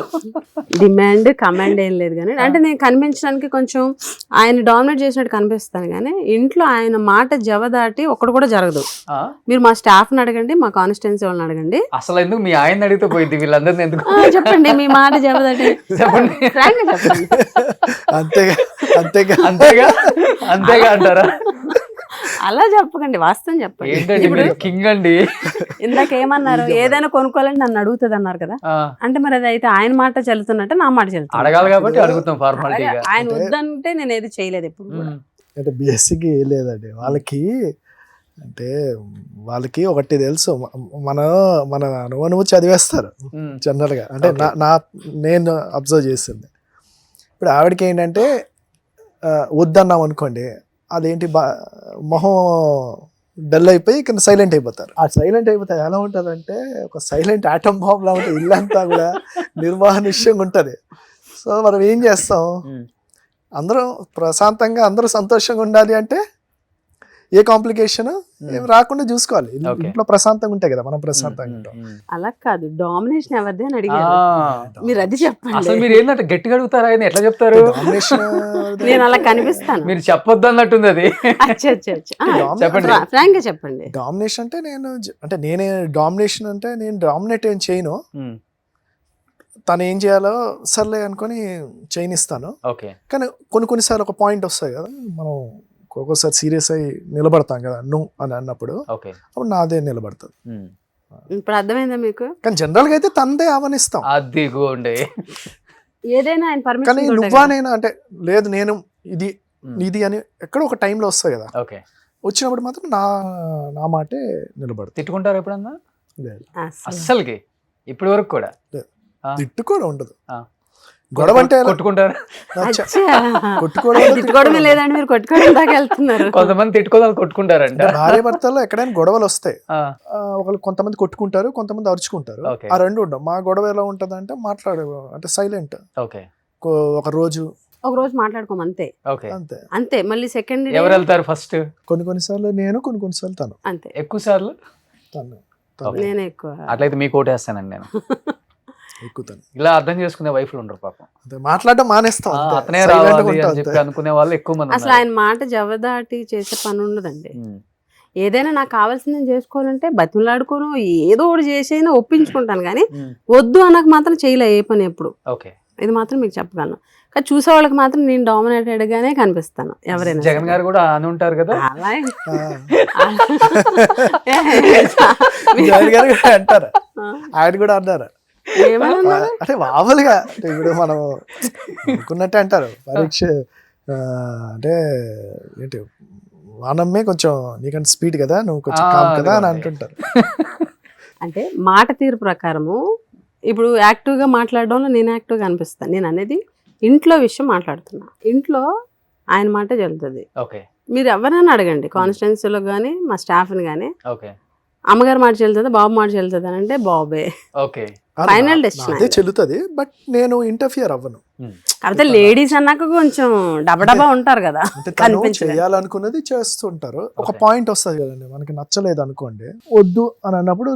డిమాండ్ కమాండ్ ఏం లేదు కానీ అంటే నేను కనిపించడానికి కొంచెం ఆయన డామినేట్ చేసినట్టు కనిపిస్తాను కానీ ఇంట్లో ఆయన మాట జవదాటి ఒక్కడు కూడా జరగదు. ఆ, మీరు మా స్టాఫ్ని అడగండి, మా కాన్స్టిట్యున్సీ వాళ్ళని అడగండి. అసలు ఎందుకు మీ ఆయన అడిగితే పోయింది, వీళ్ళందరినీ ఎందుకు చెప్పండి మీ మాట జవదాటి చెప్పండి. ఫ్రాంక్ గా చెప్పండి. అంతేగా అంతేగా అంతేగా అంతేగా అంటారా? అలా చెప్పకండి, వాస్తవం చెప్పండి. ఏంటండి ఇప్పుడు మీరు కింగ్ అండి. ఇందాక ఏమన్నారు, ఏదైనా కొనుక్కోవాలని నన్ను అడుగుతుంది అన్నారు కదా. ఆ, అంటే మరి అది అయితే ఆయన మాట చెల్లుతున్నట్టే నా మాట చెల్లుతుంది. అడగాలి కాబట్టి అడుగుతాం ఫార్మాలిటీగా. ఆయన వద్దంటే నేను ఏది చేయలేదు ఎప్పుడు కూడా. అంటే బీఎస్సీకి ఏం లేదండి వాళ్ళకి. అంటే వాళ్ళకి ఒకటి తెలుసు, మన మన అనువు చదివేస్తారు జనరల్గా. అంటే నేను అబ్జర్వ్ చేసింది. ఇప్పుడు ఆవిడకి ఏంటంటే వద్దన్నాం అనుకోండి, అదేంటి మొహం డల్ అయిపోయి ఇక్కడ సైలెంట్ అయిపోతారు. ఆ సైలెంట్ అయిపోతే ఎలా ఉంటుందంటే ఒక సైలెంట్ ఆటం బాంబ్ లా ఉంటుంది, ఇల్లంతా కూడా నిర్మానుష్యంగా ఉంటుంది. సో మనం ఏం చేస్తాం, అందరం ప్రశాంతంగా అందరూ సంతోషంగా ఉండాలి అంటే ఏ కాంప్లికేషన్ ఏం రాకుండా చూసుకోవాలి. ఇంట్లో ప్రశాంతంగా ఉంటాయి కదా, మనం ప్రశాంతంగా ఉంటాం. అలా కాదు, డామినేషన్ ఎవరిది అని అడిగారు, మీరు అది చెప్పండి. అసలు మీరు ఏంటంటే గట్టిగా అడుగుతారా, ఆయన ఎట్లా చెప్తారు? డామినేషన్ నేను అలా కనిపిస్తాను. మీరు చెప్పొద్దు అన్నట్టుంది అది. చెప్పండి, ఫ్రాంక్ గా చెప్పండి. డామినేషన్ అంటే నేనే డామినేషన్ అంటే నేను డామినేట్ ఏం చేయను, తను ఏం చేయాలో సర్లే అనుకొని చేయనిస్తాను. ఓకే కానీ కొన్నిసార్లు ఒక పాయింట్ వస్తాయి కదా, మనం ఒక్కొక్కసారి సీరియస్ అయ్యి నిలబడతాం కదా నువ్వు అని అన్నప్పుడు, అప్పుడు నాదే నిలబడుతుంది. ఇప్పుడు అర్థమైందా మీకు? కానీ జనరల్గా అయితే తనదే ఆవనిస్తాం. అది గోండే ఏదైనా ఆయన కానీ పర్మిషన్ నువ్వానైనా అంటే లేదు నేను ఇది అని ఎక్కడో ఒక టైంలో వస్తాయి కదా, ఓకే వచ్చినప్పుడు మాత్రం నా మాటే నిలబడుతుంది. తిట్టుకుంటారు ఎప్పుడన్నా? లేదు, అస్సలకి ఇప్పటి వరకు కూడా తిట్టు కూడా ఉండదు. గొడవ అంటే కొట్టుకుంటారు, తిట్టుకోవడమే లేదండి, మీరు కొట్టుకోవడం దాకా వెళ్తున్నారు. కొంతమంది తిట్టుకోవాలి కొట్టుకుంటారంట. భార్య భర్తల్లో ఎక్కడైనా గొడవలు వస్తాయి, ఒకళ్ళు కొంతమంది కొట్టుకుంటారు, కొంతమంది అరుచుకుంటారు. ఆ రెండు ఉండవు. మా గొడవ ఎలా ఉంటది అంటే అంటే సైలెంట్. ఓకే ఒక రోజు మాట్లాడుకోం అంతే. అంతే అంతే. మళ్ళీ సెకండ్ ఎవరు వెళ్తారు ఫస్ట్? కొన్నిసార్లు నేను, కొన్నిసార్లు తను. అంతే. ఎక్కువ సార్లు తను. నేనే ఎక్కువ. అట్లయితే మీకు ఓటేస్తానండి నేను. ఎక్కుతాను. ఇలా అర్థం చేసుకునే వైఫ్లు ఉండరు పాపం. మాట్లాడడం మానేస్తాం, అతనే రావాలి అని చెప్పి అనుకునే వాళ్ళు ఎక్కువ మంది. అసలు ఆయన మాట జవదాటి చేసే పని ఉండదండి. ఏదైనా నాకు కావాల్సింది నేను చేసుకోవాలంటే బతిమలాడుకోను ఏదో ఒకటి చేసైనా ఒప్పించుకుంటాను, కానీ ఉమ్, వద్దు అన్నకు మాత్రం చేయలే ఏ పని ఎప్పుడు. ఓకే. ఇది మాత్రం మీకు చెప్పగలను. కానీ చూసే వాళ్ళకి మాత్రం నేను డామినేటెడ్ గానే కనిపిస్తాను ఎవరైనా జగన్ సరే. గారు కూడా అని ఉంటారు కదా. అలా జగన్ గారు కూడా అంటారు, ఆ, ఆయన కూడా అన్నారు. ఏమన్నా అంటే మామూలుగా అంటే ఇప్పుడు మనం అనుకున్నట్టే అంటారు పరీక్ష అంటే ఏంటి వానమ్మే కొంచెం నీకంటే స్పీడ్ కదా, నువ్వు కొంచెం కామ్ కదా అని అంటుంటారు. అంటే మాట తీరు ప్రకారము ఇప్పుడు యాక్టివ్గా మాట్లాడడంలో నేను యాక్టివ్గా అనిపిస్తాను. నేను అనేది ఇంట్లో విషయం మాట్లాడుతున్నా, ఇంట్లో ఆయన మాట చెల్లుతుంది. ఓకే. మీరు ఎవరైనా అడగండి కాన్స్టిట్యున్సీలో కానీ మా స్టాఫ్ని కానీ, ఓకే. అమ్మగారు మాట చెల్లుతుందా బాబు మాట చెల్లుతుంది అని అంటే బాబే ఓకే. Final decision అదే చెల్లుతుంది, బట్ నేను ఇంటర్ఫియర్ అవ్వను. కాకపోతే లేడీస్ అన్నాక కొంచెం డబడబా ఉంటారు కదా, అంటే తను కనిపించలేదు. చేయాలనుకున్నది చేస్తుంటారు. ఒక Okay. పాయింట్ వస్తుంది కదండి, మనకి నచ్చలేదు అనుకోండి, వద్దు అని అన్నప్పుడు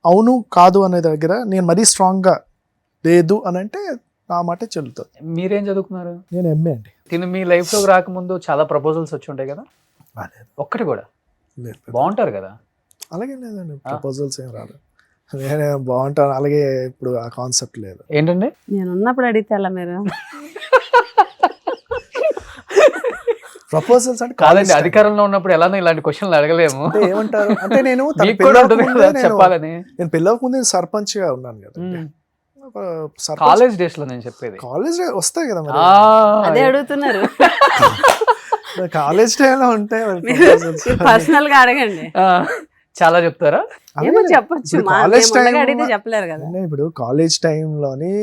అవును కాదు అనే దగ్గర నేను మరీ స్ట్రాంగ్ గా లేదు అని అంటే నా మాట చెల్లుతుంది. మీరేం చదువుకున్నారు? నేను ఎంఏ అండి. తిను మీ లైఫ్ లోకి రాకముందు చాలా ప్రపోజల్స్ వచ్చి ఉంటాయి కదా, లేదు, ఒక్కటి కూడా లేదు. బాగుంటారు కదా. అలాగే లేదండి, ప్రపోజల్స్ ఏం రాలేదు. నేనే బాగుంటాను, అలాగే ఇప్పుడు ఆ కాన్సెప్ట్ లేదు. ఏంటండి? నేను ఉన్నప్పుడు అడిగితే అలా మీరు ప్రపోజల్స్ అంటే కాదండి, college time. అధికారంలో ఉన్నప్పుడు ఎలానో ఇలాంటి క్వశ్చన్లు అడగలేము. అంటే ఏమంటారు అంటే నేను తన మీకు కూడా పెళ్ళవక ఉంటుంది ముందే కదా చెప్పాలని. నేను పెళ్ళవక ముందే సర్పంచ్ గా ఉన్నాను కదా. కాలేజ్ డేస్ లో నేను చెప్పేది. కాలేజ్ వస్తాయి కదా మరి, అదే అడుగుతున్నారు. కాలేజ్ టైంలో ఉంటాయి మరి మీరు proposals. పర్సనల్ గా అడగండి, ఆ, చాలా చెప్తారా? ఏమో అలాగే చెప్పొచ్చు. ఇప్పుడు మా college మేము ఉండగా time అడిగితే చెప్పలేరు కదా. అంటే ఇప్పుడు కాలేజ్ టైంలోని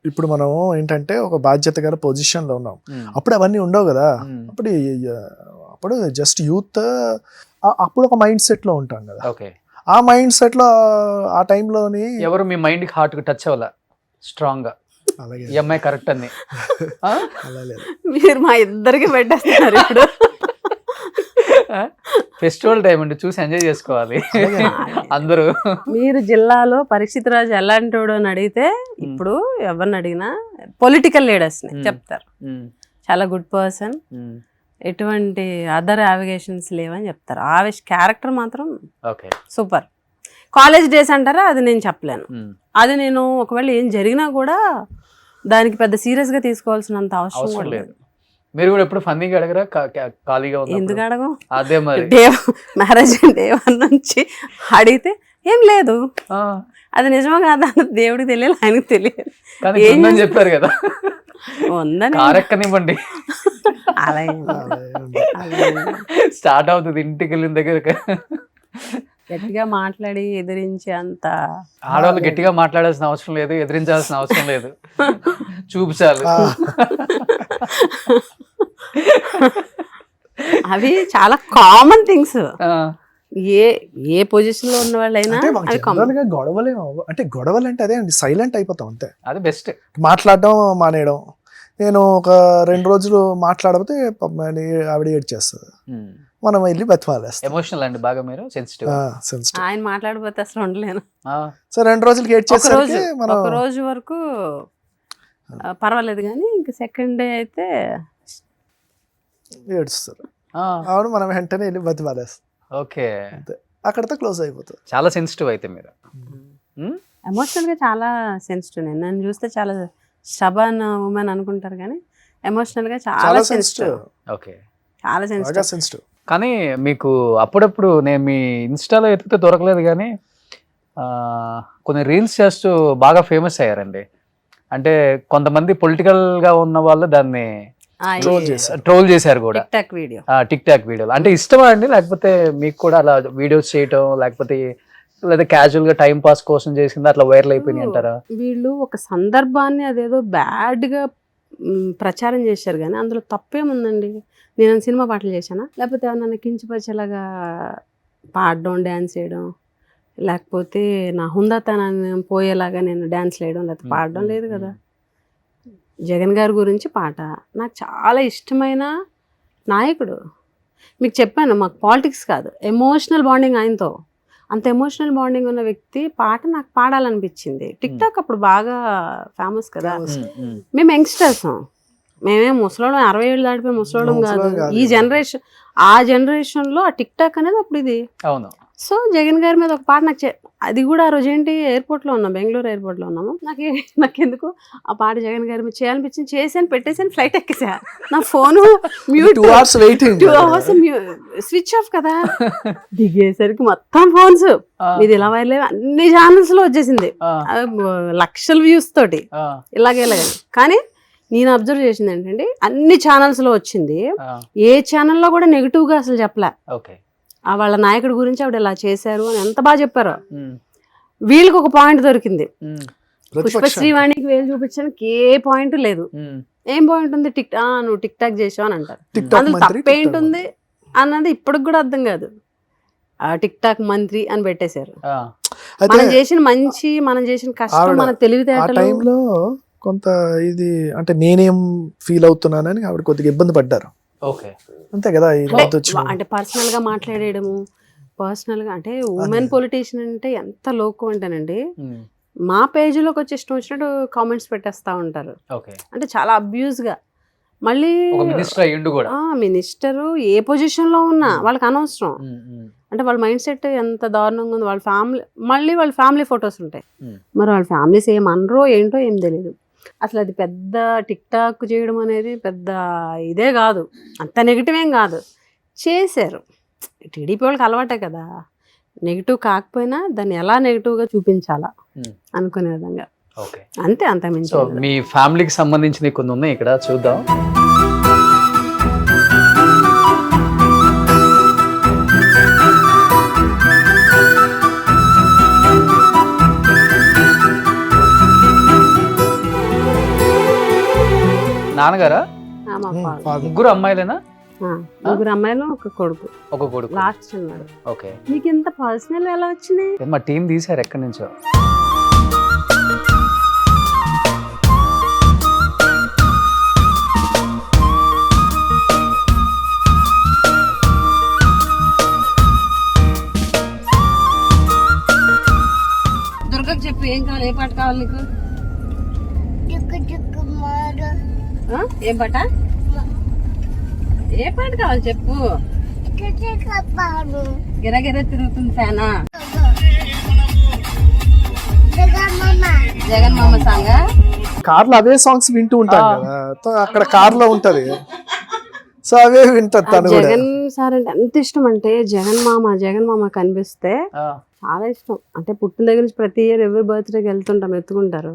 ఇప్పుడు మనం ఏంటంటే ఒక బాధ్యత గల పొజిషన్ లో ఉన్నాం, ఉమ్, అప్పుడు అవన్నీ ఉండవు కదా. ఉమ్, అప్పుడు అప్పుడు జస్ట్ యూత్, అప్పుడు ఒక మైండ్ సెట్ లో ఉంటాం కదా. ఓకే. ఆ మైండ్ సెట్ లో ఆ టైంలోని ఎవరు మీ మైండ్ కి హార్ట్ కి టచ్ అవ్వాల స్ట్రాంగ్ గా అలాగే ఈ అమ్మాయి కరెక్ట్ అని? ఆ? అలా లేదు. మీరు మా ఇద్దరికి పెట్టేస్తున్నారు ఇప్పుడు. ఫెస్టివల్ టైం అండి, చూసి ఎంజాయ్ చేసుకోవాలి అలాగే. అందరూ. మీరు జిల్లాలో పరీక్షిత్ రాజు ఎలాంటి వాడు అని అడిగితే ఇప్పుడు ఎవరిని అడిగినా పొలిటికల్ లీడర్స్ ని Hmm. చెప్తారు. ఉమ్, చాలా గుడ్ పర్సన్, ఉమ్, ఎటువంటి అదర్ యావిగేషన్స్ లేవని చెప్తారు. క్యారెక్టర్ మాత్రం ఓకే. సూపర్. కాలేజ్ డేస్ అంటారా, అది నేను చెప్పలేను. ఉమ్, అది నేను ఒకవేళ ఏం జరిగినా కూడా దానికి పెద్ద సీరియస్ గా తీసుకోవాల్సినంత అవసరం అవసరం కూడా లేదు. మీరు కూడా ఎప్పుడు ఫన్నీగా అడగరా ఖాళీగా ఎందుకు ఉన్నప్పుడు? అడగం? అదే మరి. మ్యారేజ్ డే 1 నుంచి అడిగితే ఏం లేదు, ఆ, అది నిజమా కాదా అన్నది దేవుడికి తెలియదు, ఆయనకు తెలియదు. కానీ ఏం ఉందని చేస్తా- చెప్పారు కదా, ఉందని కారెక్కనివ్వండి, అలా ఏం లేదు. అలాగే ఉంది. అలా ఏం లేదు. స్టార్ట్ అవుతుంది ఇంటికి వెళ్ళిన దగ్గర. గట్టిగా మాట్లాడి ఎదిరించే అంత ఆడవాళ్ళు గట్టిగా మాట్లాడాల్సిన అవసరం లేదు, ఎదిరించాల్సిన అవసరం లేదు, చూపించాలి. ఆ, అవి చాలా కామన్ థింగ్స్. ఆ, ఏ ఏ పొజిషన్ లో ఉన్న వాళ్ళైనా అంటే మాకు అవి జనరల్ కామన్. గా గొడవలు అంటే గొడవలు అంటే అదే అండి, సైలెంట్ అయిపోతాం అంతే, అది బెస్ట్. మాట్లాడడం మానేయడం. నేను ఒక 2 రోజులు మాట్లాడితే ఆవిడ ఏడ్చేస్తుంది, మనం వెళ్ళి బతిమాలేస్తాం. ఎమోషనల్ అండి బాగా, మీరు సెన్సిటివ్. సెన్సిటివ్. ఆయన మాట్లాడిపోతే అసలు ఉండలేను. సో 2 రోజులకి ఒక ఏడ్చేసరికి రోజు మనం ఒక రోజు వరకు పర్వాలేదు, కానీ ఇంక సెకండ్ డే అయితే ఏడుస్తారు. అవును, మనం వెంటనే వెళ్ళి బతిమాలేస్తాం, ఓకే. అక్కడితో క్లోజ్ అయిపోతుంది. చాలా సెన్సిటివ్ అయితే మీరు. ఉమ్, ఎమోషనల్ గా చాలా సెన్సిటివ్. నేను నన్ను చూస్తే చాలా స్టబర్న్ ఉమెన్ అనుకుంటారు, కానీ ఎమోషనల్ గా చాలా చాలా సెన్సిటివ్, సెన్సిటివ్, ఓకే. చాలా బాగా సెన్సిటివ్. సెన్సిటివ్. కానీ మీకు అప్పుడప్పుడు నేను మీ ఇన్స్టాలో ఎతికితే దొరకలేదు, కానీ కొన్ని రీల్స్ చేస్తూ బాగా ఫేమస్ అయ్యారండి. అంటే కొంతమంది పొలిటికల్గా ఉన్న వాళ్ళు దాన్ని Troll చేశారు. ట్రోల్ చేశారు కూడా, tick talk video. Tick talk వీడియోలు. అంటే ఇష్టమా అండి, లేకపోతే మీకు కూడా అలా వీడియోస్ చేయటం, లేకపోతే లేదా క్యాజువల్ గా టైం పాస్ కోసం చేసింది అట్లా వైరల్ అయిపోయినాయి అంటారా? వీళ్ళు ఒక సందర్భాన్ని అదేదో బ్యాడ్ గా ప్రచారం చేశారు, కానీ అందులో తప్పేముందండి? నేను సినిమా పాటలు చేశానా, లేకపోతే ఏమన్నా కించపరిచేలాగా పాడడం, డ్యాన్స్ చేయడం, లేకపోతే నా హుందాతనాన్ని పోయేలాగా నేను డ్యాన్స్ వేయడం లేకపోతే పాడడం లేదు కదా. జగన్ గారి గురించి పాట, నాకు చాలా ఇష్టమైన నాయకుడు. మీకు చెప్పాను, మాకు పాలిటిక్స్ కాదు, ఎమోషనల్ బాండింగ్ ఆయనతో. అంత ఎమోషనల్ బాండింగ్ ఉన్న వ్యక్తి పాట నాకు పాడాలనిపించింది. టిక్ టాక్ అప్పుడు బాగా ఫేమస్ కదా, మేము యంగ్స్టర్స్, మేమేం ముసలోడం 60 ఏళ్ళు దాటిపోయి ముసలోడం కాదు. ముసలోడం కాదు. ఈ జనరేషన్ ఆ జనరేషన్లో ఆ టిక్ టాక్ అనేది అప్పుడు ఇది. అవును. సో జగన్ గారి మీద ఒక పాట నాకు అది కూడా ఆ రోజు ఏంటి ఎయిర్పోర్ట్లో ఉన్నాం, బెంగళూరు ఎయిర్పోర్ట్లో ఉన్నాము. నాకెందుకు ఆ పాట జగన్ గారి మీద చేయాలనిపించింది, చేశాను, పెట్టేసాను, ఫ్లైట్ ఎక్కేసా. నా phone mute, 2 hours waiting. 2 hours switch off కదా. దిగేసరికి మొత్తం ఫోన్స్ ఇది ఇలా వైర్లే అన్ని ఛానల్స్ లో వచ్చేసింది, లక్షల వ్యూస్ తోటి ఇలాగే. కానీ నేను అబ్జర్వ్ చేసింది ఏంటంటే అన్ని ఛానల్స్ లో వచ్చింది, ఏ ఛానల్లో కూడా నెగిటివ్ గా అసలు చెప్పలే. వాళ్ళ నాయకుడి గురించి ఆవిడ ఇలా చేశారు అని ఎంత బాగా చెప్పారో. వీళ్ళకి ఒక పాయింట్ దొరికింది, పుష్పశ్రీవాణికి వేలు చూపించడానికి ఏ పాయింట్ లేదు. ఏం పాయింట్ ఉంది, నువ్వు టిక్ టాక్ చేసావు అని అంటారు. అందులో తప్పేంటుంది అన్నది ఇప్పటికి కూడా అర్థం కాదు. టిక్ టాక్ మంత్రి అని పెట్టేశారు. మనం చేసిన మంచి, మనం చేసిన కష్టం, మన తెలివితేటలు కొంత ఇది అంటే నేనేం ఫీల్ అవుతున్నానని ఆవిడ కొద్దిగా ఇబ్బంది పడ్డారు. అంతే కదా. అంటే పర్సనల్ గా మాట్లాడేయడము, పర్సనల్ గా అంటే ఉమెన్ పొలిటీషియన్ అంటే ఎంత లోకం అంటేనండి, మా పేజీలోకి వచ్చి ఇష్టం వచ్చినట్టు కామెంట్స్ పెట్టేస్తా ఉంటారు. అంటే చాలా అబ్యూజ్ గా. మళ్ళీ మినిస్టరు ఏ పొజిషన్ లో ఉన్నా వాళ్ళకి అనవసరం. అంటే వాళ్ళ మైండ్ సెట్ ఎంత దారుణంగా ఉంది. వాళ్ళ ఫ్యామిలీ, మళ్ళీ వాళ్ళ ఫ్యామిలీ ఫొటోస్ ఉంటాయి. మరి వాళ్ళ ఫ్యామిలీస్ ఏం అనరో ఏంటో ఏం తెలియదు. అసలు అది పెద్ద టిక్ టాక్ చేయడం అనేది పెద్ద ఇదే కాదు, అంత నెగిటివ్ ఏం కాదు. చేశారు, టీడీపీ వాళ్ళకి అలవాటే కదా, నెగిటివ్ కాకపోయినా దాన్ని ఎలా నెగిటివ్గా చూపించాలా అనుకునే విధంగా. అంతే, అంత మించి. మీ ఫ్యామిలీకి సంబంధించిన కొన్ని ఉన్నాయి ఇక్కడ, చూద్దాం. నాన్నగారా? ముగ్గురు అమ్మాయిలేనా? ముగ్గురు అమ్మాయిలు, ఒక కొడుకు. లాస్ట్ చిన్నాడు. ఓకే. మీకు ఇంత పర్సనల్ ఎలా వచ్చినాయి? మా టీం తీసారు ఎక్కడి నుంచో. దుర్గకు చెప్పు, ఏం కావాలి, ఏ పాట కావాలి నీకు? ఏం పాట, ఏ పాట కావాలి చెప్పు. గిరగిర తిరుగుతుంది ఫ్యానా, జగన్ మామ సాంగ్. కార్ లో అవే సాంగ్స్ వింటూ ఉంటాం కదా, అక్కడ కార్ లో ఉంటది, సో అవే వింటారు తను. జగన్ సార్ అంటే ఎంత ఇష్టం అంటే, జగన్ మామ కనిపిస్తే చాలా ఇష్టం. అంటే పుట్టిన దగ్గర నుంచి ప్రతి ఇయర్ ఎవరి బర్త్డేకి వెళ్తుంటాం, ఎత్తుకుంటారు.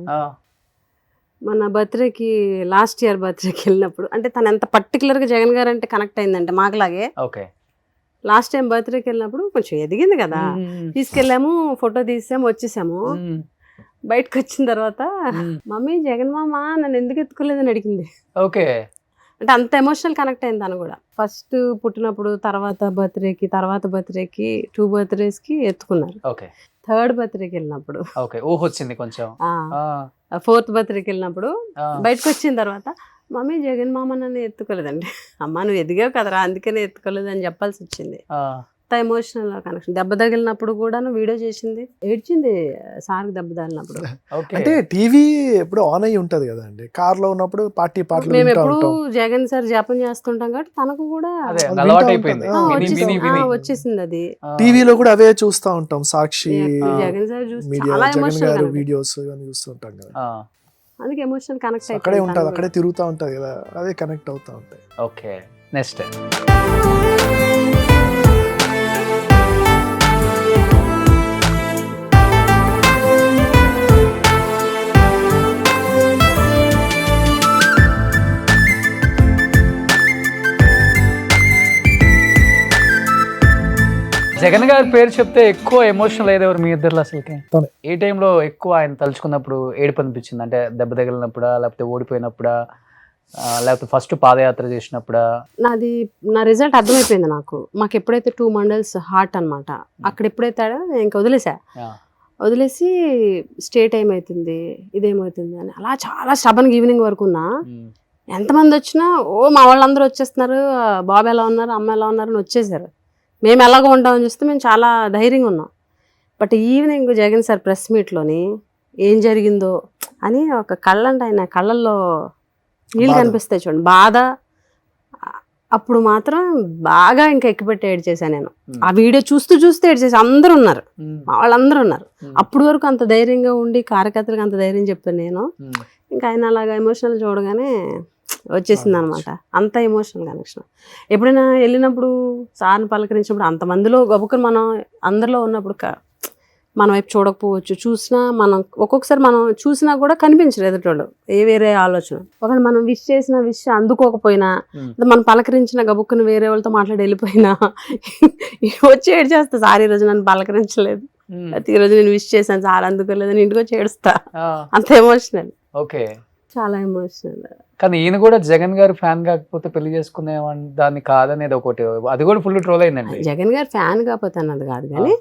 మన బర్త్డేకి, లాస్ట్ ఇయర్ బర్త్డేకి వెళ్ళినప్పుడు, అంటే తను ఎంత పర్టికులర్గా జగన్ గారు అంటే కనెక్ట్ అయిందంటే మాకులాగే. లాస్ట్ టైం బర్త్డేకి వెళ్ళినప్పుడు కొంచెం ఎదిగింది కదా, తీసుకెళ్ళాము, ఫోటో తీసాము, వచ్చేసాము. బయటకు వచ్చిన తర్వాత మమ్మీ జగన్ మామ నన్ను ఎందుకు ఎత్తుకోలేదని అడిగింది. అంటే అంత ఎమోషనల్ కనెక్ట్ అయింది తను కూడా. ఫస్ట్ పుట్టినప్పుడు, తర్వాత బర్త్డేకి 2 బర్త్డేస్కి ఎత్తుకున్నారు. థర్డ్ బర్త్డేకి వెళ్ళినప్పుడు, ఫోర్త్ బర్త్డేకి వెళ్ళినప్పుడు బయటకు వచ్చిన తర్వాత మమ్మీ జగన్ మామ నన్ను ఎత్తుకోలేదండి. అమ్మ నువ్వు ఎదిగావు కదరా అందుకనే ఎత్తుకోలేదు అని చెప్పాల్సి వచ్చింది. అంత ఎమోషనల్ కనెక్షన్. దెబ్బ తగిలినప్పుడు కూడా వీడియో చేసింది, ఏడ్చింది సార్కి దెబ్బ తగిలినప్పుడు. అంటే టీవీ ఎప్పుడు ఆన్ అయ్యి ఉంటది కదా అండి, కార్ లో ఉన్నప్పుడు పార్టీ పాటలు మేము ఎప్పుడు జగన్ సార్ జపం చేస్తుంటాం కాబట్టి తనకు కూడా వచ్చేసింది అది. టీవీలో కూడా అవే చూస్తూ ఉంటాం, సాక్షి, జగన్ సార్ జగన్ గారు వీడియోస్ చూస్తుంటాం కదా, అందుకే ఎమోషనల్ కనెక్ట్ అక్కడే ఉంటది, అక్కడే తిరుగుతూ ఉంటది కదా, అవే కనెక్ట్ అవుతా ఉంటాయి. ఓకే, నెక్స్ట్ జగన్ గారి పేరు చెప్తే ఎక్కువ ఎమోషనల్ అయ్యేది ఎవరు మీ ఇద్దరు అసలుకి? ఏ టైంలో ఎక్కువ ఆయన తలుచుకున్నప్పుడు ఏడుపు అనిపించింది? అంటే దెబ్బ తగిలినప్పుడా, లేకపోతే ఓడిపోయినప్పుడా, లేకపోతే ఫస్ట్ పాదయాత్ర చేసినప్పుడా? నా రిజల్ట్ అర్థమైపోయింది నాకు. మాకు ఎప్పుడైతే 2 మండల్స్ హార్ట్ అనమాట, అక్కడ ఎప్పుడైతే ఇంకా వదిలేసి స్టేట్ ఏమవుతుంది, ఇదేమవుతుంది అని అలా చాలా స్టబన్గా ఈవినింగ్ వరకు ఉన్నా. ఎంతమంది వచ్చినా మా వాళ్ళందరూ వచ్చేస్తున్నారు, బాబు ఎలా ఉన్నారు, అమ్మ ఎలా ఉన్నారు అని వచ్చేసారు. మేము ఎలాగో ఉంటామని చూస్తే మేము చాలా ధైర్యంగా ఉన్నాం. But evening Jagan sir press మీట్లోని ఏం జరిగిందో అని ఒక ఆయన కళ్ళల్లో నీళ్ళు బాధ. కనిపిస్తాయి చూడండి, బాధ. అప్పుడు మాత్రం బాగా ఇంకా ఎక్కిపెట్టి ఏడ్ చేశాను నేను. ఆ వీడియో చూస్తూ ఏడ్ చేసి అందరూ ఉన్నారు, మా వాళ్ళందరూ ఉన్నారు. అప్పుడు వరకు అంత ధైర్యంగా ఉండి కార్యకర్తలకు అంత ధైర్యం చెప్పాను నేను. ఇంకా ఆయన అలాగా ఎమోషనల్ చూడగానే వచ్చేసింది అనమాట, అంత ఎమోషనల్ కనెక్షన్. ఎప్పుడైనా వెళ్ళినప్పుడు సార్ని పలకరించినప్పుడు అంతమందిలో గబుక్కని మనం అందరిలో ఉన్నప్పుడు మన వైపు చూడకపోవచ్చు, చూసినా మనం ఒక్కొక్కసారి మనం చూసినా కూడా కనిపించరు ఎదుటోళ్ళు, వేరే ఆలోచన. ఒకవేళ మనం విష్ చేసిన విష్ అందుకోకపోయినా, మనం పలకరించిన గబుక్కుని వేరే వాళ్ళతో మాట్లాడి వెళ్ళిపోయినా వచ్చి ఏడు చేస్తా, సార్ ఈ రోజు నన్ను పలకరించలేదు, ఈ రోజు నేను విష్ చేశాను సార్ అందుకోలేదు అని ఇంటికి వచ్చి ఏడుస్తా. అంత ఎమోషనల్, ఓకే. చాలా ఎమోషనల్. కానీ ఈయన కూడా జగన్ గారు ఫ్యాన్ కాకపోతే పెళ్లి చేసుకునే దాన్ని కాదనేది ఒకటి, అది కూడా ఫుల్ ట్రోల్ అయిందండి. జగన్ గారు ఫ్యాన్ కాకపోతే అన్నది కాదు, కానీ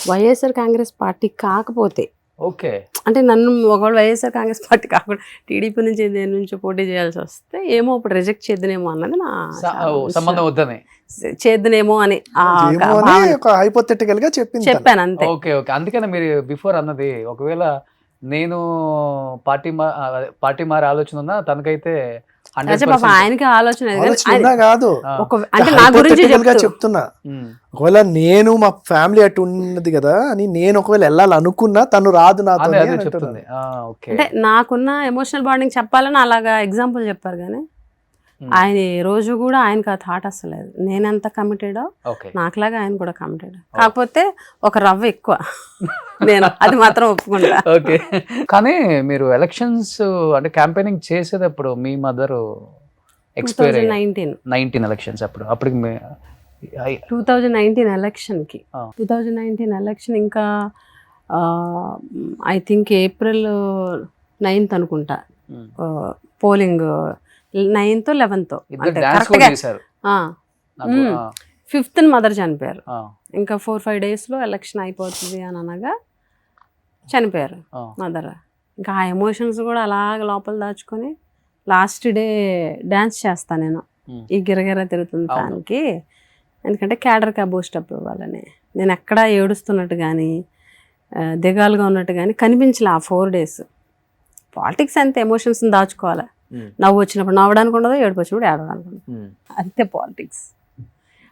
వైఎస్ఆర్ కాంగ్రెస్ పార్టీ కాకపోతే, ఓకే, అంటే నన్ను ఒకవేళ వైఎస్ఆర్ కాంగ్రెస్ పార్టీ కాకుండా టీడీపీ నుంచి దేని నుంచి పోటీ చేయాల్సి వస్తే ఏమో ఇప్పుడు రిజెక్ట్ చేద్దునేమో అన్నది నా సంబంధం వద్దని, చేద్దునేమో అని ఒక హైపోథెటికల్ గా చెప్పాను అంతే. Okay okay. అందుకనే మీరు బిఫోర్ అన్నది, ఒకవేళ నేను పార్టీ మారే ఆలోచన ఉన్నా తనకైతే పాప ఆయనకి ఆలోచన కాదు, అంటే నా గురించి చెప్తున్నా. ఒకవేళ నేను మా ఫ్యామిలీ అటు ఉన్నది కదా అని నేను ఒకవేళ వెళ్ళాలనుకున్నా తను రాదు నాతో చెప్తుంది. అంటే నాకున్న ఎమోషనల్ బాండింగ్ చెప్పాలని అలాగా ఎగ్జాంపుల్ చెప్పారు, కానీ ఆయన ఏ రోజు కూడా ఆయనకు ఆ థాట్ అసలు లేదు. నేను ఎంత కమిటెడో నాకులాగా ఆయన కూడా కమిటెడ్, కాకపోతే ఒక రవ్వ ఎక్కువ నేను అది మాత్రం ఒప్పుకుంటా. ఓకే. కానీ మీరు ఎలక్షన్స్ అంటే క్యాంపెయినింగ్ చేసేటప్పుడు మీ మదర్ ఎక్స్పైర్ 2019 ఎలక్షన్స్ అప్పటికి 2019 ఎలక్షన్కి 2019 ఎలక్షన్ ఇంకా ఐ థింక్ April 9th అనుకుంటా polling, 9th 11th 5th mother చనిపోయారు. ఇంకా 4-5 daysలో ఎలక్షన్ అయిపోతుంది అని అనగా చనిపోయారు మదర్. ఇంకా ఆ ఎమోషన్స్ కూడా అలాగ లోపల దాచుకొని లాస్ట్ డే డ్యాన్స్ చేస్తాను నేను ఈ గిరగిర తిరుగుతుంది ఫ్యాన్కి, ఎందుకంటే క్యాడర్కి బూస్టప్ ఇవ్వాలని. నేను ఎక్కడా ఏడుస్తున్నట్టు కానీ దిగాలుగా ఉన్నట్టు కానీ కనిపించలే ఆ 4 days. పాలిటిక్స్ అంతే, ఎమోషన్స్ని దాచుకోవాలి. నవ్వు వచ్చినప్పుడు నవ్వడానికి ఉండదు, ఏడుపు వచ్చినప్పుడు ఏడవడానికి ఉండదు, అంతే పాలిటిక్స్.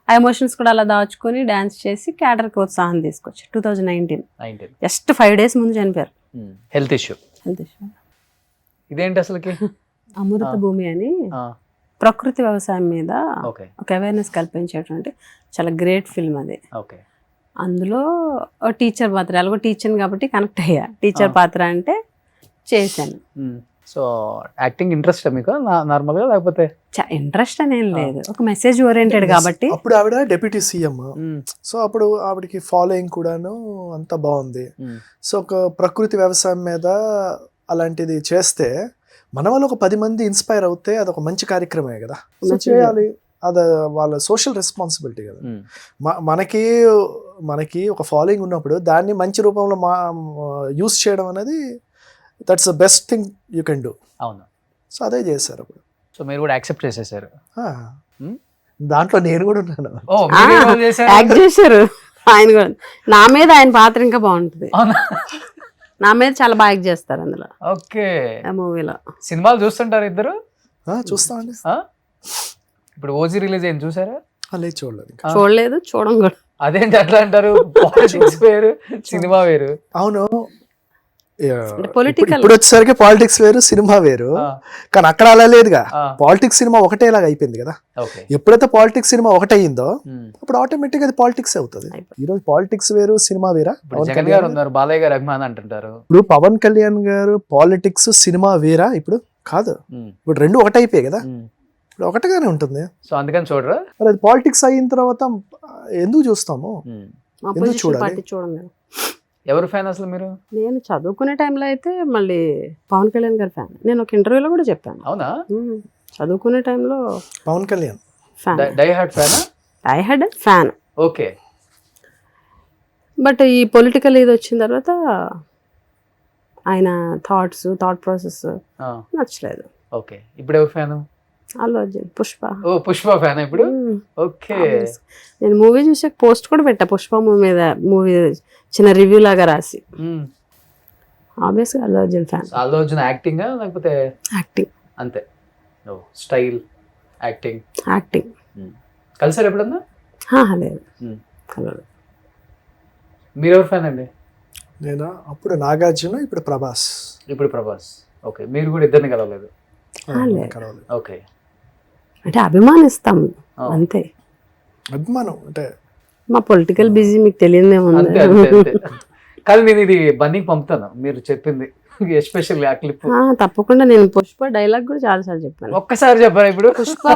ఆ ఎమోషన్స్ కూడా అలా దాచుకొని డ్యాన్స్ చేసి క్యాడర్కి ఉత్సాహం తీసుకొచ్చి 2019 జస్ట్ 5 days ముందు చనిపోయారు. Health issue. ఇదేంటి అసలుకి? అమృత భూమి అని ప్రకృతి వ్యవసాయం మీద ఒక అవేర్నెస్ కల్పించేటువంటి చాలా గ్రేట్ ఫిల్మ్ అది. అందులో టీచర్ పాత్ర, ఎలాగో టీచర్ కాబట్టి కనెక్ట్ అయ్యా. టీచర్ పాత్ర అంటే చేశాను. సో యాక్టింగ్ ఇంట్రెస్ట్ మీకు నార్మల్గా, లేకపోతే ఇంట్రెస్ట్ అనేం లేదు, ఒక మెసేజ్ ఓరియంటెడ్ కాబట్టి. అప్పుడు ఆవిడ డిప్యూటీ సీఎం, సో అప్పుడు ఆవిడకి ఫాలోయింగ్ కూడాను అంత బాగుంది. సో ఒక ప్రకృతి వ్యవసాయం మీద అలాంటిది చేస్తే మన వాళ్ళు ఒక 10 మంది ఇన్స్పైర్ అవుతే అదొక మంచి కార్యక్రమే కదా, చేయాలి. అది వాళ్ళ సోషల్ రెస్పాన్సిబిలిటీ కదా. మనకి ఒక ఫాలోయింగ్ ఉన్నప్పుడు దాన్ని మంచి రూపంలో యూస్ చేయడం అనేది that's the best thing you can do. అవును. సో అదే చేశారు అప్పుడు. సో మీరు కూడా యాక్సెప్ట్ చేసేసారు దాంట్లో? నేను కూడా ఉన్నాను. యాక్ట్ చేశారు ఆయన కూడా. నా మీద ఆయన పాత్ర ఇంకా బాగుంటుంది, నా మీద చాలా బాగా యాక్ట్ చేస్తారు అందులో. ఓకే. ఆ మూవీలో సినిమాలు చూస్తుంటారు ఇద్దరు? చూస్తామండి. ఇప్పుడు ఓజీ రిలీజ్ అయింది, చూసారా? లేదు, చూడలేదు. చూడలేదు, చూడం కూడా. అదేంటి అట్లా అంటారు? పాలిటిక్స్ వేరు, సినిమా వేరు. అవును, పొలిటికల్ ఇప్పుడు వచ్చేసరికి పాలిటిక్స్ వేరు, సినిమా వేరు. కానీ అక్కడ అలా లేదుగా, పాలిటిక్స్ సినిమా ఒకటేలాగా అయిపోయింది కదా. ఎప్పుడైతే పాలిటిక్స్ సినిమా ఒకటయిందో అప్పుడు ఆటోమేటిక్ అది పాలిటిక్స్ అవుతుంది. ఈ రోజు పాలిటిక్స్ వేరు, సినిమా వేరా? జగన్ గారు ఉన్నారు, బాలయ్య గారు అభిమాని అంటుంటారు. ఇప్పుడు పవన్ కళ్యాణ్ గారు పాలిటిక్స్ సినిమా వేరా? ఇప్పుడు కాదు, ఇప్పుడు రెండు ఒకటైపోయాయి కదా, ఇప్పుడు ఒకటిగానే ఉంటుంది. సో అందుకని చూడరా? మరి అది పాలిటిక్స్ అయిన తర్వాత ఎందుకు చూస్తాము? ఎందుకు చూడాలి? చూడండి. ఎవరు ఫ్యాన్ అసలు మీరు? నేను చదువుకునే టైంలో అయితే మళ్ళీ పవన్ కళ్యాణ్ గారి ఫ్యాన్. నేను ఒక ఇంటర్వ్యూలో కూడా చెప్పాను. అవునా? చదువుకునే టైంలో Pawan Kalyan fan, die hard fan. Okay. But ఈ పొలిటికల్ ఇది వచ్చిన తర్వాత ఆయన థాట్ ప్రాసెస్ నచ్చలేదు. ఓకే. ఇప్పుడు ఎవరు ఫ్యాన్? అల్లు అర్జున్, పుష్ప. ఓ, పుష్ప ఫ్యాన్ ఇప్పుడు? ఓకే. నేను మూవీ చూసాక పోస్ట్ కూడా పెట్టా పుష్ప మూవీ మీద, మూవీ చిన్న రివ్యూ లాగా రాసి. ఆబ్వియస్గా అల్లు అర్జున్ ఫ్యాన్. అల్లు అర్జున్ యాక్టింగ్ లేకపోతే? యాక్టింగ్ అంతే. స్టైల్, యాక్టింగ్ యాక్టింగ్ కలిసారు ఎప్పుడన్నా? లేదు Hmm. కలవదు. మీరెవరు ఫ్యాన్ అండి? నేను అప్పుడు నాగార్జున, ఇప్పుడు ప్రభాస్. ఇప్పుడు ప్రభాస్. ఓకే, మీరు కూడా ఇద్దరిని కలవలేదు? లేదు. కలవలేదు. ఓకే, అంటే అభిమానిస్తాం Oh. అంతే. అభిమానం అంటే మా పొలిటికల్ బిజీ మీకు తెలియదేముంది. అంతే అంతే అంతే. కానీ నేను ఇది బన్నీకి పంపుతాను మీరు చెప్పింది, ఎస్పెషల్లీ ఆ క్లిప్. తప్పకుండా. నేను పుష్ప డైలాగ్ కూడా చాలా సార్లు చెప్పాను. ఒక్కసారి చెప్పారా ఇప్పుడు?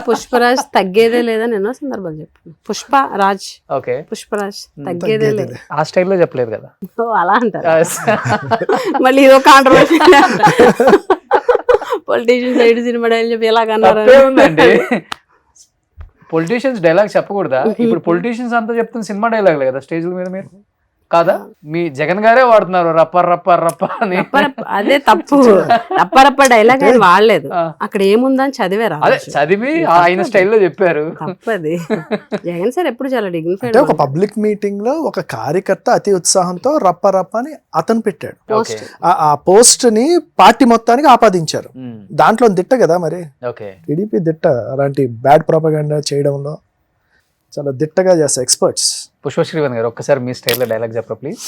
పుష్పరాజ్ తగ్గేదే లేదని ఎన్నో సందర్భాలు చెప్పాను. పుష్పరాజ్, ఓకే, పుష్పరాజ్ తగ్గేదే లేదు. ఆ స్టైల్లో చెప్పలేదు కదా. అలా అంటారు. మళ్ళీ ఇదో controversy. Politician side cinema dialogue చెప్పి ఎలాగన్నారు? తప్పే ఉందండి. పొలిటీషియన్స్ డైలాగ్ చెప్పకూడదా? ఇప్పుడు పొలిటీషియన్స్ అంతా చెప్తున్న సినిమా డైలాగ్లే కదా స్టేజ్ల మీద, మీరు కాదా? మీ జగన్ గారే వాడుతున్నారు రప్ప రప్ప రప్ప అని. అదే తప్పు. రప్ప డైలాగ్ ఆయన వాడలేదు. అక్కడ ఏముందని చదివారు. అదే చదివి ఆయన స్టైల్లో చెప్పారు. తప్పది. జగన్ సార్ ఎప్పుడు చాలా డిగ్నిఫైడ్. అంటే ఒక పబ్లిక్ మీటింగ్ లో ఒక కార్యకర్త అతి ఉత్సాహంతో రప్ప రప్ప అని అతను పెట్టాడు. ఓకే, ఆ పోస్ట్ ని పార్టీ మొత్తానికి ఆపాదించారు. దాంట్లో దిట్ట కదా మరి. ఓకే, టీడీపీ దిట్ట అలాంటి బ్యాడ్ ప్రాపగాండా చేయడంలో చాలా దిట్టగా చేస్తారు ఎక్స్పర్ట్స్. పుష్పశ్రీవన్ గారు ఒక్కసారి మీ స్టైల్లో డైలాగ్ చెప్పరా ప్లీజ్.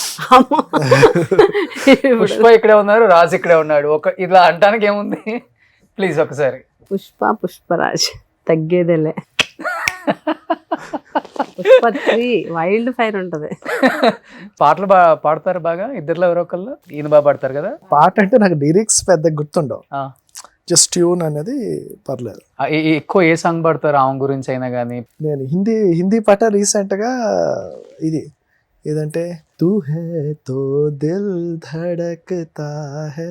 పుష్ప ఇక్కడే ఉన్నారు, రాజ్ ఇక్కడే ఉన్నాడు, ఒక ఇలా అంటానికి ఏముంది ప్లీజ్ ఒకసారి. పుష్పరాజ్ తగ్గేదేలే. పుష్ప 3 వైల్డ్ ఫైర్ ఉంటది. పాటలు పాడతారు బాగా ఇద్దరులో ఎవరో ఒకళ్ళు. ఈయన బాగా పాడతారు కదా పాట. అంటే నాకు లిరిక్స్ పెద్ద గుర్తుండవు, ఆ. జస్ట్ ట్యూన్ అనేది పర్లేదు. ఎక్కువ ఏ సాంగ్ పాడతారు ఆమె గురించి అయినా కానీ? నేను హిందీ పాట రీసెంట్గా ఇది ఏదంటే తూ హే తో దిల్ ధడకతా హై,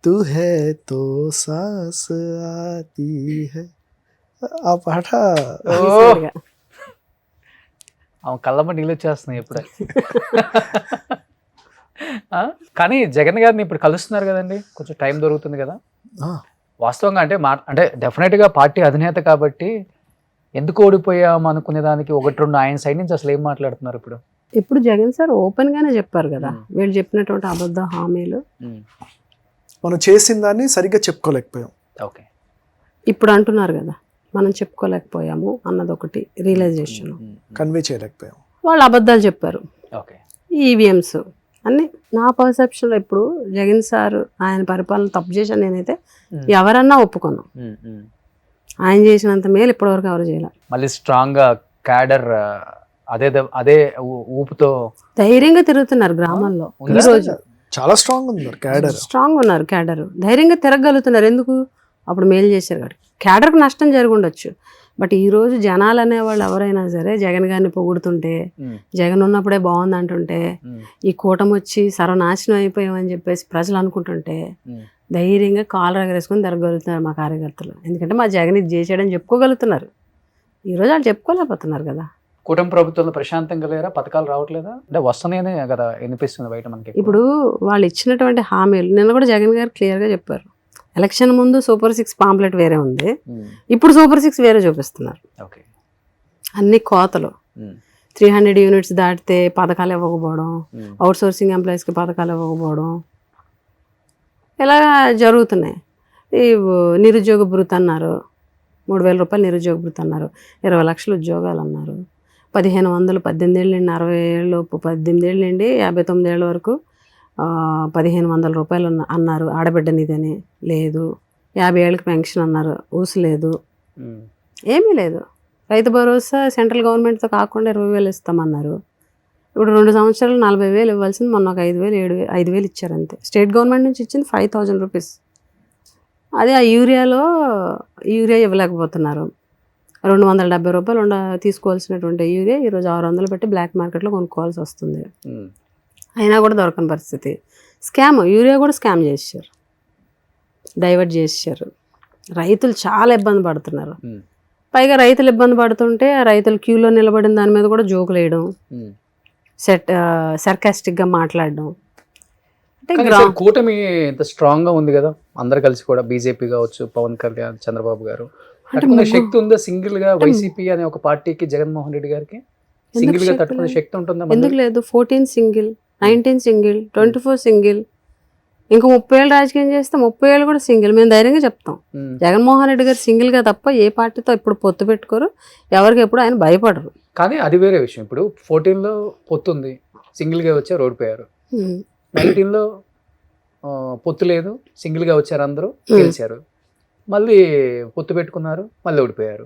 తూ హే తో సాస్ ఆతీ హై, ఆ పాట. ఆమె కళ్ళమ్మ నీళ్ళు వచ్చేస్తున్నాయి ఇప్పుడే. కానీ జగన్ గారిని ఇప్పుడు కలుస్తున్నారు కదండి, కొంచెం టైం దొరుకుతుంది కదా. వాస్తవంగా అంటే డెఫినెట్గా పార్టీ అధినేత కాబట్టి ఎందుకు ఓడిపోయాం అనుకునే దానికి ఒకటి రెండు ఆయన సైడ్ నుంచి అసలు ఏం మాట్లాడుతున్నారు ఇప్పుడు? ఇప్పుడు జగన్ సార్ ఓపెన్ గానే చెప్పారు కదా, వీళ్ళు చెప్పినటువంటి అబద్ధ హామీలు మనం చేసిన దాన్ని సరిగ్గా చెప్పుకోలేకపోయాం. ఓకే, ఇప్పుడు అంటున్నారు కదా మనం చెప్పుకోలేకపోయాము అన్నది ఒకటి రియలైజేషన్. కన్వే చేయలేకపోయాం. వాళ్ళు అబద్ధాలు చెప్పారు. ఓకే, ఈవీఎంస్ అన్ని. నా పర్సెప్షన్లో ఇప్పుడు జగన్ సార్ ఆయన పరిపాలన తప్పు చేశాను నేనైతే ఎవరన్నా ఒప్పుకున్నాం. ఆయన చేసినంత మేలు ఇప్పటివరకు ఎవరు చేయాలి. మళ్ళీ స్ట్రాంగ్ గా క్యాడర్ అదే ఊపుతో ధైర్యంగా తిరుగుతున్నారు గ్రామాల్లో. ఈ రోజు చాలా స్ట్రాంగ్ ఉంది క్యాడర్. స్ట్రాంగ్ ఉన్నారు క్యాడర్, ధైర్యంగా తిరగలుగుతున్నారు. ఎందుకు? అప్పుడు మేలు చేశారు కాబట్టి. క్యాడర్కి నష్టం జరిగి ఉండొచ్చు, బట్ ఈ రోజు జనాలు అనేవాళ్ళు ఎవరైనా సరే జగన్ గారిని పొగుడుతుంటే, జగన్ ఉన్నప్పుడే బాగుంది అంటుంటే, ఈ కూటమి వచ్చి సర్వనాశనం అయిపోయామని చెప్పేసి ప్రజలు అనుకుంటుంటే ధైర్యంగా కాలు రగరేసుకొని తిరగలుగుతున్నారు మా కార్యకర్తలు. ఎందుకంటే మా జగన్ ఇది చేసాడని చెప్పుకోగలుగుతున్నారు. ఈరోజు వాళ్ళు చెప్పుకోలేకపోతున్నారు కదా. కుటుంబ ప్రభుత్వంలో ప్రశాంతంగా లేరా? పథకాలు రావట్లేదా? అంటే వస్తున్నాయనే కదా వినిపిస్తుంది బయట మనకి. ఇప్పుడు వాళ్ళు ఇచ్చినటువంటి హామీలు నిన్న కూడా జగన్ గారు క్లియర్గా చెప్పారు. ఎలక్షన్ ముందు సూపర్ 6 పాంప్లెట్ వేరే ఉంది, ఇప్పుడు సూపర్ 6 వేరే చూపిస్తున్నారు. అన్ని కోతలు. 300 యూనిట్స్ దాటితే పథకాలు ఇవ్వకపోవడం, అవుట్ సోర్సింగ్ ఎంప్లాయీస్కి పథకాలు ఇవ్వకపోవడం, ఇలా జరుగుతున్నాయి. ఈ నిరుద్యోగ భృతి అన్నారు, 3,000 రూపాయలు నిరుద్యోగ భృతి అన్నారు, 20 లక్షల ఉద్యోగాలు అన్నారు, 1,500 18 ఏళ్ళ నుండి 60 ఏళ్ళలోపు 18 ఏళ్ళ నుండి 59 ఏళ్ళ వరకు 1,500 రూపాయలు అన్నారు. ఆడబిడ్డ నిధని లేదు. 50 ఏళ్ళకి పెన్షన్ అన్నారు, ఊసలేదు, ఏమీ లేదు. రైతు భరోసా సెంట్రల్ గవర్నమెంట్తో కాకుండా 20,000 ఇస్తామన్నారు. ఇప్పుడు 2 సంవత్సరాలు 40,000 ఇవ్వాల్సింది మొన్న ఒక 5,000 ఇచ్చారు అంతే. స్టేట్ గవర్నమెంట్ నుంచి ఇచ్చింది 5,000 రూపీస్. అదే ఆ యూరియా ఇవ్వలేకపోతున్నారు. 270 రూపాయలు తీసుకోవాల్సినటువంటి యూరియా ఈరోజు 600 పెట్టి బ్లాక్ మార్కెట్లో కొనుక్కోవాల్సి వస్తుంది. అయినా కూడా దొరకని పరిస్థితి. స్కామ్, యూరియా కూడా స్కామ్ చేశారు, డైవర్ట్ చేశారు. రైతులు చాలా ఇబ్బంది పడుతున్నారు. పైగా రైతులు ఇబ్బంది పడుతుంటే రైతులు క్యూలో నిలబడిన దాని మీద కూడా జోకులు వేయడం, సర్కాస్టిక్గా మాట్లాడడం. అంటే కూటమి ఇంత స్ట్రాంగ్ గా ఉంది కదా, అందరు కలిసి కూడా బీజేపీ కావచ్చు, పవన్ కళ్యాణ్, చంద్రబాబు గారు, తట్టుకునే శక్తి ఉందా సింగిల్ గా? వైసీపీ అనే ఒక పార్టీకి, జగన్మోహన్ రెడ్డి గారికి సింగిల్ గా తట్టుకునే శక్తి ఉంటుందా? ఎందుకు లేదు? 14 సింగిల్, 19 సింగిల్, 24 సింగిల్, ఇంకా 30 ఏళ్ళు రాజకీయం చేస్తే 30 ఏళ్ళు కూడా సింగిల్. మేము ధైర్యంగా చెప్తాం, జగన్మోహన్ రెడ్డి గారు సింగిల్గా తప్ప ఏ పార్టీతో ఇప్పుడు పొత్తు పెట్టుకోరు, ఎవరికి ఎప్పుడు ఆయన భయపడరు. కానీ అది వేరే విషయం. ఇప్పుడు 14లో పొత్తుంది, సింగిల్గా వచ్చారు, ఓడిపోయారు. 19లో పొత్తు లేదు, సింగిల్గా వచ్చారు, అందరూ గెలిచారు. మళ్ళీ పొత్తు పెట్టుకున్నారు, మళ్ళీ ఓడిపోయారు.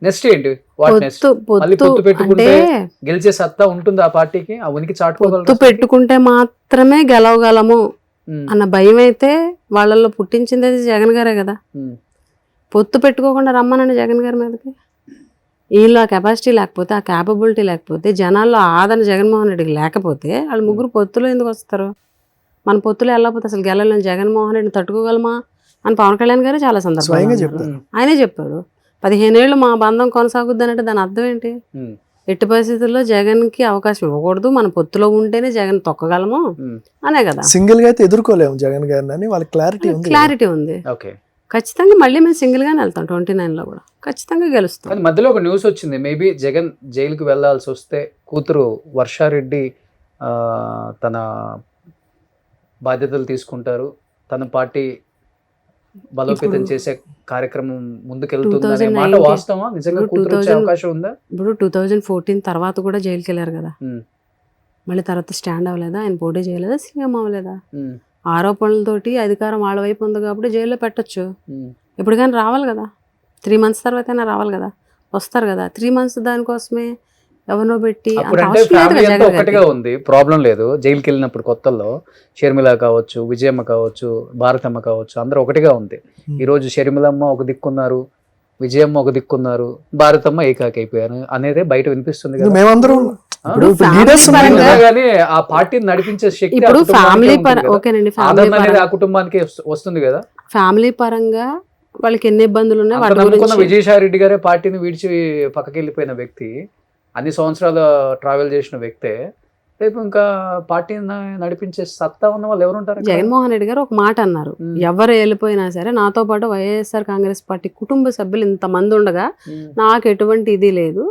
నెక్స్ట్ ఏంటి? What next? మళ్ళీ పొత్తు పెట్టుకుంటే గెలిచే సత్తా ఉంటుంది ఆ పార్టీకి, ఆ ఉనికి చాటుకోగలరు. పొత్తు పెట్టుకుంటే మాత్రమే గెలవగలము అన్న భయం అయితే వాళ్ళల్లో పుట్టించింది అది జగన్ గారే కదా. పొత్తు పెట్టుకోకుండా రమ్మనండి జగన్ గారి మీదకి. వీళ్ళు ఆ కెపాసిటీ లేకపోతే, ఆ క్యాపబిలిటీ లేకపోతే, జనాల్లో ఆదరణ జగన్మోహన్ రెడ్డికి లేకపోతే వాళ్ళు ముగ్గురు పొత్తులో ఎందుకు వస్తారు? మన పొత్తులో వెళ్ళకపోతే అసలు గెలలేని జగన్మోహన్ రెడ్డిని తట్టుకోగలమా అని పవన్ కళ్యాణ్ గారు చాలా సందర్భంగా ఆయనే చెప్పాడు. 15 ఏళ్ళు మా బంధం కొనసాగుద్ది అంటే దాని అర్థం ఏంటి? ఎట్టి పరిస్థితుల్లో జగన్కి అవకాశం ఇవ్వకూడదు, మన పొత్తులో ఉంటేనే జగన్ తొక్కగలము అనే కదా. సింగిల్ గా అయితే ఎదుర్కోలేము జగన్ గారిని, వాళ్ళకి క్లారిటీ ఉంది. ఖచ్చితంగా మళ్ళీ మేము సింగిల్ గానే వెళ్తాం 29లో కూడా ఖచ్చితంగా గెలుస్తాం. కానీ మధ్యలో ఒక న్యూస్ వచ్చింది, మేబీ జగన్ జైలుకి వెళ్లాల్సి వస్తే కూతురు వర్షారెడ్డి తన బాధ్యతలు తీసుకుంటారు, తన పార్టీ బలోపేతం చేసే కార్యక్రమం ముందుకెళ్తుంది మాట వాస్తవా? నిజంగా కూతురు వచ్చే అవకాశం ఉందా? ఇప్పుడు 2014 తర్వాత కూడా జైలుకి వెళ్ళారు కదా, మళ్ళీ తర్వాత స్టాండ్ అవ్వలేదా? ఆయన పోటీ చేయలేదా? సీఎం అవ్వలేదా? ఆరోపణలతోటి అధికారం వాళ్ళ వైపు ఉంది కాబట్టి జైల్లో పెట్టచ్చు. ఇప్పుడు కానీ రావాలి కదా, 3 months తర్వాత అయినా రావాలి కదా, వస్తారు కదా. 3 months దానికోసమే ఎవరినో పెట్టి ఒకటిగా ఉంది, ప్రాబ్లం లేదు. జైలుకి వెళ్ళినప్పుడు కొత్తల్లో షర్మిల కావచ్చు, విజయమ్మ కావచ్చు, భారతమ్మ కావచ్చు, అందరూ ఒకటిగా ఉంది. ఈ రోజు షర్మిలమ్మ ఒక దిక్కున్నారు, విజయమ్మ ఒక దిక్కున్నారు, భారతమ్మ ఏకాకి అయిపోయారు అనేది బయట వినిపిస్తుంది కదా. మేమందరూ ఆ పార్టీని నడిపించే శక్తి ఇప్పుడు ఫ్యామిలీ ఓకేనండి, ఆ కుటుంబానికి వస్తుంది కదా. ఫ్యామిలీ పరంగా వాళ్ళకి ఎన్ని ఇబ్బందులు ఉన్నాయి. విజయసాయి రెడ్డి గారే పార్టీని విడిచి పక్కకి వెళ్ళిపోయిన వ్యక్తి, అన్ని సంవత్సరాలు ట్రావెల్ చేసిన వ్యక్తే రేపు ఇంకా పార్టీని నడిపించే సత్తా ఉన్న వాళ్ళు ఎవరు ఉంటారు? జగన్మోహన్ రెడ్డి గారు ఒక మాట అన్నారు, ఎవరు వెళ్ళిపోయినా సరే నాతో పాటు వైఎస్ఆర్ కాంగ్రెస్ పార్టీ కుటుంబ సభ్యులు ఇంతమంది ఉండగా నాకు ఎటువంటి ఇది లేదు,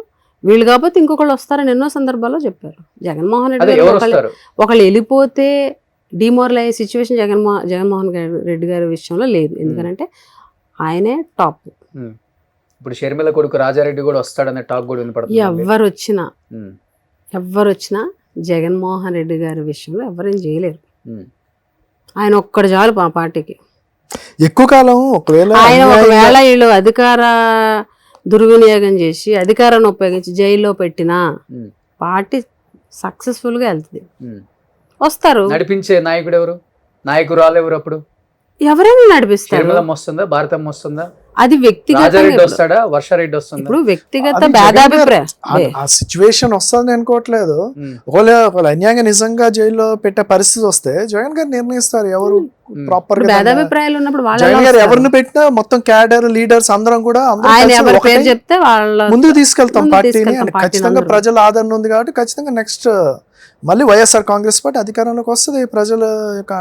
వీళ్ళు కాకపోతే ఇంకొకళ్ళు వస్తారని ఎన్నో సందర్భాల్లో చెప్పారు జగన్మోహన్ రెడ్డి గారు. ఒకళ్ళు వెళ్ళిపోతే డిమోరల్ అయ్యే సిచ్యువేషన్ జగన్మోహన్ రెడ్డి గారి విషయంలో లేదు, ఎందుకంటే ఆయనే టాప్. ఇప్పుడు షర్మిల కొడుకు రాజారెడ్డి కూడా వస్తాడనే టాక్ కూడా వినపడుతుంది. ఎవరు వచ్చినా జగన్మోహన్ రెడ్డి గారి విషయంలో ఎవరేం చేయలేరు. ఆయన ఒక్కడు చాలు మా పార్టీకి. ఎక్కువ కాలం ఒకవేళ వీళ్ళు అధికార దుర్వినియోగం చేసి అధికారాన్ని ఉపయోగించి జైల్లో పెట్టినా పార్టీ సక్సెస్ఫుల్ గా వెళ్తుంది. వస్తారు. నడిపించే నాయకుడు ఎవరు? నాయకురాలు ఎవరు? అప్పుడు ఎవరైనా నడిపిస్తారు. వస్తుందా? భారతమ్మ వస్తుందా? అది వ్యక్తిగత వస్తాడా? వర్షారెడ్డి వస్తుందా? ఇప్పుడు వ్యక్తిగత భేదాభిప్రాయం ఆ సిచ్యువేషన్ వస్తుందని అనుకోవట్లేదు. ఒకవేళ అన్యాయంగా నిజంగా జైల్లో పెట్టే పరిస్థితి వస్తే జగన్ గారు నిర్ణయిస్తారు ఎవరు ప్రాపర్ గా. భేదాభిప్రాయాలు ఉన్నప్పుడు జగన్ గారు ఎవరిని పెట్టినా మొత్తం క్యాడర్ లీడర్స్ అందరం కూడా చెప్తే వాళ్ళ ముందుకు తీసుకెళ్తాం పార్టీని. ఖచ్చితంగా ప్రజల ఆదరణ ఉంది కాబట్టి ఖచ్చితంగా నెక్స్ట్ మళ్ళీ వైఎస్ఆర్ కాంగ్రెస్ పార్టీ అధికారంలోకి వస్తుంది, ప్రజల యొక్క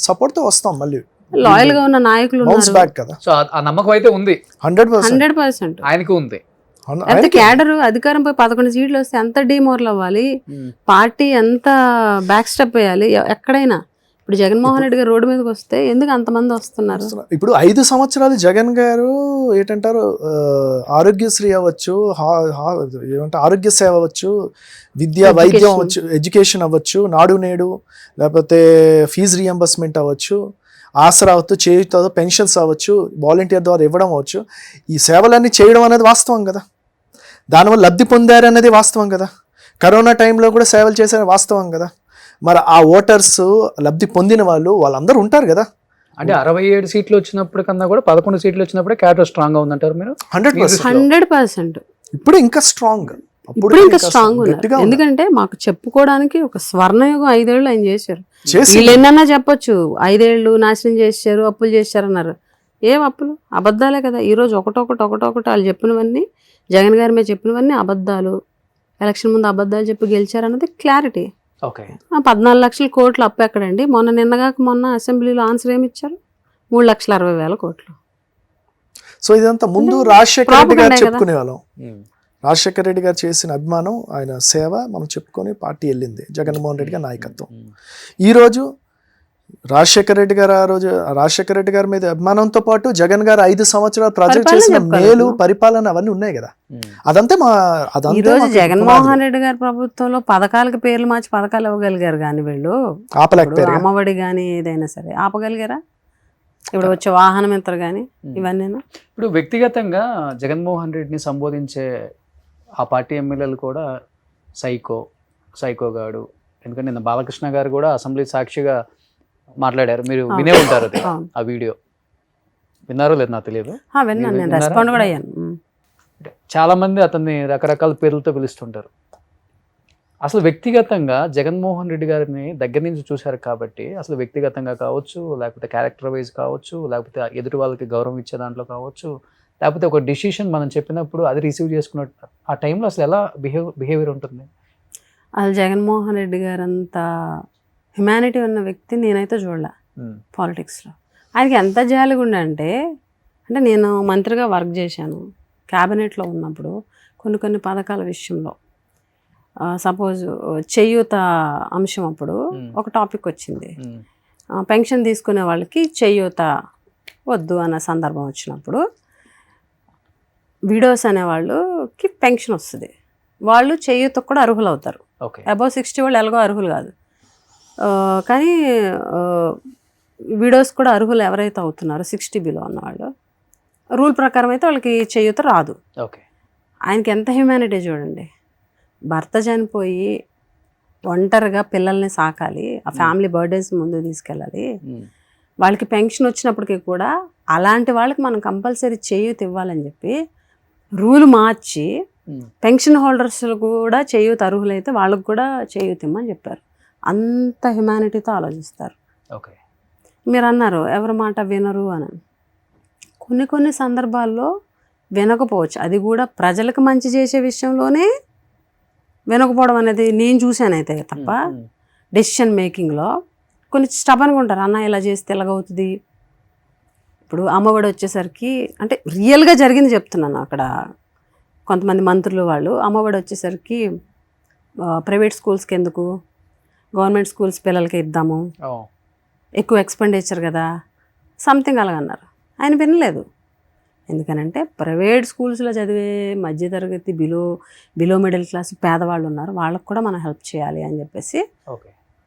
సపోర్ట్ తో వస్తాం. మళ్ళీ లాయల్ గా ఉన్న నాయకులు కదా, సో ఆ నమ్మకం అయితే ఉంది 100% ఆయనకు ఉంది. ఎంత క్యాడర్ అధికారంపై 11 సీట్లు వస్తే ఎంత డిమోరల్ అవ్వాలి, పార్టీ ఎంత బ్యాక్ స్టెప్ వేయాలి ఎక్కడైనా. ఇప్పుడు జగన్మోహన్ రెడ్డి గారు రోడ్డు మీదకి వస్తే ఎందుకు అంతమంది వస్తున్నారు? ఇప్పుడు 5 సంవత్సరాలు జగన్ గారు ఏంటంటారు, ఆరోగ్యశ్రీ అవ్వచ్చు, ఏమంటే ఆరోగ్య సేవ అవ్వచ్చు, విద్య వైద్యం అవ్వచ్చు, ఎడ్యుకేషన్ అవ్వచ్చు, నాడు నేడు, లేకపోతే ఫీజు రియంబర్స్మెంట్ అవ్వచ్చు, ఆసరా అవ్వచ్చు, చేయుత పెన్షన్స్ అవ్వచ్చు, వాలంటీర్ ద్వారా ఇవ్వడం అవ్వచ్చు, ఈ సేవలన్నీ చేయడం అనేది వాస్తవం కదా. దానివల్ల లబ్ధి పొందారు అనేది వాస్తవం కదా. కరోనా టైంలో కూడా సేవలు చేశారని వాస్తవం కదా. మరి ఆ ఓటర్స్ లబ్ధి పొందిన వాళ్ళందరూ ఉంటారు కదా. అంటే 67 సీట్లు వచ్చినప్పుడు కన్నా కూడా 11 సీట్లు వచ్చినప్పుడు క్యాడర్ స్ట్రాంగ్ గా ఉందంటారు మీరు? 100%. ఇప్పుడు ఇంకా స్ట్రాంగ్, ఇప్పుడు ఇంకా స్ట్రాంగ్ ఉన్నారు. ఎందుకంటే మాకు చెప్పుకోవడానికి ఒక స్వర్ణయుగం 5 ఏళ్ళు ఆయన చేశారు. వీళ్ళు ఎన్నన్నా చెప్పొచ్చు 5 ఏళ్ళు నాశనం చేశారు, అప్పులు చేశారు అన్నారు. ఏం అప్పులు? అబద్ధాలే కదా. ఈరోజు ఒకటొకటి వాళ్ళు చెప్పినవన్నీ, జగన్ గారి మీద చెప్పినవన్నీ అబద్ధాలు. ఎలక్షన్ ముందు అబద్ధాలు చెప్పి గెలిచారన్నది క్లారిటీ. 14 లక్షల కోట్లు అప్పు ఎక్కడండి? మొన్న అసెంబ్లీలో ఆన్సర్ ఏమి ఇచ్చారు? 3,60,000 కోట్లు. సో ఇదంతా ముందు రాజశేఖర రెడ్డి గారు చెప్పుకునే వాళ్ళం. రాజశేఖర రెడ్డి గారు చేసిన అభిమానం, ఆయన సేవ మనం చెప్పుకొని పార్టీ వెళ్ళింది. జగన్మోహన్ రెడ్డి గారి నాయకత్వం. ఈరోజు రాజశేఖర రెడ్డి గారు ఆ రోజు రాజశేఖర రెడ్డి గారి మీద అభిమానంతో పాటు జగన్ గారు 5 సంవత్సరాలు ప్రజలు పరిపాలన చేసిన చెప్పుకోవాలి. మేలు పరిపాలన అవన్నీ ఉన్నాయి కదా. అదంతా ఈ రోజు జగన్మోహన్ రెడ్డి గారి ప్రభుత్వంలో పథకాలకి పేర్లు మార్చి పథకాలు ఇవ్వగలిగారు కానీ వీళ్ళు ఇప్పుడు ఆపలేకపోయారు. అమ్మఒడి కానీ ఏదైనా సరే ఆపగలిగారా? ఇప్పుడు వచ్చే వాహనం యంత్రం కానీ ఇవన్నీ ఇప్పుడు వ్యక్తిగతంగా జగన్మోహన్ రెడ్డిని సంబోధించే ఆ పార్టీ ఎమ్మెల్యేలు కూడా సైకోగాడు, ఎందుకంటే నిన్న బాలకృష్ణ గారు కూడా అసెంబ్లీ సాక్షిగా మాట్లాడారు, మీరు వినే ఉంటారు అది, ఆ వీడియో విన్నారో లేదు నాకు తెలియదు. విన్నాను, నేను రెస్పాండ్ కూడా అయ్యాను. చాలా మంది అతన్ని రకరకాల పేర్లతో పిలుస్తుంటారు. అసలు వ్యక్తిగతంగా జగన్మోహన్ రెడ్డి గారిని దగ్గర నుంచి చూశారు కాబట్టి అసలు వ్యక్తిగతంగా కావచ్చు, లేకపోతే క్యారెక్టర్ వైజ్ కావచ్చు, లేకపోతే ఎదుటి వాళ్ళకి గౌరవం ఇచ్చే దాంట్లో కావచ్చు, లేకపోతే ఒక డిసిషన్ మనం చెప్పినప్పుడు అది రిసీవ్ చేసుకున్నట్టు ఆ టైంలో అసలు ఎలా బిహేవియర్ ఉంటుంది? అసలు జగన్మోహన్ రెడ్డి గారు అంత హ్యుమానిటీ ఉన్న వ్యక్తి నేనైతే చూడలే పాలిటిక్స్లో. ఆయనకి ఎంత జాలిగుండే అంటే నేను మంత్రిగా వర్క్ చేశాను, క్యాబినెట్లో ఉన్నప్పుడు కొన్ని పథకాల విషయంలో సపోజ్ చేయూత అంశం అప్పుడు ఒక టాపిక్ వచ్చింది, పెన్షన్ తీసుకునే వాళ్ళకి చేయూత వద్దు అన్న సందర్భం వచ్చినప్పుడు విడోస్ అనే వాళ్ళకి పెన్షన్ వస్తుంది, వాళ్ళు చేయూతకు కూడా అర్హులు అవుతారు. అబౌవ్ 60 వాళ్ళు ఎలాగో అర్హులు కాదు, కానీ విడోస్ కూడా అర్హులు ఎవరైతే అవుతున్నారో 60 బిలో ఉన్నవాళ్ళు రూల్ ప్రకారం అయితే వాళ్ళకి చేయూత రాదు. ఆయనకి ఎంత హ్యూమానిటీ చూడండి, భర్త చనిపోయి ఒంటరిగా పిల్లల్ని సాకాలి, ఆ ఫ్యామిలీ బర్డెన్స్ ముందుకు తీసుకెళ్ళాలి, వాళ్ళకి పెన్షన్ వచ్చినప్పటికీ కూడా అలాంటి వాళ్ళకి మనం కంపల్సరీ చేయూత ఇవ్వాలని చెప్పి రూల్ మార్చి పెన్షన్ హోల్డర్స్ కూడా చేయూత అర్హులైతే వాళ్ళకు కూడా చేయూత ఇమ్మని చెప్పారు. అంత హ్యుమానిటీతో ఆలోచిస్తారు. మీరు అన్నారు ఎవరి మాట వినరు అని, కొన్ని సందర్భాల్లో వినకపోవచ్చు, అది కూడా ప్రజలకు మంచి చేసే విషయంలోనే వినకపోవడం అనేది నేను చూశానైతే తప్ప డెసిషన్ మేకింగ్లో కొన్ని స్టబన్గా ఉంటారు. అన్న ఇలా చేస్తే ఎలాగవుతుంది, ఇప్పుడు అమ్మఒడి వచ్చేసరికి అంటే రియల్గా జరిగింది చెప్తున్నాను, అక్కడ కొంతమంది మంత్రులు వాళ్ళు అమ్మఒడి వచ్చేసరికి ప్రైవేట్ స్కూల్స్కి ఎందుకు, గవర్నమెంట్ స్కూల్స్ పిల్లలకి ఇద్దాము, ఎక్కువ ఎక్స్పెండిచర్ కదా సంథింగ్ అలాగన్నారు. ఆయన వినలేదు. ఎందుకనంటే ప్రైవేట్ స్కూల్స్లో చదివే మధ్యతరగతి బిలో మిడిల్ క్లాస్ పేదవాళ్ళు ఉన్నారు, వాళ్ళకు కూడా మనం హెల్ప్ చేయాలి అని చెప్పేసి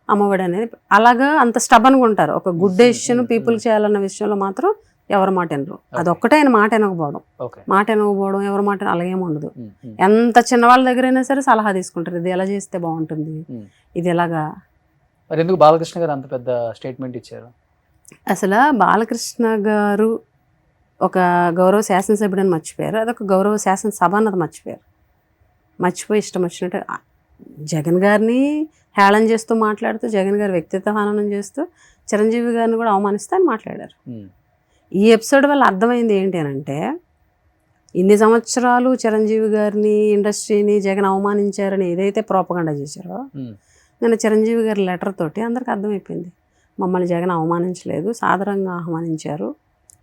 అమ్మఒడి అనేది అలాగా అంత స్టబన్గా ఉంటారు. ఒక గుడ్ డెసిషన్ పీపుల్ చేయాలన్న విషయంలో మాత్రం ఎవరి మాట వినరు. అదొక్కటే ఆయన మాట వినకపోవడం, ఎవరి మాట అలాగేమి ఉండదు. ఎంత చిన్నవాళ్ళ దగ్గర అయినా సరే సలహా తీసుకుంటారు, ఇది ఎలా చేస్తే బాగుంటుంది, ఇది ఎలాగా. మరి ఎందుకు బాలకృష్ణ గారు అంత పెద్ద స్టేట్మెంట్ ఇచ్చారు? అసలు బాలకృష్ణ గారు ఒక గౌరవ శాసనసభ్యుడని మర్చిపోయారు, అదొక గౌరవ శాసనసభ అన్నది మర్చిపోయి ఇష్టం వచ్చినట్టు జగన్ గారిని హేళన చేస్తూ మాట్లాడుతూ, జగన్ గారి వ్యక్తిత్వ హననం చేస్తూ, చిరంజీవి గారిని కూడా అవమానిస్తూ అని మాట్లాడారు. ఈ ఎపిసోడ్ వల్ల అర్థమైంది ఏంటి అని అంటే, ఇన్ని సంవత్సరాలు చిరంజీవి గారిని ఇండస్ట్రీని జగన్ అవమానించారని ఏదైతే ప్రోపగండా చేశారో నేను చిరంజీవి గారి లెటర్ తోటి అందరికి అర్థమైపోయింది, మమ్మల్ని జగన్ అవమానించలేదు, సాదరంగా ఆహ్వానించారు,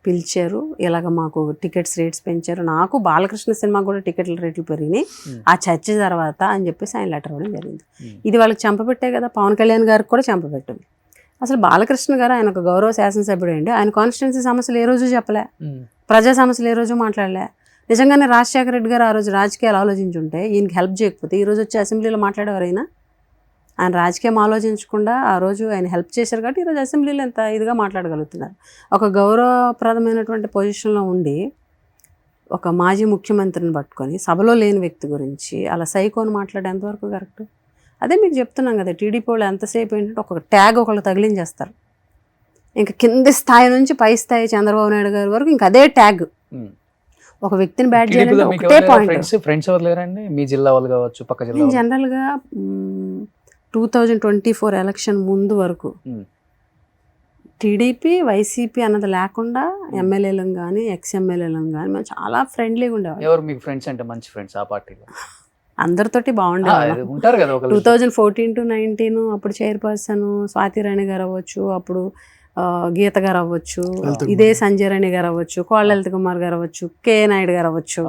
పిలిచారు, ఇలాగ మాకు టికెట్స్ రేట్స్ పెంచారు, నాకు బాలకృష్ణ సినిమాకు కూడా టికెట్ల రేట్లు పెరిగినాయి ఆ చర్చ తర్వాత అని చెప్పేసి ఆయన లెటర్ ఇవ్వడం జరిగింది. ఇది వాళ్ళకి చంపబెట్టే కదా, పవన్ కళ్యాణ్ గారికి కూడా చంపబెట్టింది. అసలు బాలకృష్ణ గారు ఆయన ఒక గౌరవ శాసనసభ్యుడు అండి, ఆయన కాన్స్టిట్యున్సీ సమస్యలు ఏ రోజు చెప్పలే, ప్రజా సమస్యలు ఏ రోజు మాట్లాడలే. నిజంగానే రాజశేఖర రెడ్డి గారు ఆ రోజు రాజకీయాలు ఆలోచించుంటే ఈయనకి హెల్ప్ చేయకపోతే ఈరోజు వచ్చి అసెంబ్లీలో మాట్లాడేవారైనా, ఆయన రాజకీయం ఆలోచించకుండా ఆ రోజు ఆయన హెల్ప్ చేశారు కాబట్టి ఈరోజు అసెంబ్లీలో ఎంత ఇదిగా మాట్లాడగలుగుతున్నారు. ఒక గౌరవప్రదమైనటువంటి పొజిషన్లో ఉండి ఒక మాజీ ముఖ్యమంత్రిని పట్టుకొని సభలో లేని వ్యక్తి గురించి అలా సైకోని మాట్లాడే ఎంతవరకు కరెక్ట్? అదే మీకు చెప్తున్నాం కదా, టీడీపీ వాళ్ళు ఎంతసేపు ఏంటంటే ఒక ట్యాగ్ ఒకళ్ళు తగిలించేస్తారు, ఇంకా కింది స్థాయి నుంచి పై స్థాయి చంద్రబాబు నాయుడు గారి వరకు ఇంకా అదే ట్యాగ్. ఒక వ్యక్తిని బ్యాట్ చేయాలంటే ఒకటే పాయింట్. ఫ్రెండ్స్ ఎవరు లేరండి మీ జిల్లా వాళ్ళు కావచ్చు, పక్క జిల్లా? జనరల్గా 2024 ఎలక్షన్ ముందు వరకు టీడీపీ వైసీపీ అన్నది లేకుండా ఎమ్మెల్యేలం కానీ ఎక్స్ఎమ్మెల్యేలం కానీ మేము చాలా ఫ్రెండ్లీగా ఉండేవాళ్ళం. ఎవరు మీకు ఫ్రెండ్స్ అంటే మంచి ఫ్రెండ్స్ ఆ పార్టీలో? అందరితోటి బాగుండేవాళ్ళం. ఉంటారు కదా 2014 to 19 అప్పుడు చైర్పర్సన్ స్వాతి రాణి గారు అవ్వచ్చు, అప్పుడు గీత గారు అవ్వచ్చు, ఇదే సంజయ్ రాణి గారు అవ్వచ్చు, కోళ్ళ లలిత్ కుమార్ గారు అవ్వచ్చు, కే నాయుడు గారు అవ్వచ్చు,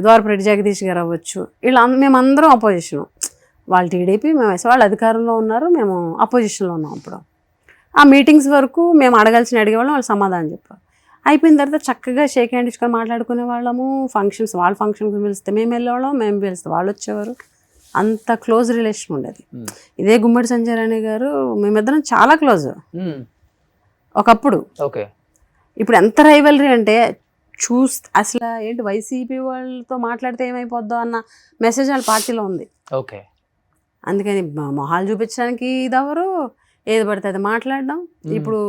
ద్వారపురెడ్డి జగదీష్ గారు అవ్వచ్చు, ఇలా మేమందరం అపోజిషను. వాళ్ళు టీడీపీ, మేము వాళ్ళు అధికారంలో ఉన్నారు, మేము అపోజిషన్లో ఉన్నాం. అప్పుడు ఆ మీటింగ్స్ వరకు మేము అడగాల్సిన వాళ్ళు సమాధానం చెప్పారు. అయిపోయిన తర్వాత చక్కగా షేక్ హ్యాండ్ ఇచ్చుకొని మాట్లాడుకునే వాళ్ళము. ఫంక్షన్స్ వాళ్ళ ఫంక్షన్కి పిలిస్తే మేము వెళ్ళేవాళ్ళం, మేము పిలిస్తే వాళ్ళు వచ్చేవారు. అంత క్లోజ్ రిలేషన్ ఉండేది. ఇదే గుమ్మడి సంజయ్ రాణి గారు మేమిద్దరం చాలా క్లోజ్ ఒకప్పుడు. ఓకే. ఇప్పుడు ఎంత రైవలరీ అంటే అసలు ఏంటి వైసీపీ వాళ్ళతో మాట్లాడితే ఏమైపోద్దో అన్న మెసేజ్ వాళ్ళ పార్టీలో ఉంది. ఓకే. అందుకని మొహాలు చూపించడానికి ఇదెవరు, ఏది పడితే అది మాట్లాడడం. ఇప్పుడు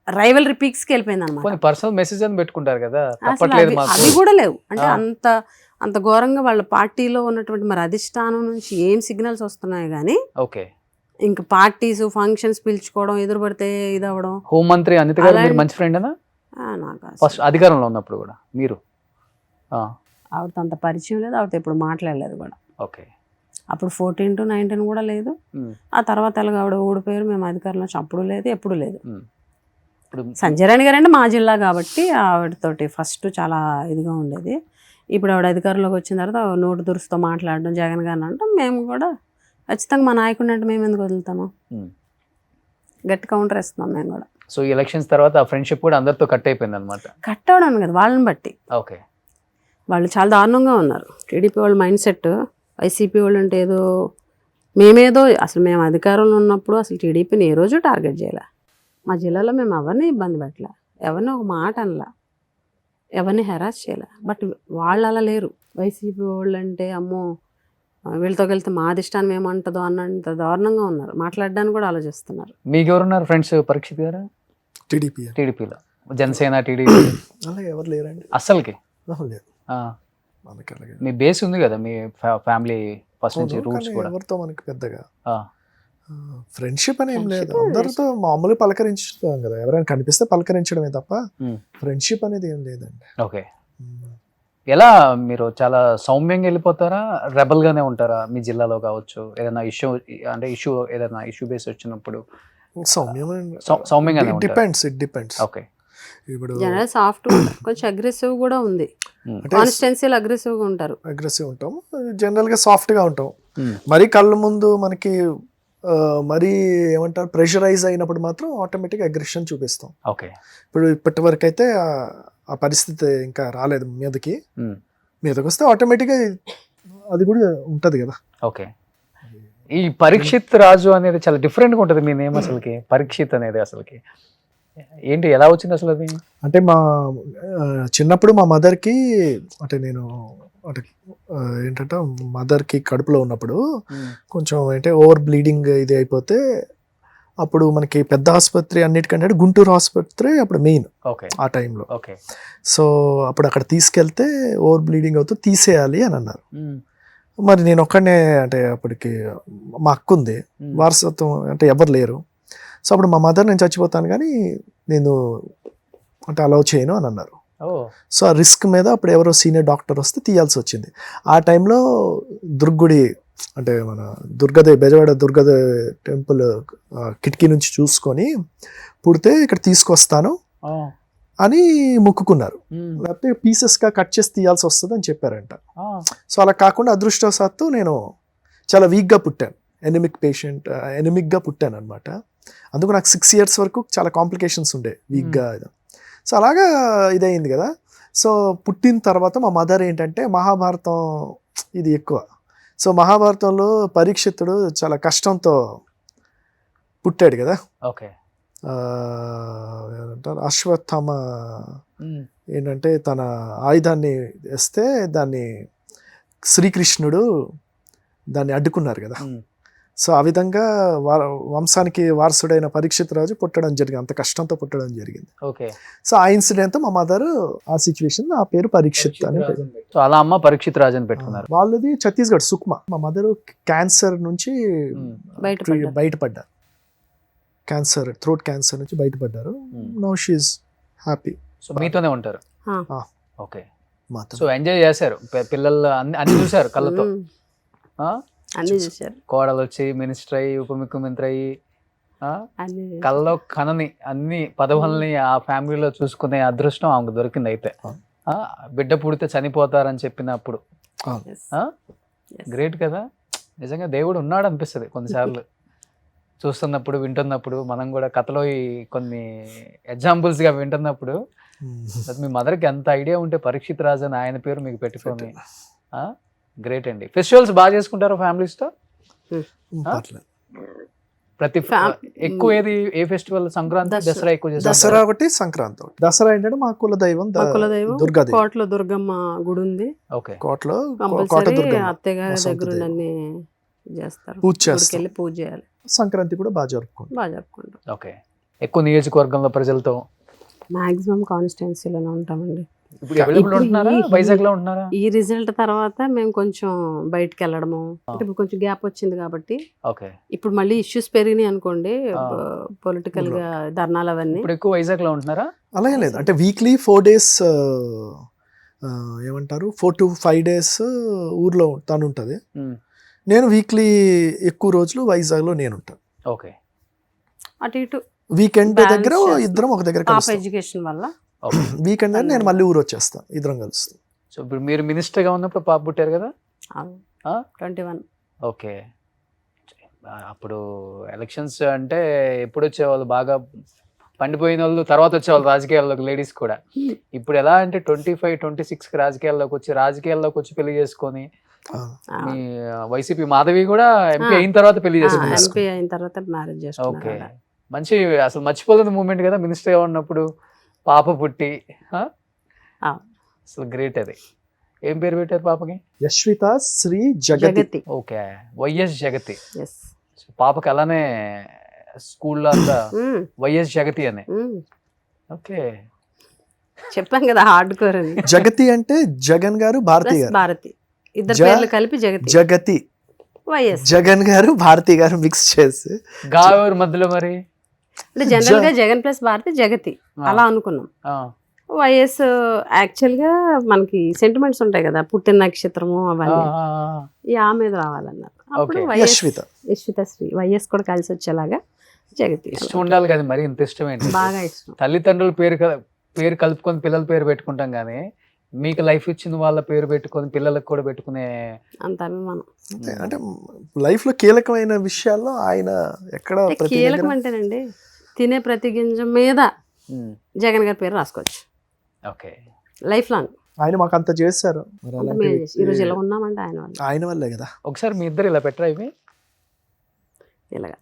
రైవలరీ పీక్స్కి వెళ్ళిపోయింది అనమాట. పర్సనల్ మెసేజ్ అని పెట్టుకుంటారు కదా, అవి కూడా లేవు. అంటే అంత ఘోరంగా వాళ్ళ పార్టీలో ఉన్నటువంటి మరి అధిష్టానం నుంచి ఏం సిగ్నల్స్ వస్తున్నాయి కానీ ఓకే ఇంకా పార్టీస్ ఫంక్షన్స్ పిలుచుకోవడం, ఎదురు పడితే ఇది అవ్వడం. హోంమంత్రి అనిత గారు మీరు మంచి ఫ్రెండ్ అనా? నాకు ఫస్ట్ అధికారంలో ఉన్నప్పుడు కూడా మీరు? ఆవిడతో అంత పరిచయం లేదు, ఆవిడతో ఎప్పుడు మాట్లాడలేదు కూడా. ఓకే. అప్పుడు 14 to 19 కూడా లేదు. ఆ తర్వాత ఎలాగ ఆవిడ ఓడిపోయారు, మేము అధికారంలో అప్పుడు లేదు, ఎప్పుడు లేదు. సంజయ్ రాణి గారు అంటే మా జిల్లా కాబట్టి ఆవిడతోటి ఫస్ట్ చాలా ఇదిగా ఉండేది. ఇప్పుడు ఆవిడ అధికారంలోకి వచ్చిన తర్వాత నోటు దురుసుతో మాట్లాడడం, జగన్ గారిని అంటే మేము కూడా ఖచ్చితంగా మా నాయకుడిని అంటే మేము ఎందుకు వదులుతాము, గట్టి కౌంటర్ ఇస్తున్నాం మేము కూడా. సో ఈ ఎలక్షన్స్ తర్వాత ఆ ఫ్రెండ్షిప్ కూడా అందరితో కట్ అయిపోయింది అనమాట. కట్ అవడం కదా, వాళ్ళని బట్టి. ఓకే. వాళ్ళు చాలా దారుణంగా ఉన్నారు. టీడీపీ వాళ్ళ మైండ్ సెట్, వైసీపీ వాళ్ళు అంటే ఏదో మేమేదో, అసలు మేము అధికారంలో ఉన్నప్పుడు అసలు టీడీపీని ఏ రోజు టార్గెట్ చేయలే. మా జిల్లాలో మేము ఎవరిని ఇబ్బంది పెట్టలే, ఎవరిని ఒక మాట అనలా, ఎవరిని హెరాస్ చేయలే. బట్ వాళ్ళు అలా లేరు. వైసీపీ వాళ్ళు అంటే అమ్మో వీళ్ళతో వెళ్తే మా అధిష్టానం ఏమంటుందో అన్నంత దారుణంగా ఉన్నారు. మాట్లాడడానికి కూడా ఆలోచిస్తున్నారు. మీకు ఎవరున్నారు ఫ్రెండ్స్? పరీక్షిత్ గారు టీడీపీలో, జనసేన, టీడీపీ అలా ఎవరు లేరండి అస్సలకి? లేదు. మీ బేస్ ఉంది కదా, మీ ఫ్యామిలీ ఫస్ట్ నుంచి రూట్స్ కూడా. ఎవరితో మనకి పెద్దగా ఫ్రెండ్షిప్ అని ఏం లేదు. అందరితో మామూలుగా పలకరించుతాం కదా, ఎవరైనా కనిపిస్తే పలకరించడమే తప్ప ఫ్రెండ్షిప్ అనేది ఏం లేదండి. ఓకే. ఎలా మీరు చాలా సౌమ్యంగా వెళ్ళిపోతారా, రెబల్ గానే ఉంటారా? మీ జిల్లాలో కావచ్చు ఏదైనా ఇష్యూ అంటే ఏదైనా ఇష్యూ బేస్ వచ్చినప్పుడు సౌమ్యంగానే డిపెండ్స్. ఓకే. ఇప్పుడు జనరల్ సాఫ్ట్, కొంచెం అగ్రెసివ్ కూడా ఉంది. కాన్స్టెన్సీలు అగ్రెసివ్ గా ఉంటారు. అగ్రెసివ్ ఉంటాం, జనరల్ గా సాఫ్ట్ గా ఉంటాం. మరి కళ్ళ ముందు మనకి మరీ ఏమంటారు ప్రెషరైజ్ అయినప్పుడు మాత్రం ఆటోమేటిక్ అగ్రెషన్ చూపిస్తాం. ఓకే. ఇప్పుడు ఇప్పటి వరకు అయితే ఆ పరిస్థితి ఇంకా రాలేదు మీదకి వస్తే ఆటోమేటిక్గా అది కూడా ఉంటది కదా. ఓకే. ఈ పరీక్షిత్ రాజు అనేది చాలా డిఫరెంట్గా ఉంటుంది మీ నేమ్ అసలుకి. పరీక్షిత్ అనేది అసలుకి ఏంటి, ఎలా వచ్చింది అసలు అది? అంటే మా చిన్నప్పుడు మా మదర్కి అంటే నేను అంటే ఏంటంటే మదర్కి కడుపులో ఉన్నప్పుడు కొంచెం అంటే ఓవర్ బ్లీడింగ్ ఇది అయిపోతే అప్పుడు మనకి పెద్ద ఆసుపత్రి అన్నిటికంటే గుంటూరు ఆసుపత్రి అప్పుడు మెయిన్ ఆ టైంలో. సో అప్పుడు అక్కడ తీసుకెళ్తే ఓవర్ బ్లీడింగ్ అవుతూ తీసేయాలి అని అన్నారు. మరి నేను ఒక్కడనే అంటే అప్పటికి మా అక్క ఉంది, వారసత్వం అంటే ఎవరు లేరు. సో అప్పుడు మా మదర్ నేను చచ్చిపోతాను కానీ నేను అంటే అలౌ చేయను అని అన్నారు. సో ఆ రిస్క్ మీద అప్పుడు ఎవరో సీనియర్ డాక్టర్ వస్తే తీయాల్సి వచ్చింది. ఆ టైంలో దుర్గుడి అంటే మన బెజవాడ దుర్గాదేవి టెంపుల్ కిటికీ నుంచి చూసుకొని పుడితే ఇక్కడ తీసుకొస్తాను అని మొక్కుకున్నారు. లేకపోతే పీసెస్గా కట్ చేసి తీయాల్సి వస్తుంది అని చెప్పారంట. సో అలా కాకుండా అదృష్టవశాత్తు నేను చాలా వీక్గా పుట్టాను, ఎనిమిక్గా పుట్టాను అనమాట. అందుకు నాకు 6 years వరకు చాలా కాంప్లికేషన్స్ ఉండే వీక్గా. సో అలాగా ఇదయింది కదా. సో పుట్టిన తర్వాత మా మదర్ ఏంటంటే మహాభారతం ఇది ఎక్కువ. సో మహాభారతంలో పరీక్షితుడు చాలా కష్టంతో పుట్టాడు కదా. ఓకే. ఏమంటారు అశ్వత్థామ ఏంటంటే తన ఆయుధాన్ని వేస్తే దాన్ని శ్రీకృష్ణుడు దాన్ని అడ్డుకున్నారు కదా. సో ఆ విధంగా వంశానికి వారసుడైన పరీక్షిత్ రాజు పుట్టడం జరిగింది, అంత కష్టంతో పుట్టడం జరిగింది. సో ఆ ఇన్సిడెంట్ మా మదర్ ఆ సిచ్యువేషన్ ఆ పేరు పరీక్షిత్ అని పేరు. సో అలా అమ్మ పరీక్షిత్ రాజు అని పెట్టుకున్నారు. వాళ్ళది ఛత్తీస్గఢ్ సుక్మా. మా మదర్ క్యాన్సర్ నుంచి బయటపడ్డారు, థ్రోట్ క్యాన్సర్ నుంచి బయటపడ్డారు. Now she is happy. So మీతోనే ఉంటారు? ఓకే. మాతో. సో ఎంజాయ్ చేశారు, పిల్లలు అన్ని చూశారు కళ్ళతో. అన్ని చూశారు. కోడలు వచ్చి మినిస్టర్ అయ్యి ఉప ముఖ్యమంత్రి అయ్యి కళ్ళలో కనని అన్ని పదవుల్ని ఆ ఫ్యామిలీలో చూసుకునే అదృష్టం ఆమెకు దొరికింది. అయితే బిడ్డ పుడితే చనిపోతారని చెప్పినప్పుడు గ్రేట్ కదా. నిజంగా దేవుడు ఉన్నాడు అనిపిస్తుంది కొన్నిసార్లు. చూస్తున్నప్పుడు వింటున్నప్పుడు మనం కూడా కథలో ఈ కొన్ని ఎగ్జాంపుల్స్ గా వింటున్నప్పుడు అది మీ మదర్కి ఎంత ఐడియా ఉంటే పరీక్షిత్ రాజ్ అని ఆయన పేరు మీకు పెట్టుకొని గ్రేట్ అండి. ఫెస్టివల్స్ బాగా చేసుకుంటారు ఫ్యామిలీస్ తో? పర్లేదు. ప్రతి ఎక్కువ ఏది ఏ ఫెస్టివల్? సంక్రాంతి, దసరా ఎక్కువ చేస్తారు. దసరా ఒకటి, సంక్రాంతి ఒకటి. దసరా ఏంటంటే మా కుల దైవం మా కులదైవం దుర్గాదేవి. కోటలో దుర్గమ్మ గుడి ఉంది. ఓకే. కోటలో కోట కంపల్సరీ దుర్గమ్మ అత్తయ్య గారి మా సొంత దగ్గర దైవం. అన్ని చేస్తారు. పూజ గుడికి చేస్తాం. వెళ్ళి పూజ చేయాలి. సంక్రాంతి కూడా బాగా జరుపుకుంటాం. బాగా జరుపుకుంటాం. ఓకే. ఎక్కువ నియోజకవర్గంలో ప్రజలతో మాక్సిమం కాన్స్టిట్యున్సీలోనే ఉంటామండి. ఇప్పుడు అవైలబుల్ ఇప్పుడు ఉంటున్నారా? ఈ- వైజాగ్ లో ఉంటున్నారా? ఈ రిజల్ట్ తర్వాత మేము కొంచెం బయటకు వెళ్ళడము, అంటే ఇప్పుడు కొంచెం గ్యాప్ వచ్చింది కాబట్టి ఓకే. ఇప్పుడు మళ్ళీ ఇష్యూస్ పెరిగినాయి అనుకోండి, పొలిటికల్ గా ధర్నాలు అవన్నీ. ఇప్పుడు ఎక్కువ వైజాగ్ లో ఉంటున్నారా? అలాగే లేదు, అంటే వీక్లీ 4 days ఏమంటారు 4 to 5 days ఊర్లో తను ఉంటుంది. ఉమ్. నేను వీక్లీ ఎక్కువ రోజులు వైజాగ్లో నేను ఉంటాను. ఓకే. అటు ఇటు వీకెండ్ Balance దగ్గర చేస్తాం. ఇద్దరం ఒక దగ్గర పాప కలుస్తాం. ఎడ్యుకేషన్ వల్ల ఓకే. వీకెండ్ నేను మళ్ళీ ఊరు వచ్చేస్తాం, ఇద్దరం కలుస్తాం. సో ఇప్పుడు మీరు మినిస్టర్ గా ఉన్నప్పుడు పాప పుట్టారు కదా? ఆ? 21. ఓకే. అప్పుడు ఎలక్షన్స్ అంటే ఎప్పుడు వచ్చేవాళ్ళు బాగా పండిపోయిన వాళ్ళు, తర్వాత వచ్చేవాళ్ళు రాజకీయాల్లోకి లేడీస్ కూడా. ఇప్పుడు ఎలా అంటే 25, 26 రాజకీయాల్లోకి వచ్చి పెళ్లి చేసుకొని, ఆ, మీ వైసీపీ మాధవి కూడా ఎంపీ అయిన తర్వాత పెళ్లి చేసుకున్నారు. ఎంపీ అయిన తర్వాత మ్యారేజ్ ఓకే. చేసుకున్నారు. మంచి అసలు మర్చిపోలేని మూమెంట్ కదా మినిస్టర్ గా ఉన్నప్పుడు పాప పుట్టి. ఆ? ఆ. అసలు గ్రేట్ అది. ఏం పేరు పెట్టారు పాపకి? యశ్విత శ్రీ జగతి. జగతి. ఓకే. వైఎస్ జగతి. ఎస్. సో పాపకి అలానే స్కూల్లో అంతా వైఎస్ జగతి అని. ఓకే. చెప్పాం కదా హార్డ్ కోర్ అని. జగతి అంటే జగన్ గారు, భారతి ప్లస్ గారు. భారతి, ఇద్దరు జ- పేర్లు కలిపి జగతి. జగతి, వైఎస్ జగన్ గారు, భారతి గారు మిక్స్ చేసి గావూరు మధ్యలో మరి అంటే జనరల్ గా జగన్ ప్లస్ భారతి జగతి అలా అనుకున్నాం. ఆ, వైఎస్ యాక్చువల్ గా మనకి సెంటిమెంట్స్ ఉంటాయి కదా, పుట్టిన నక్షత్రము ఆ, అవన్నీ ఆ, ఆ మీద రావాలన్నారు. అప్పుడు Okay. YS Yashwitha. Yashwitha Sri YS కూడా కలిసి వచ్చేలాగా జగతి ఇష్టం ఉండాలి కదా మరి, ఇంత ఇష్టం ఏంటి? బాగా ఇష్టం. తల్లిదండ్రుల పేరు కలుపుకొని పిల్లల పేరు పెట్టుకుంటాం కానీ మీకు లైఫ్ ఇచ్చిన వాళ్ళ పేరు పెట్టుకొని పిల్లలకు కూడా పెట్టుకునే అంత అభిమానం. అంతే, అంటే లైఫ్ లో కీలకమైన విషయాల్లో ఆయన ఎక్కడ అంటే ప్రతి కీలకం దగ్గర అంటేనండి, తినే ప్రతి గింజ మీద ఉమ్, జగన్ గారి పేరు రాసుకోవచ్చు ఓకే. Life long. ఆయన మాకు అంత చేశారు. మరి అంత అలాంటి మేము వ్యక్తి ఈ రోజు ఇలా ఉన్నామంటే ఆయన వల్ల. ఆయన వల్లే కదా. ఒకసారి మీ ఇద్దరు ఇలా పెట్టరా ఇవి? ఇలాగా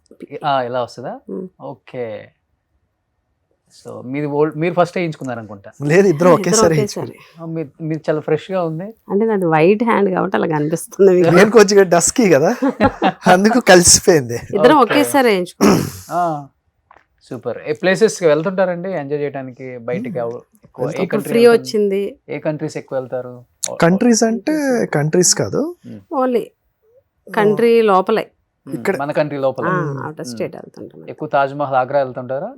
ఇలా వస్తుందా? ఉమ్. ఓకే. సో మీరు ఫస్ట్ వేయించుకున్నారు అనుకుంటా. లేదు, ఇద్దరు ఇద్దరు ఒకేసారి ఒకేసారి. మీరు చాలా ఫ్రెష్ గా ఉంది. అంటే నాది వైట్ హ్యాండ్ కాబట్టి అలా కనిపిస్తుంది మీకు. నేను కొంచెం డస్కీ కదా, అందుకు కలిసిపోయింది. ఇద్దరం Okay. ఒకేసారి వేయించుకున్నాం. సూపర్. ఏ ప్లేసెస్ కి వెళ్తుంటారండి ఎంజాయ్ చేయడానికి బయటికి? ఎక్కువ ఏ ఇప్పుడు country ఫ్రీ వెళ్తారు? వచ్చింది. ఏ కంట్రీస్ ఎక్కువ వెళ్తారు? కంట్రీస్ అంటే కంట్రీస్ కాదు, ఓన్లీ కంట్రీ లోపలే, ఇక్కడ మన కంట్రీ లోపల అవుట్ ఆఫ్ స్టేట్ వెళ్తుంటాం. ఎక్కువ తాజ్ మహల్, ఆగ్రా వెళ్తుంటారా?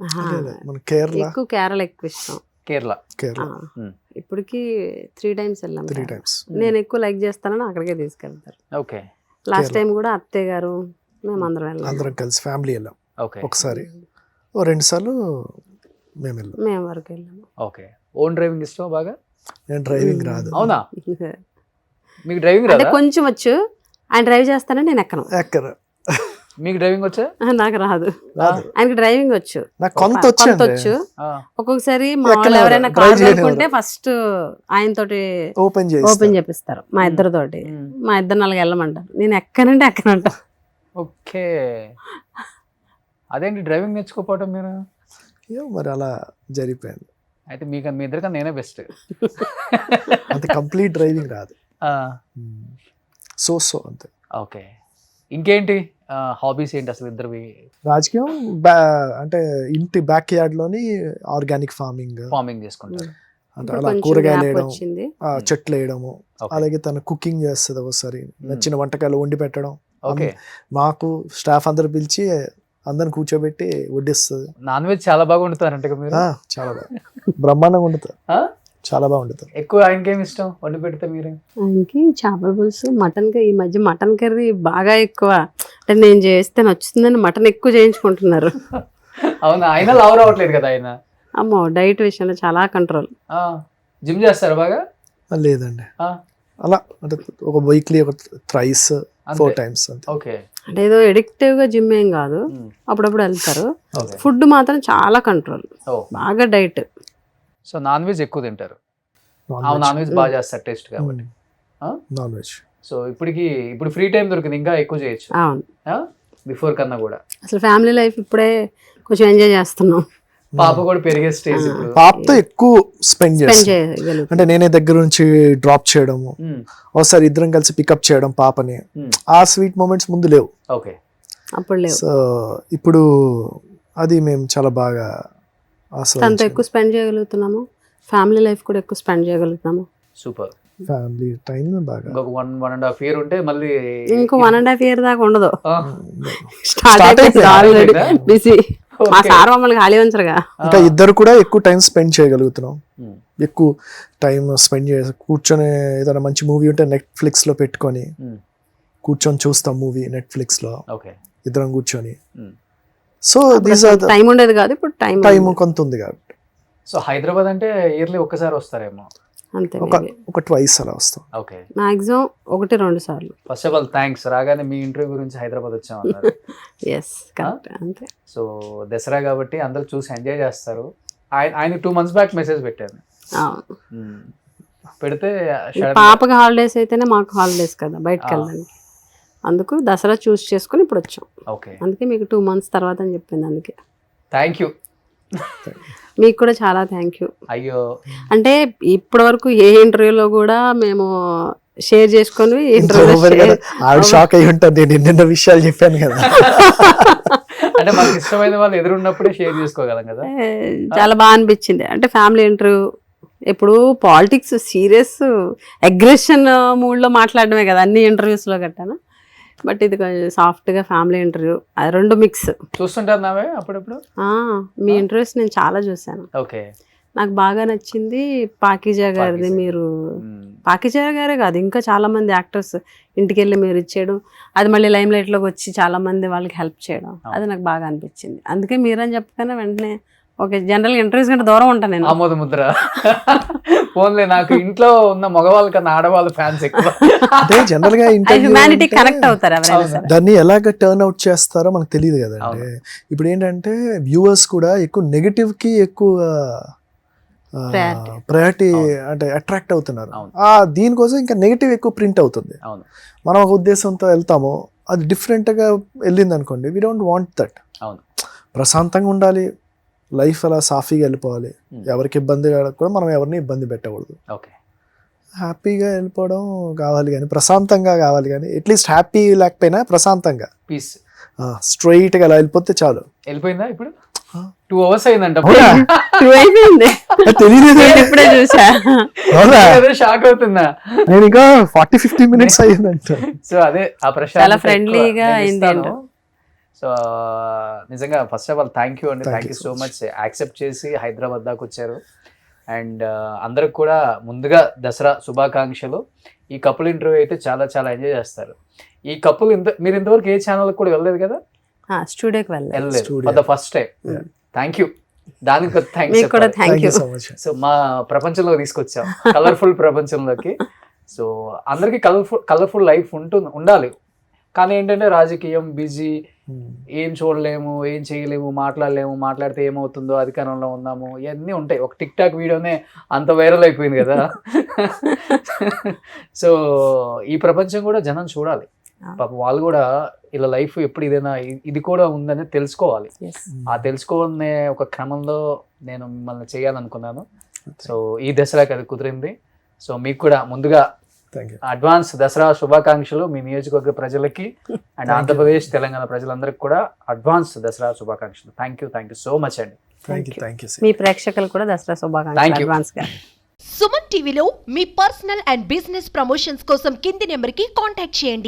మన కేరళ, ఎక్కువ కేరళ ఎక్కువ ఇష్టం. కేరళ. కేరళ ఇప్పటికి 3 times వెళ్ళాం. 3 times. నేను ఎక్కువ లైక్ చేస్తానని అక్కడికే తీసుకెళ్తారు. ఓకే. లాస్ట్ టైం కూడా అత్తయ్య గారు మేము అందరం వెళ్ళాం. అందరం కలిసి ఫ్యామిలీ వెళ్ళాం. ఓకే. ఒకసారి 2 సార్లు మేము వెళ్ళాం. మేము వరకు వెళ్ళాము. ఓకే. ఓన్ డ్రైవింగ్ ఇష్టం బాగా? నేను డ్రైవింగ్ రాదు. అవునా? మీకు డ్రైవింగ్ అంటే రాదా? కొంచెం వచ్చు, ఆయన డ్రైవ్ చేస్తానని నేను ఎక్కను. ఎక్కడ మీకు డ్రైవింగ్ వచ్చా? నాకు రాదు. రాదు. ఆయనకి డ్రైవింగ్ వచ్చు, నాకు కొంత కొంత వచ్చి వచ్చు. ఆ, ఒక్కొక్కసారి మా ఎక్కనివ్వరు, వాళ్ళు ఎవరైనా drive కార్ చేయనివ్వరు. అనుకుంటే ఫస్ట్ ఆయనతోటి ఓపెన్ ఓపెన్ చేసి చేపిస్తారు మా ఇద్దరితోటి. ఉమ్. మా ఇద్దరు 4 వెళ్ళమంటారు, నేను ఎక్కనంటే ఎక్కనంట. ఓకే. అదేంటి డ్రైవింగ్ నేర్చుకోపోవటం మీరు? మరి అలా జరిగిపోయింది. అయితే మీ ఇద్దరికన్నా నేనే బెస్ట్. అంత కంప్లీట్ డ్రైవింగ్ రాదు. సో అంతే. ఓకే. ఇంకేంటి హాబీస్ ఏంటి అసలు ఇద్దరివి? రాజకీయం అంటే ఇంటి బ్యాక్ యార్డ్ లోని ఆర్గానిక్ ఫార్మింగ్, ఫార్మింగ్ చేసుకుంటారు. అంటే ఇప్పుడు అలా కొంచెం కూరగాయలు gap వేయడం, వచ్చింది. చెట్లు వేయడము. Okay. అలాగే తన కుకింగ్ చేస్తుంది, ఒకసారి నచ్చిన వంటకాలు వండి పెట్టడం. ఓకే. మాకు స్టాఫ్ అందరు పిలిచి అందరిని కూర్చోబెట్టి వడ్డిస్తుంది. నాన్ వెజ్ చాలా బాగా వండుతారంట కదా మీరు? చాలా బాగా బ్రహ్మాండంగా వండుతారు, ఆ? చాలా బాగా వండుతారు. ఎక్కువ ఆయనకేమి ఇష్టం వండి పెడితే మీరు? ఆయనకి చేపల పులుసు, మటన్ కర్రీ. ఈ మధ్య మటన్ కర్రీ బాగా ఎక్కువ, అంటే నేను చేస్తే నచ్చుతుందని మటన్ ఎక్కువ చేయించుకుంటున్నారు. అవునా? ఆయన లావు రావట్లేదు కదా ఆయన? అమ్మో, డైట్ విషయంలో చాలా కంట్రోల్. జిమ్ చేస్తారు బాగా? లేదండి, ఆ, అలా అంటే ఒక వీక్లీ ఒక థ్రైస్ 4 times అంతే. ఓకే. అంటే ఏదో ఎడిక్టివ్ గా జిమ్ ఏం కాదు, అప్పుడప్పుడు వెళ్తారు. ఫుడ్ మాత్రం చాలా కంట్రోల్, బాగా డైట్. సో నాన్ వెజ్ ఎక్కువ తింటారు. Non-veg. నాన్ వెజ్ బాగా చేస్తారు టేస్ట్ కాబట్టి. Non-veg. సో ఇప్పుడు ఫ్రీ టైం దొరికింది ఇంకా ఎక్కువ చేయొచ్చు అవును, బిఫోర్ కన్నా కూడా. అసలు ఫ్యామిలీ లైఫ్ ఇప్పుడే కొంచెం ఎంజాయ్ చేస్తున్నాం. పాప కూడా పెరిగే స్టేజ్ ఇప్పుడు. పాపతో ఎక్కువ స్పెండ్ స్పెండ్ చేస్తాం. చేయగలుగుతాం. అంటే నేనే దగ్గర నుంచి డ్రాప్ చేయడము, ఒకసారి ఇద్దరం కలిసి పికప్ చేయడం పాపని, ఆ స్వీట్ మూమెంట్స్ ముందు లేవు. ఓకే. అప్పుడు లేవు. సో ఇప్పుడు అది మేము చాలా బాగా తనతో ఎక్కువ స్పెండ్ చేయగలుగుతున్నాము, ఫ్యామిలీ లైఫ్ కూడా ఎక్కువ స్పెండ్ చేయగలుగుతున్నాము. సూపర్. ఫ్యామిలీ టైం బాగా. ఇంకొక 1.5 year ఉంటే మళ్ళీ ఇంకో 1.5 year దాకా ఉండదు. Start అయిపోయింది. Already busy. మా సార్ మమ్మల్ని ఖాళీ ఉంచరుగా. ఇంకా ఇద్దరు కూడా ఎక్కువ టైం స్పెండ్ చేయగలుగుతున్నాం. ఎక్కువ టైం స్పెండ్ చేసి కూర్చొని ఏదైనా మంచి మూవీ ఉంటే నెట్ఫ్లిక్స్ లో పెట్టుకొని కూర్చొని చూస్తాం మూవీ నెట్ఫ్లిక్స్ లో ఇద్దరం కూర్చొని. సో టైం ఉండేది కాదు, ఇప్పుడు టైం కొంత ఉంది కాబట్టి. సో హైదరాబాద్ అంటే ఇయర్లీ ఒక్కసారి వస్తారేమో. అంతే, ఒక ట్వైస్ అలా వస్తాం. ఓకే. మాక్సిమం 1-2 సార్లు. ఫస్ట్ ఆఫ్ ఆల్ థ్యాంక్స్, రాగానే మీ ఇంటర్వ్యూ గురించి హైదరాబాద్ వచ్చామన్నారు. ఎస్ కరెక్ట్, అంతే. సో దసరా కాబట్టి అందరూ చూసి ఎంజాయ్ చేస్తారు. ఆయన 2 months బ్యాక్ మెసేజ్ పెట్టాను. పెడితే పాపకి హాలిడేస్ అయితేనే మాకు హాలిడేస్ కదా బయటకు వెళ్ళడానికి, అందుకు దసరా చూస్ చేసుకుని ఇప్పుడు వచ్చాం. ఓకే. అందుకే మీకు 2 months తర్వాత అని చెప్పింది. అందుకే థ్యాంక్ యూ. మీకు కూడా చాలా థ్యాంక్ యూ. అయ్యో, అంటే ఇప్పటి వరకు ఏ ఇంటర్వ్యూలో కూడా మేము షేర్ చేసుకొని ఆవిడ షాక్ అయి ఉంటుంది, నేను నిన్న విషయాలు చెప్పాను కదా. అంటే మనకి ఇష్టమైన వాళ్ళు ఎదురున్నప్పుడే షేర్ చేసుకోగలం కదా. చాలా బాగా అనిపించింది. అంటే ఫ్యామిలీ ఇంటర్వ్యూ ఎప్పుడు పాలిటిక్స్ సీరియస్ అగ్రెషన్ మూడ్లో మాట్లాడడమే కదా అన్ని ఇంటర్వ్యూస్లో గట్టాను. బట్ ఇది కొంచెం సాఫ్ట్గా ఫ్యామిలీ ఇంటర్వ్యూ, అది 2 మిక్స్. చూస్తుంటారు నావే అప్పుడప్పుడు. మీ ఇంటర్వ్యూస్ నేను చాలా చూసాను. ఓకే. నాకు బాగా నచ్చింది పాకీజా గారిది. మీరు పాకీజా గారే కాదు, ఇంకా చాలా మంది యాక్టర్స్ ఇంటికి వెళ్ళి మీరు ఇచ్చేయడం, అది మళ్ళీ లైమ్ లైట్లోకి వచ్చి చాలా మంది వాళ్ళకి హెల్ప్ చేయడం, అది నాకు బాగా అనిపించింది. అందుకే మీరని చెప్పగానే వెంటనే ఓకే, జనరల్ ఇంటర్వ్యూస్ కంటే దూరం ఉంటాను నేను. ఆమోద ముద్ర. ఫోన్లే, నాకు ఇంట్లో ఉన్న మగవాళ్ళ కన్నా ఆడవాళ్ళ ఫ్యాన్స్ ఎక్కువ. అంటే జనరల్ గా హ్యుమానిటీ కనెక్ట్ అవుతారు ఎవరైనా సరే. దాన్ని ఎలాగ టర్న్ అవుట్ చేస్తారో మనకు తెలియదు కదండి. ఇప్పుడు ఏంటంటే వ్యూవర్స్ కూడా ఎక్కువ నెగటివ్ కి ఎక్కువ ప్రయారిటీ అంటే అట్రాక్ట్ అవుతున్నారు. దీనికోసం ఇంకా నెగటివ్ ఎక్కువ ప్రింట్ అవుతుంది. మనం ఒక ఉద్దేశంతో వెళ్తాము, అది డిఫరెంట్ గా వెళ్ళింది అనుకోండి, వీ డోంట్ వాంట్ దట్. ప్రశాంతంగా ఉండాలి, లైఫ్ అలా సాఫీగా వెళ్ళిపోవాలి, ఎవరికి ఇబ్బంది కూడా మనం ఎవరిని ఇబ్బంది పెట్టకూడదు. హ్యాపీగా వెళ్ళిపోవడం కావాలి కానీ, ప్రశాంతంగా కావాలి కానీ, అట్లీస్ట్ హ్యాపీ లేకపోయినా ప్రశాంతంగా పీస్ స్ట్రైట్ గా అలా వెళ్ళిపోతే చాలు. వెళ్ళిపోయిందా ఇప్పుడు? 2 hours అయిందంట. తెలియదు, ఇప్పుడే చూసా. షాక్ అవుతుందా? నేను ఇంకా 40-50 minutes అయ్యిందంట. సో అదే ఆ ప్రశ్న చాలా ఫ్రెండ్లీగా అయింది. సో నిజంగా first of all thank you అండి. Thank you so much accept చేసి హైదరాబాద్ దాకా వచ్చారు. అండ్ అందరికి కూడా ముందుగా దసరా శుభాకాంక్షలు. ఈ కపుల్ ఇంటర్వ్యూ అయితే చాలా చాలా ఎంజాయ్ చేస్తారు. ఈ కపుల్ మీరు ఇంతవరకు ఏ ఛానల్ కూడా వెళ్ళలేదు కదా? స్టూడియోకి వెళ్ళలేదు for the first time. Thank you, దానికి థ్యాంక్స్. సో మా ప్రపంచంలోకి తీసుకొచ్చాం, కలర్ఫుల్ ప్రపంచంలోకి. సో అందరికి కలర్ఫుల్ లైఫ్ ఉండాలి. కానీ ఏంటంటే రాజకీయం బిజీ, ఏం చూడలేము, ఏం చేయలేము, మాట్లాడలేము, మాట్లాడితే ఏమవుతుందో, అధికారంలో ఉన్నాము, ఇవన్నీ ఉంటాయి. ఒక టిక్ టాక్ వీడియోనే అంత వైరల్ అయిపోయింది కదా. సో ఈ ప్రపంచం కూడా జనం చూడాలి. పాప వాళ్ళు కూడా ఇలా లైఫ్ ఎప్పుడు ఇదేనా, ఇది కూడా ఉందని తెలుసుకోవాలి. ఆ తెలుసుకునే ఒక క్రమంలో నేను మిమ్మల్ని చేయాలనుకున్నాను. సో ఈ దసరాకి అది కుదిరింది. సో మీకు కూడా ముందుగా అడ్వాన్స్ దసరా శుభాకాంక్షలు మీ నియోజకవర్గ ప్రజలకి అండ్ ఆంధ్రప్రదేశ్ తెలంగాణ ప్రజలందరికీ కూడా అడ్వాన్స్ దసరా శుభాకాంక్షలు. థ్యాంక్ యూ సో మచ్ అండి. మీ ప్రేక్షకులు కూడా దసరా శుభాకాంక్షలు అడ్వాన్స్ గా. సుమన్ టీవీలో మీ పర్సనల్ అండ్ బిజినెస్ ప్రమోషన్స్ కోసం కింది నెంబర్కి కాంటాక్ట్ చేయండి.